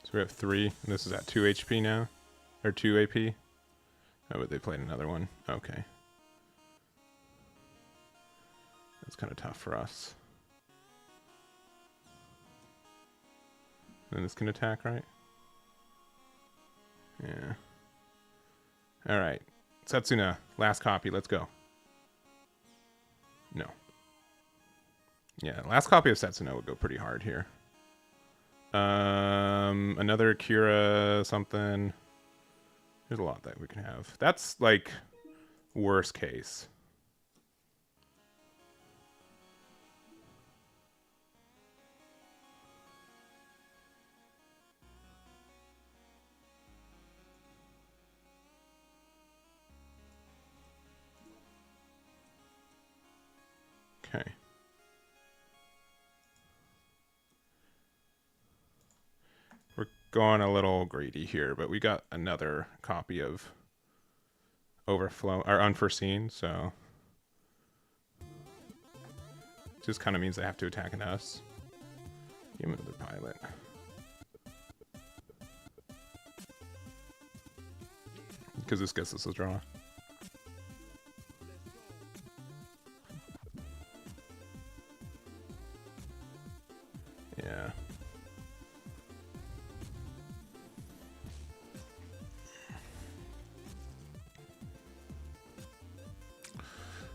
So we have 3, and this is at 2 HP now, or 2 AP. Oh, but they played another one. Okay. That's kind of tough for us. And this can attack, right? Yeah. All right. Setsuna, last copy. Let's go. No. Yeah, last copy of Setsuna would go pretty hard here. Another Akira something. There's a lot that we can have. That's like worst case. Okay. We're going a little greedy here, but we got another copy of Overflow or Unforeseen, so just kind of means they have to attack into us. Give him another pilot. Because this gets us a draw. Yeah.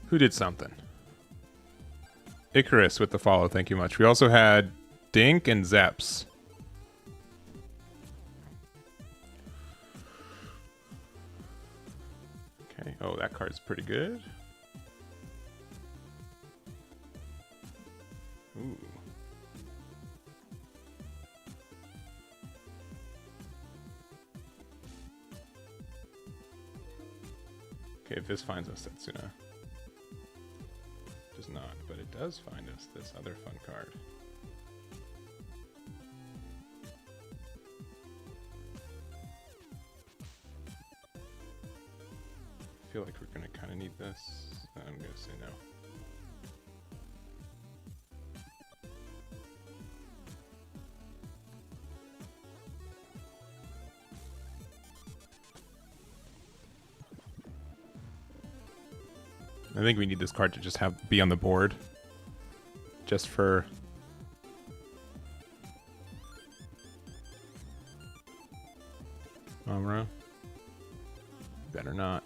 Who did something? Icarus with the follow, thank you much. We also had Dink and Zeps. Okay, oh, that card's pretty good. Ooh. Okay, if this finds us Setsuna. Does not, but it does find us this other fun card. I feel like we're gonna kind of need this. I'm gonna say no. I think we need this card to just be on the board. Just for... Amuro. Better not.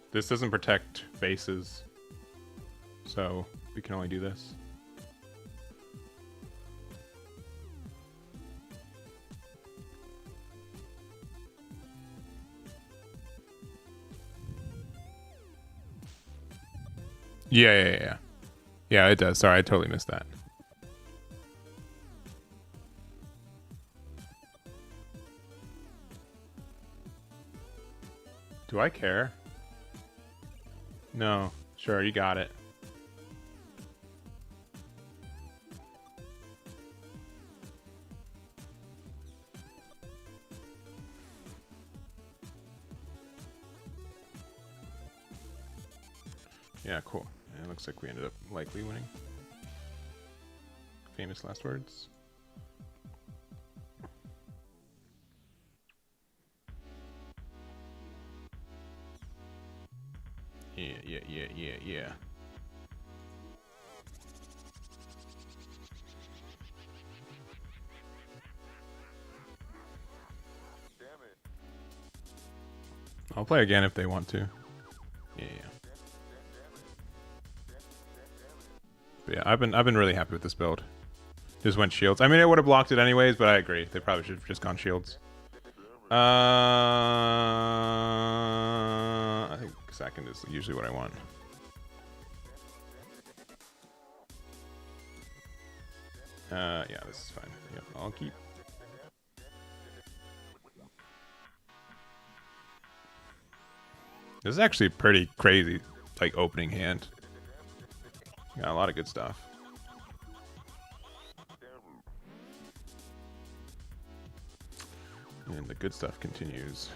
This doesn't protect bases, so we can only do this. Yeah. Yeah, it does. Sorry, I totally missed that. Do I care? No. Sure, you got it. Yeah, cool. And it looks like we ended up likely winning. Famous last words. Yeah. I'll play again if they want to. Yeah. But yeah, I've been really happy with this build. Just went shields. I mean, I would have blocked it anyways, but I agree. They probably should have just gone shields. I think second is usually what I want. Yeah, this is fine. Yep, I'll keep. This is actually pretty crazy, like, opening hand. Got a lot of good stuff. And the good stuff continues.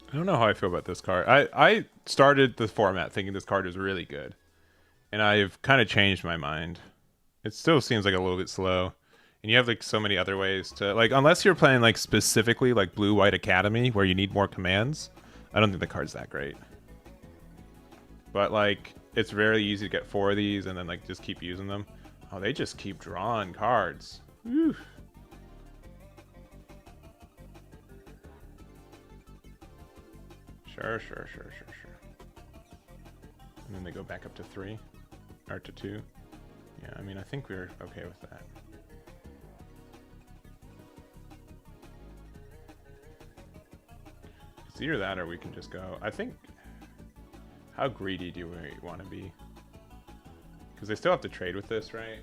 I don't know how I feel about this card. I started the format thinking this card was really good, and I've kind of changed my mind. It still seems like a little bit slow, and you have like so many other ways to like unless you're playing like specifically like Blue White Academy where you need more commands. I don't think the card's that great. But like it's very easy to get 4 of these and then like just keep using them. Oh, they just keep drawing cards. Whew. Sure. And then they go back up to 3. Or to 2. Yeah, I mean, I think we're okay with that. It's either that or we can just go. I think... How greedy do we want to be? Because they still have to trade with this, right?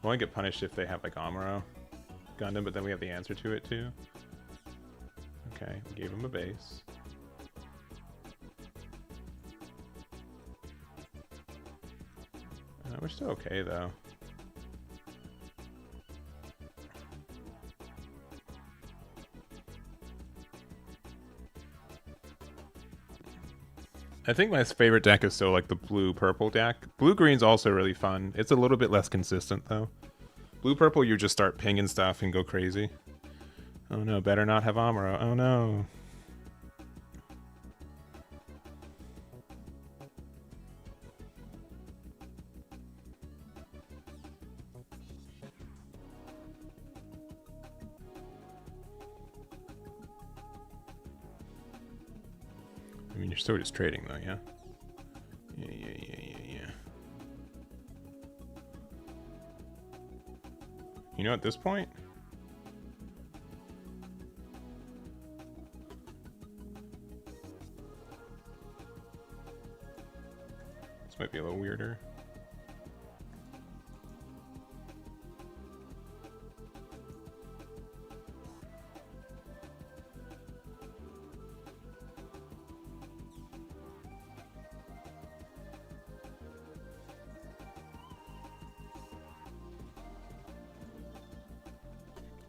We'll only get punished if they have, like, Amuro Gundam, but then we have the answer to it, too. Okay, we gave him a base. We're still okay, though. I think my favorite deck is still like the blue-purple deck. Blue-green's also really fun. It's a little bit less consistent, though. Blue-purple, you just start pinging stuff and go crazy. Oh no, better not have Amuro. Oh no. I mean, you're still just trading, though, yeah? Yeah. You know, at this point... This might be a little weirder.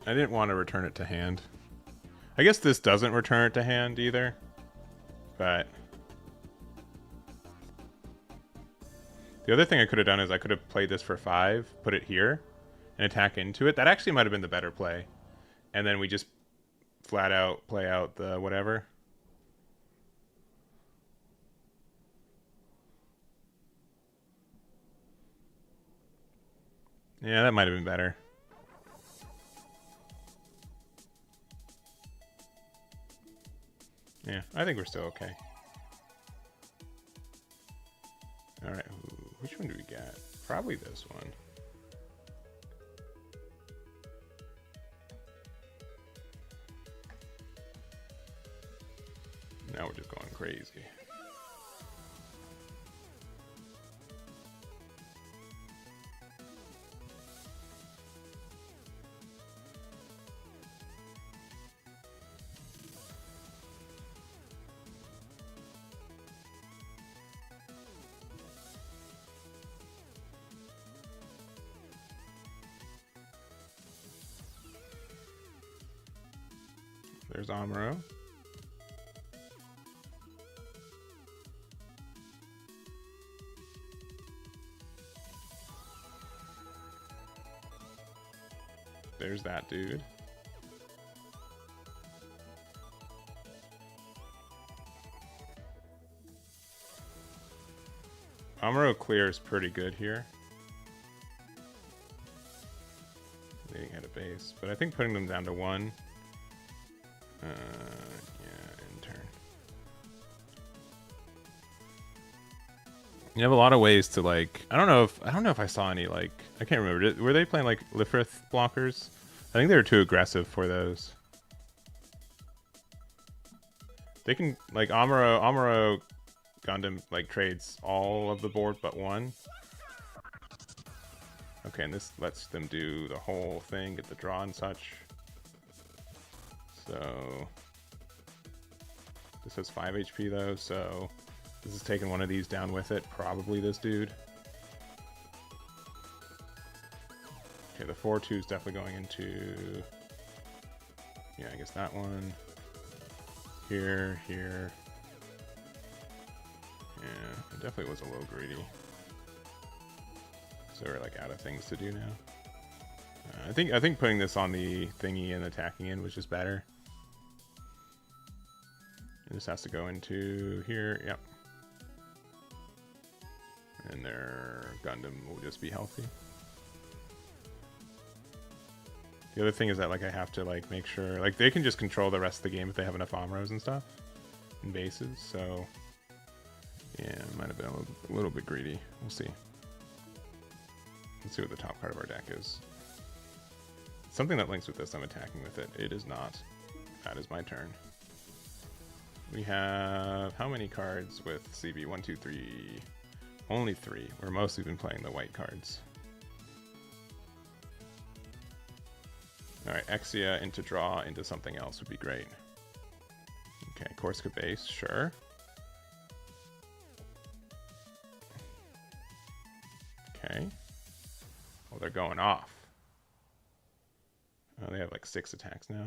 I didn't want to return it to hand. I guess this doesn't return it to hand either. But... The other thing I could have done is I could have played this for 5, put it here, and attack into it. That actually might have been the better play. And then we just flat out play out the whatever. Yeah, that might have been better. Yeah, I think we're still okay. Alright, which one do we got? Probably this one. Now we're just going crazy. There's Amuro. there's that dude. Amuro clears pretty good here. Leading at a base, but I think putting them down to 1. Yeah, in turn. You have a lot of ways to like. I don't know if I saw any like. I can't remember. Were they playing like Lifrith blockers? I think they were too aggressive for those. They can like Amuro Gundam like trades all of the board but 1. Okay, and this lets them do the whole thing, get the draw and such. So this has 5 HP though, so this is taking one of these down with it. Probably this dude. Okay, the 4-2 is definitely going into. Yeah, I guess that one. Here. Yeah, it definitely was a little greedy. So we're like out of things to do now. I think putting this on the thingy and attacking in was just better. And this has to go into here. Yep. And their Gundam will just be healthy. The other thing is that like I have to like make sure like they can just control the rest of the game if they have enough Amuros and stuff and bases. So yeah, it might have been a little bit greedy. We'll see. Let's see what the top card of our deck is. Something that links with this, I'm attacking with it. It is not. That is my turn. We have how many cards with CB? 1, 2, 3. Only 3. We're mostly been playing the white cards. Alright, Exia into draw into something else would be great. Okay, Corsica base, sure. Okay. Oh, they're going off. Oh, they have like 6 attacks now.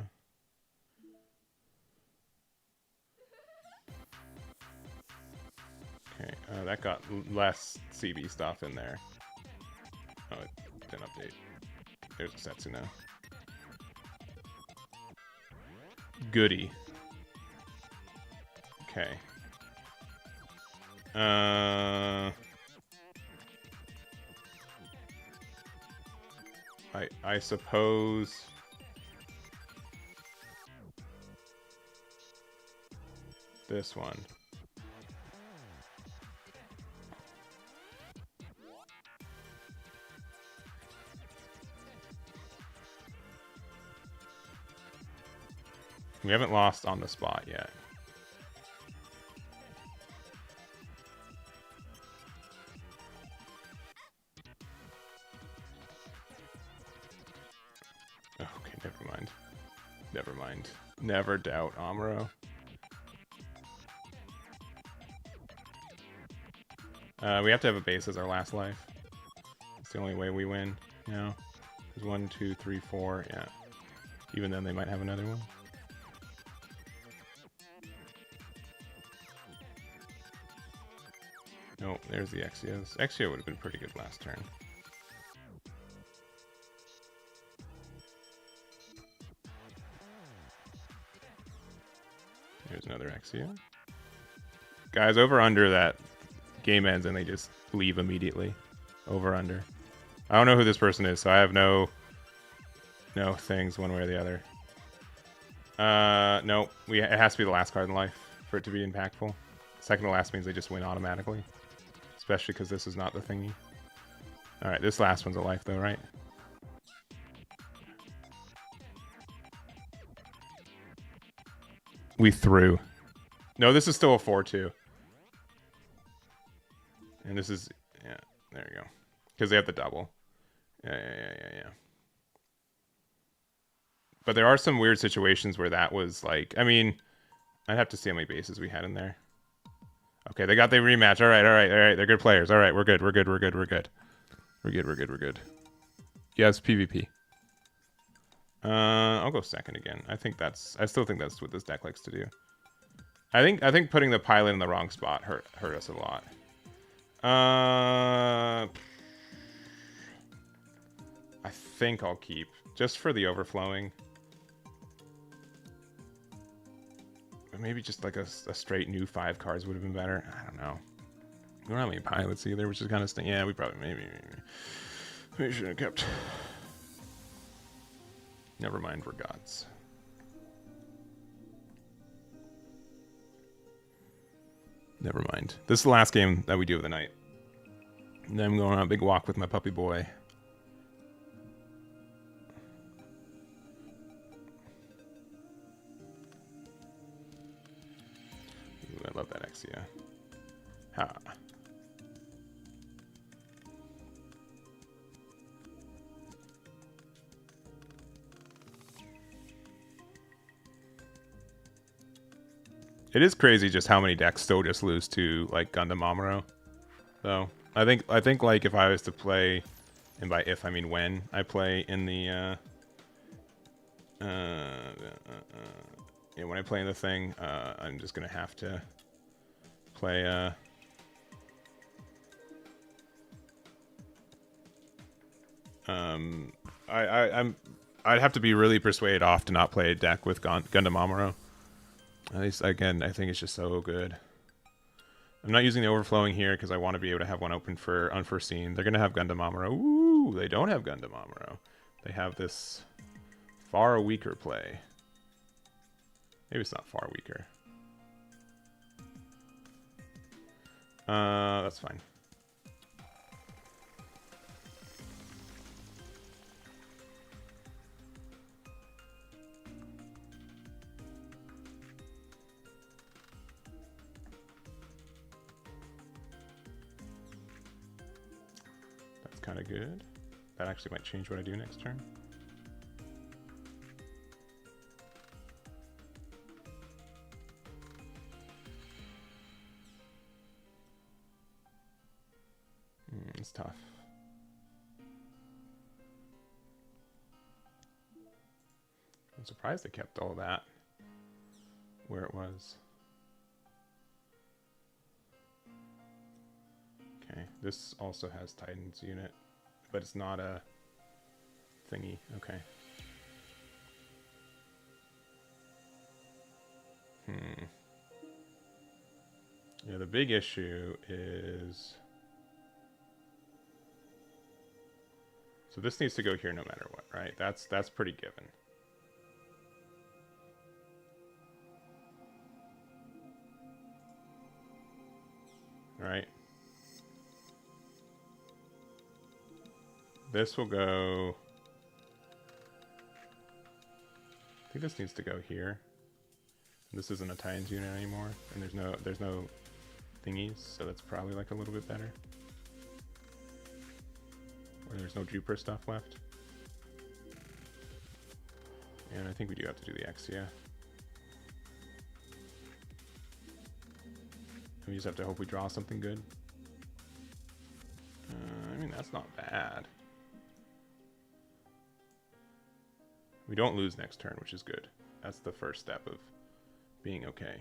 Okay, that got less CB stuff in there. Oh, it didn't update. There's a Setsu now. Goody. Okay. I suppose this one. We haven't lost on the spot yet. Okay, never mind. Never mind. Never doubt Amuro. We have to have a base as our last life. It's the only way we win now. There's 1, 2, 3, 4. Yeah. Even then, they might have another one. Nope, there's the Exios. Exio would have been pretty good last turn. There's another Exio. Guys, over under that game ends and they just leave immediately. Over under. I don't know who this person is, so I have no things one way or the other. No, it has to be the last card in life for it to be impactful. Second to last means they just win automatically. Especially because this is not the thingy. Alright, this last one's a life though, right? We threw. No, this is still a 4-2. And this is... Yeah, there you go. Because they have the double. Yeah. But there are some weird situations where that was like... I mean, I'd have to see how many bases we had in there. Okay, they got the rematch. All right. They're good players. All right, we're good. Yes, PvP. I'll go second again. I still think that's what this deck likes to do. I think putting the pilot in the wrong spot hurt us a lot. I think I'll keep, just for the overflowing. But maybe just like a straight new 5 cards would have been better. I don't know. We don't have any pilots either, which is kind of yeah, we probably maybe should have kept. Never mind, we're gods. Never mind. This is the last game that we do of the night. And then I'm going on a big walk with my puppy boy. Ooh, I love that Exia. Ha. It is crazy just how many decks still just lose to like Gundam Amuro. So I think like if I was to play, and by if I mean when I play in the yeah, when I play in the thing, I'm just gonna have to play I'd have to be really persuaded off to not play a deck with Gundam Amuro. At least, again, I think it's just so good. I'm not using the overflowing here because I want to be able to have one open for unforeseen. They're going to have Gundam Amuro. Ooh, they don't have Gundam Amuro. They have this far weaker play. Maybe it's not far weaker. That's fine. Kind of good. That actually might change what I do next turn. It's tough. I'm surprised they kept all that where it was. Okay, this also has Titan's unit, but it's not a thingy. Okay. Yeah, the big issue is... So this needs to go here no matter what, right? That's pretty given. Right? This will go... I think this needs to go here. This isn't a Titans unit anymore, and there's no thingies, so that's probably like a little bit better. Or there's no Jupiter stuff left. And I think we do have to do the Exia. We just have to hope we draw something good. I mean, that's not bad. We don't lose next turn, which is good. That's the first step of being okay.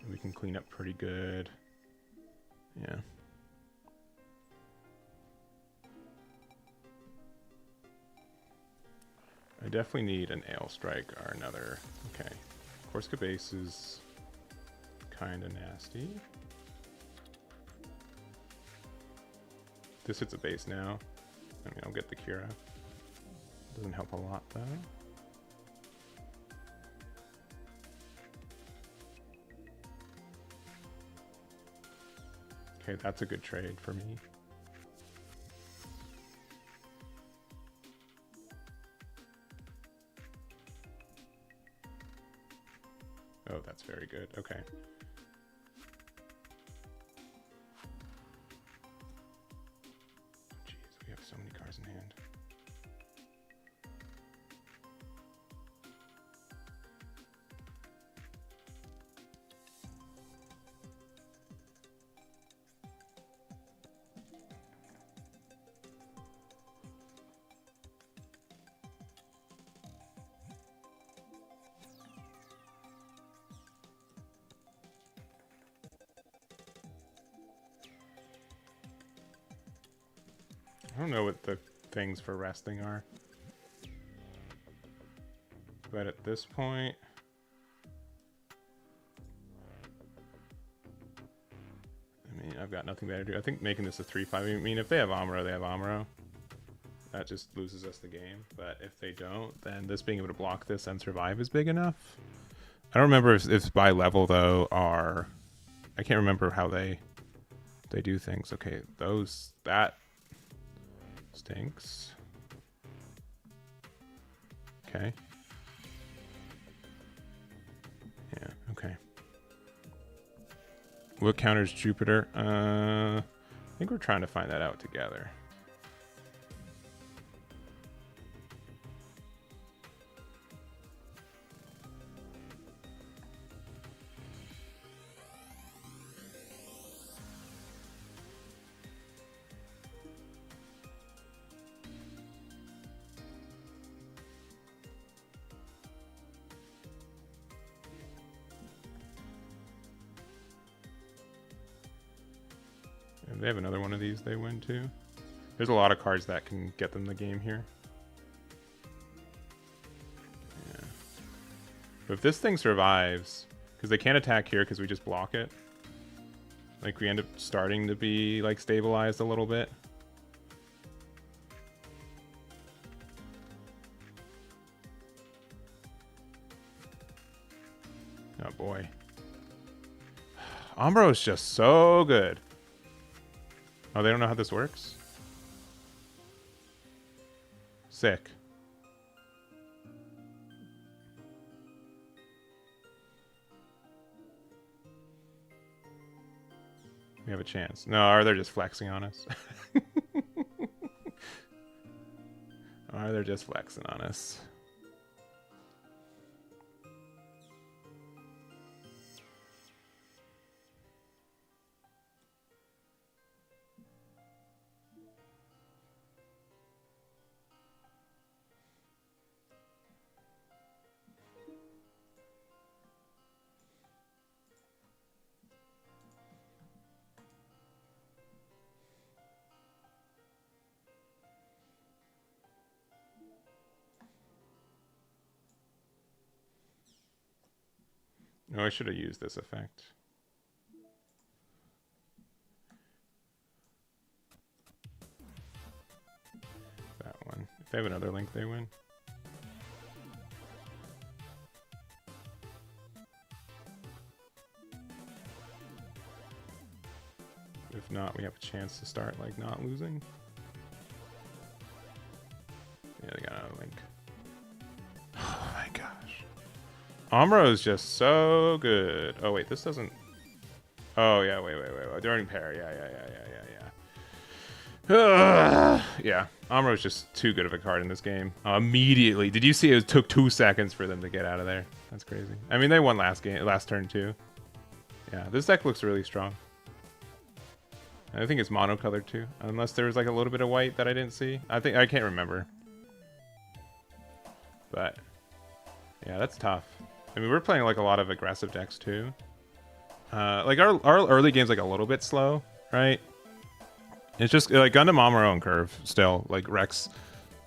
And we can clean up pretty good. Yeah. I definitely need an Ale Strike or another. Okay. Corsica base is kind of nasty. This hits a base now. I mean, I'll get the Kira. Doesn't help a lot though. Okay, that's a good trade for me. Oh, that's very good. Okay. Jeez, we have so many cards in hand. I don't know what the things for resting are. But at this point... I mean, I've got nothing better to do. I think making this a 3-5... I mean, if they have Amuro, they have Amuro. That just loses us the game. But if they don't, then this being able to block this and survive is big enough. I don't remember if by level, though, are... I can't remember how they do things. Okay, that stinks. Okay. Yeah, okay. What counters Jupiter? I think we're trying to find that out together. If they have another one of these, they win too. There's a lot of cards that can get them the game here. Yeah. But if this thing survives, because they can't attack here because we just block it, like we end up starting to be like stabilized a little bit. Oh boy. Umbro is just so good. Oh, they don't know how this works? Sick. We have a chance. No, or they're just flexing on us. Or they're just flexing on us. No, I should have used this effect. That one. If they have another link, they win. If not, we have a chance to start like not losing. Yeah, they got another link. Oh my gosh. Amuro is just so good. Oh wait, this doesn't... Oh yeah, wait. During pair, yeah. Yeah, Amuro is just too good of a card in this game. Immediately. Did you see it took 2 seconds for them to get out of there? That's crazy. I mean, they won last turn too. Yeah, this deck looks really strong. I think it's monocolored too, unless there was like a little bit of white that I didn't see. I can't remember. But yeah, that's tough. I mean, we're playing like a lot of aggressive decks too. Like our early game's like a little bit slow, right? It's just like Gundam Amuro and Curve still like wrecks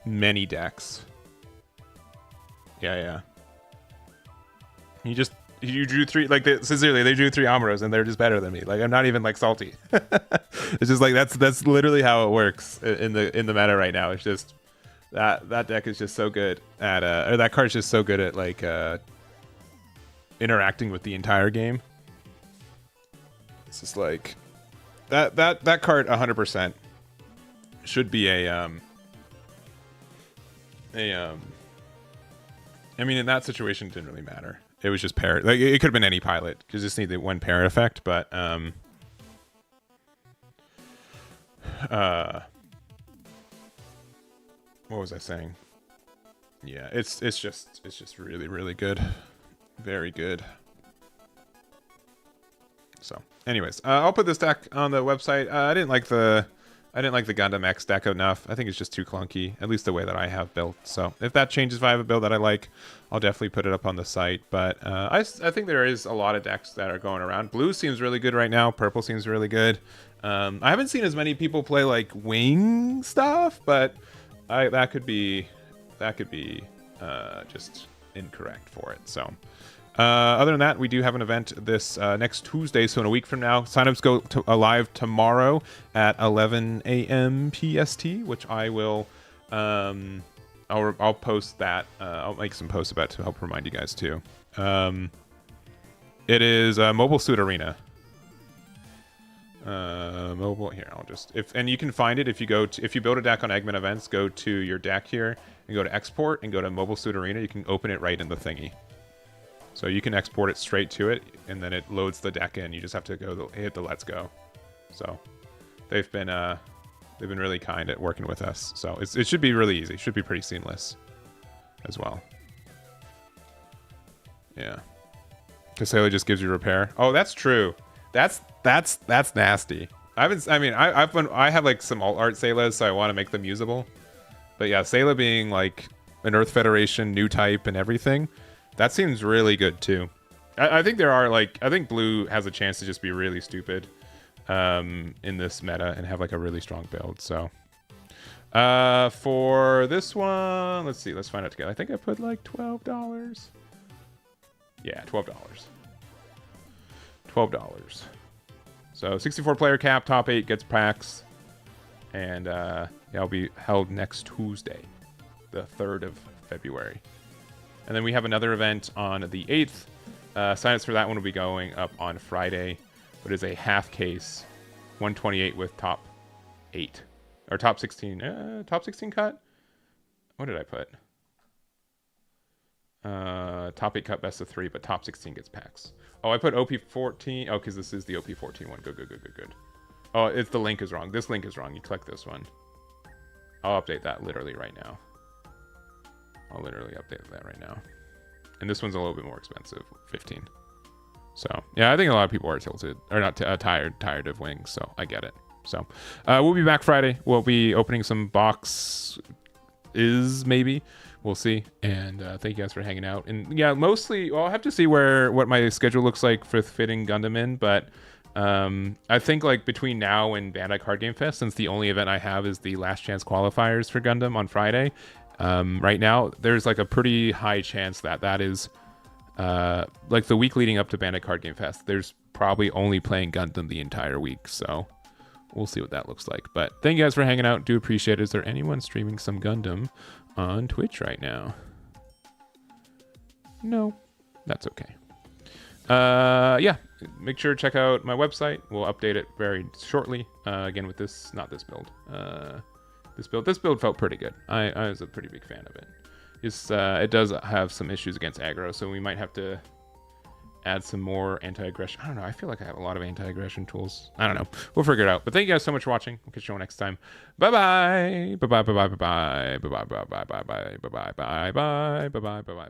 many decks. Yeah. You drew 3, like sincerely, they drew 3 Amuros and they're just better than me. Like I'm not even like salty. It's just like that's literally how it works in the meta right now. It's just that deck is just so good at or that card's just so good at like interacting with the entire game. It's just like that card 100% should be I mean, in that situation, it didn't really matter. It was just parrot. Like it could have been any pilot. You just need the one parrot effect. But what was I saying? Yeah, it's just really, really good. Very good. So, anyways, I'll put this deck on the website. I didn't like the I didn't like the Gundam X deck enough. I think it's just too clunky, at least the way that I have built. So if that changes, if I have a build that I like, I'll definitely put it up on the site. But I think there is a lot of decks that are going around. Blue seems really good right now. Purple seems really good. I haven't seen as many people play like wing stuff, but that could be just incorrect for it. So other than that, we do have an event this next Tuesday, so in a week from now. Signups go live tomorrow at 11 a.m. PST, which I will I'll post that. I'll make some posts about it to help remind you guys too. It is Mobile Suit Arena. Mobile here. I'll just and you can find it if you if you build a deck on Eggman Events. Go to your deck here and go to Export and go to Mobile Suit Arena. You can open it right in the thingy. So you can export it straight to it, and then it loads the deck in. You just have to hit the let's go. So they've been really kind at working with us. So it should be really easy. It should be pretty seamless as well. Yeah. Casella just gives you repair. Oh, that's true. That's nasty. I have like some alt art Saylas, so I want to make them usable. But yeah, Sayla being like an Earth Federation new type and everything. That seems really good too. I think I think blue has a chance to just be really stupid in this meta and have like a really strong build. So for this one, let's see, let's find out together. I think I put like $12. Yeah, $12. $12. So 64 player cap, top 8 gets packs, and yeah, it'll be held next Tuesday, the 3rd of February. And then we have another event on the 8th. Signups for that one will be going up on Friday. But it's a half case, 128 with top 8. Or top 16. Top 16 cut? What did I put? Top 8 cut best of 3, but top 16 gets packs. Oh, I put OP14. Oh, because this is the OP14 one. Good. Oh, the link is wrong. This link is wrong. You click this one. I'll update that literally right now. I'll literally update that right now. And this one's a little bit more expensive, 15. So yeah, I think a lot of people are tilted or not tired of wings. So I get it. So we'll be back Friday. We'll be opening some boxes, maybe. We'll see. And thank you guys for hanging out. And yeah, mostly, well, I'll have to see what my schedule looks like for fitting Gundam in. But I think like between now and Bandai Card Game Fest, since the only event I have is the last chance qualifiers for Gundam on Friday. Right now, there's like a pretty high chance that is like the week leading up to Bandai Card Game Fest. There's probably only playing Gundam the entire week. So we'll see what that looks like. But thank you guys for hanging out. Do appreciate it. Is there anyone streaming some Gundam on Twitch right now? No, that's okay. Yeah, make sure to check out my website. We'll update it very shortly. Again, with not this build. This build felt pretty good. I was a pretty big fan of it. It does have some issues against aggro, so we might have to add some more anti-aggression. I don't know. I feel like I have a lot of anti-aggression tools. I don't know. We'll figure it out. But thank you guys so much for watching. We'll catch you all next time. Bye-bye. Bye-bye. Bye-bye. Bye-bye. Bye-bye. Bye-bye. Bye-bye. Bye-bye. Bye-bye. Bye-bye. Bye-bye. Bye-bye.